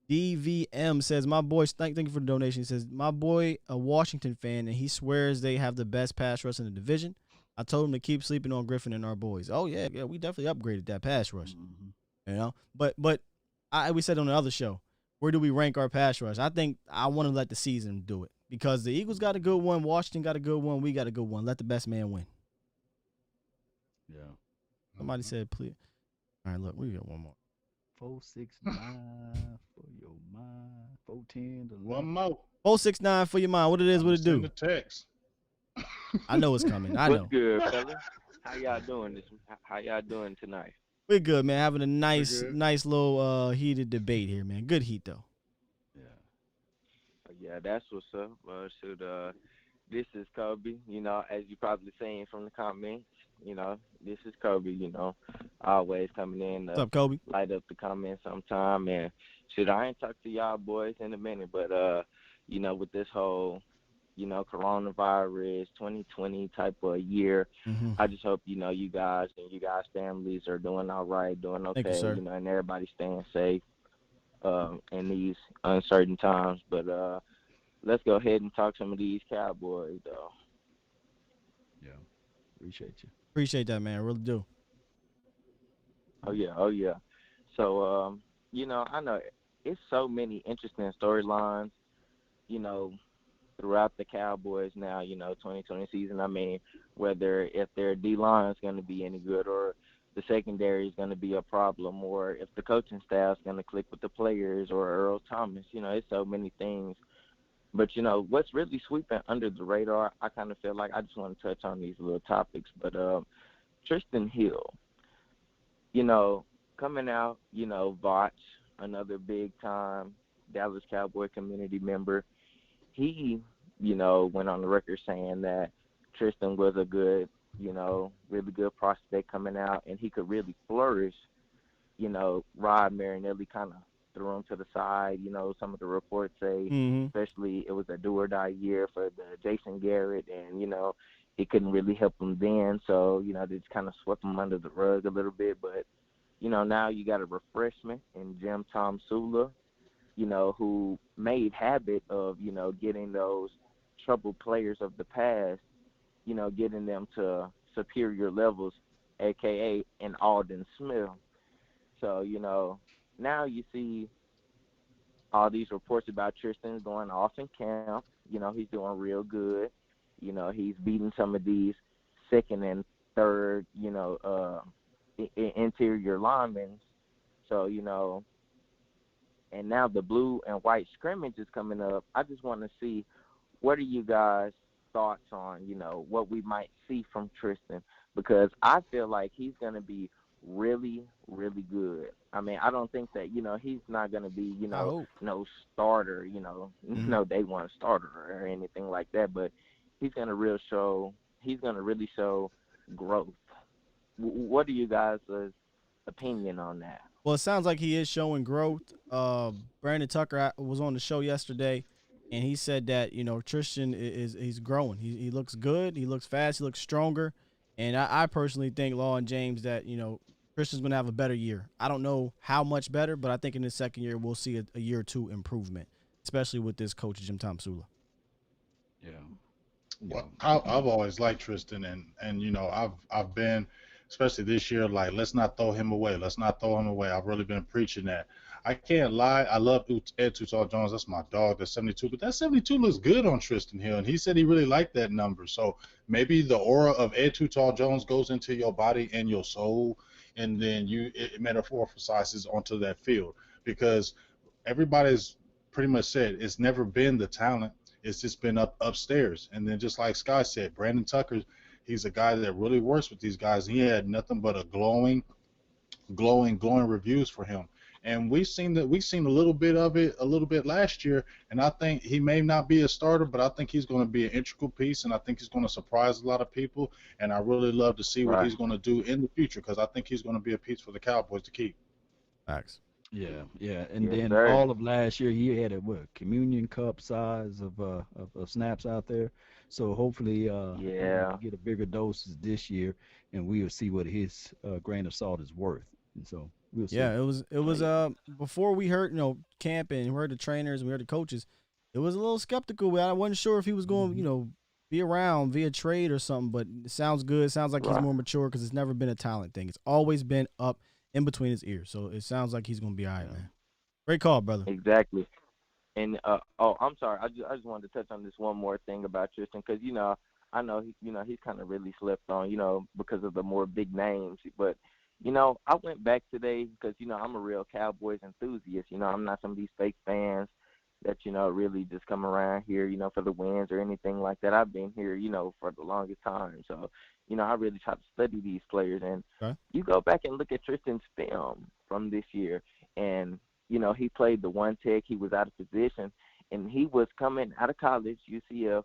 DVM says, "My boy, thank you for the donation." He says, "My boy, a Washington fan, and he swears they have the best pass rush in the division. I told him to keep sleeping on Griffin and our boys. Oh yeah, we definitely upgraded that pass rush, But we said on the other show, where do we rank our pass rush? I think I want to let the season do it. Because the Eagles got a good one, Washington got a good one, we got a good one. Let the best man win." Yeah. Somebody said, please. All right, look, we got one more. 469 for your mind. 410 to one more. 469 for your mind. What it is, what it do? The text. I know it's coming. I know. What's good, fellas? How y'all doing How y'all doing tonight? We're good, man. Having a nice little heated debate here, man. Good heat though. Yeah, that's what's up. This is Kobe. As you probably seen from the comments, this is Kobe. Always coming in. What's up, Kobe? Light up the comments sometime. And I ain't talked to y'all boys in a minute, but with this whole, coronavirus 2020 type of year, I just hope you guys and you guys' families are doing all right, doing okay. Thank you, sir. And everybody staying safe in these uncertain times, but let's go ahead and talk some of these Cowboys, though. Yeah, appreciate you. Appreciate that, man. I really do. Oh yeah. So, I know it's so many interesting storylines, throughout the Cowboys now, 2020 season. I mean, whether if their D-line is going to be any good or the secondary is going to be a problem or if the coaching staff is going to click with the players or Earl Thomas, it's so many things. But, what's really sweeping under the radar, I kind of feel like I just want to touch on these little topics. But Tristan Hill, coming out, Vouch, another big-time Dallas Cowboy community member, he, went on the record saying that Tristan was a good, really good prospect coming out, and he could really flourish. Rod Marinelli kind of threw him to the side. Some of the reports say, especially it was a do-or-die year for the Jason Garrett, and, it couldn't really help him then. So, they just kind of swept him under the rug a little bit. But, now you got a refreshment in Jim Tom Sula, who made habit of, getting those troubled players of the past, getting them to superior levels, a.k.a. an Alden Smith. So, now you see all these reports about Tristan going off in camp. You know, he's doing real good. You know, he's beating some of these second and third, you know, interior linemen. So, you know, and now the blue and white scrimmage is coming up. I just want to see, what are you guys' thoughts on, you know, what we might see from Tristan? Because I feel like he's going to be really, really good. I mean, I don't think that, you know, he's not going to be, you know, no starter, you know, no day one starter or anything like that, but he's going to really show growth. What are you guys' opinion on that? Well, it sounds like he is showing growth. Brandon Tucker was on the show yesterday, and he said that, you know, Tristan he's growing. He looks good. He looks fast. He looks stronger. And I personally think, Law and James, that, you know, Tristan's going to have a better year. I don't know how much better, but I think in his second year we'll see a year or two improvement, especially with this coach, Jim Tomsula. Yeah. Well, I've always liked Tristan, and you know, I've been, especially this year, like, let's not throw him away. Let's not throw him away. I've really been preaching that. I can't lie. I love Ed Tutal-Jones. That's my dog. That's 72. But that 72 looks good on Tristan Hill, and he said he really liked that number. So maybe the aura of Ed Tutal-Jones goes into your body and your soul, and then it metamorphosizes onto that field, because everybody's pretty much said it's never been the talent. It's just been upstairs. And then just like Scott said, Brandon Tucker, he's a guy that really works with these guys. He had nothing but a glowing reviews for him. And we've seen a little bit of it a little bit last year, and I think he may not be a starter, but I think he's going to be an integral piece, and I think he's going to surprise a lot of people, and I really love to see what he's going to do in the future, because I think he's going to be a piece for the Cowboys to keep. Facts. Yeah. And then all of last year he had a communion cup size of snaps out there. So hopefully he'll get a bigger doses this year, and we'll see what his grain of salt is worth. And so we'll see. Yeah, it was before we heard, you know, camp and we heard the trainers and we heard the coaches, it was a little skeptical. I wasn't sure if he was going, you know, be around via trade or something, but it sounds good. It sounds like he's more mature, because it's never been a talent thing. It's always been up in between his ears. So it sounds like he's going to be all right, man. Great call, brother. Exactly. And, I'm sorry. I just wanted to touch on this one more thing about Tristan, because, you know, I know, he's kind of really slept on, you know, because of the more big names. But, you know, I went back today because, you know, I'm a real Cowboys enthusiast. You know, I'm not some of these fake fans that, you know, really just come around here, you know, for the wins or anything like that. I've been here, you know, for the longest time. So, you know, I really try to study these players. And you go back and look at Tristan's film from this year, and, you know, he played the one tech. He was out of position, and he was coming out of college, UCF,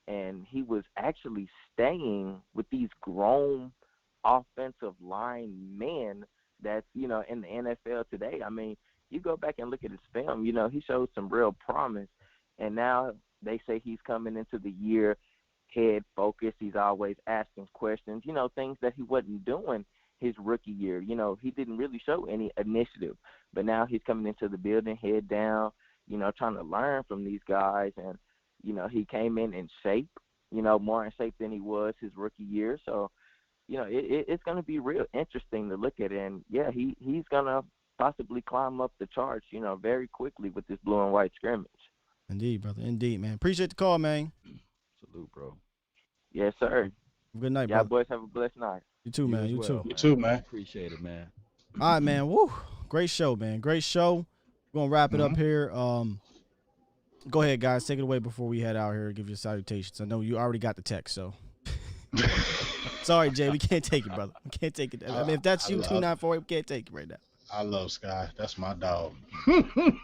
and he was actually staying with these grown offensive line men that's, you know, in the NFL today. I mean, you go back and look at his film, you know, he showed some real promise. And now they say he's coming into the year head focused. He's always asking questions, you know, things that he wasn't doing his rookie year. You know, he didn't really show any initiative. But now he's coming into the building head down, you know, trying to learn from these guys. And, you know, he came in shape, you know, more in shape than he was his rookie year. So, you know, it's going to be real interesting to look at. And, yeah, he's going to possibly climb up the charts, you know, very quickly with this blue and white scrimmage. Indeed, brother. Indeed, man. Appreciate the call, man. Salute, bro. Yes, sir. Good night, y'all bro. boys have a blessed night. You too, man. You too. You too, man. Appreciate it, man. All right, man. Woo. Great show, man. Great show. We're going to wrap it up here. Go ahead, guys. Take it away before we head out here and give you salutations. I know you already got the text, so. Sorry, Jay. We can't take it, brother. We can't take it. I mean, if that's you, 2948, we can't take it right now. I love Sky. That's my dog.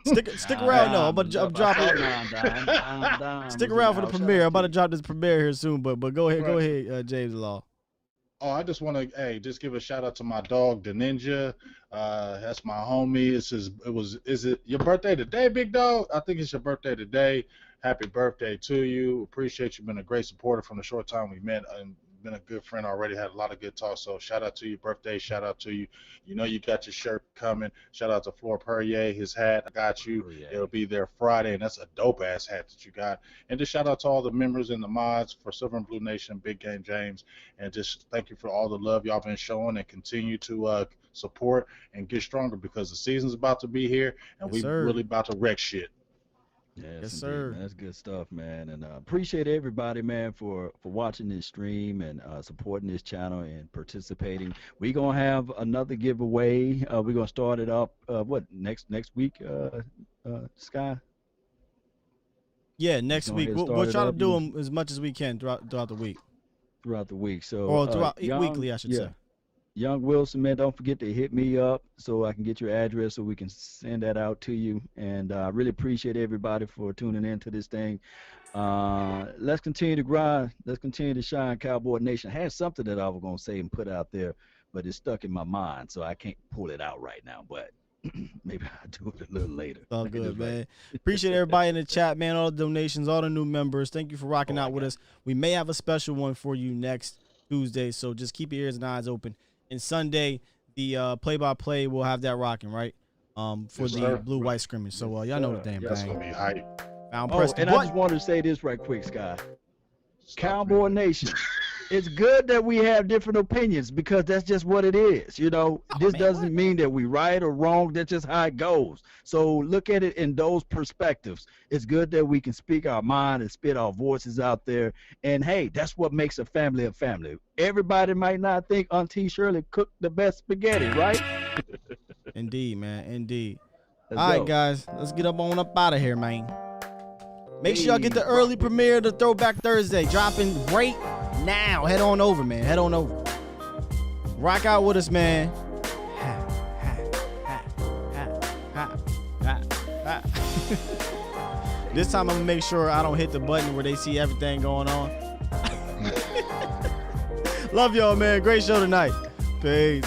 Stick around, though. I'm dropping. Stick around for the premiere. I'm about to drop this premiere here soon, but go ahead, James Law. Oh, I just want to just give a shout out to my dog, the Ninja. That's my homie. Is it your birthday today, big dog? I think it's your birthday today. Happy birthday to you. Appreciate you. Been a great supporter from the short time we met and been a good friend already. Had a lot of good talk. So shout out to you, birthday. Shout out to you. You know you got your shirt coming. Shout out to Flor Perrier, his hat. I got you. It'll be there Friday, and that's a dope ass hat that you got. And just shout out to all the members and the mods for Silver and Blue Nation, Big Game James, and just thank you for all the love y'all been showing, and continue to support and get stronger, because the season's about to be here, and we really about to wreck shit. Yes, sir. Man. That's good stuff, man. And appreciate everybody, man, for watching this stream and supporting this channel and participating. We're gonna have another giveaway. We're gonna start it up. Next week, Sky? Yeah, next week. We'll try to do them as much as we can throughout the week. Throughout the week. So or weekly, I should say. Young Wilson, man, don't forget to hit me up so I can get your address so we can send that out to you. And I really appreciate everybody for tuning in to this thing. Let's continue to grind. Let's continue to shine, Cowboy Nation. I had something that I was going to say and put out there, but it's stuck in my mind, so I can't pull it out right now. But maybe I'll do it a little later. All good, man. Appreciate everybody in the chat, man, all the donations, all the new members. Thank you for rocking out with us. We may have a special one for you next Tuesday, so just keep your ears and eyes open. And Sunday, the play-by-play, we'll have that rocking, right? For the blue-white scrimmage. So y'all know the damn thing. That's gonna be hype. And I just wanted to say this right quick, Sky. Cowboy Nation, it's good that we have different opinions, because that's just what it is. You know, this doesn't mean that we right or wrong. That's just how it goes. So look at it in those perspectives. It's good that we can speak our mind and spit our voices out there. And hey, that's what makes a family a family. Everybody might not think Auntie Shirley cooked the best spaghetti, right? Indeed, man. Indeed. All right, guys, let's get up out of here, man. Make sure y'all get the early premiere of the Throwback Thursday, dropping right now. Head on over, man. Head on over. Rock out with us, man. This time I'm gonna make sure I don't hit the button where they see everything going on. Love y'all, man. Great show tonight. Peace.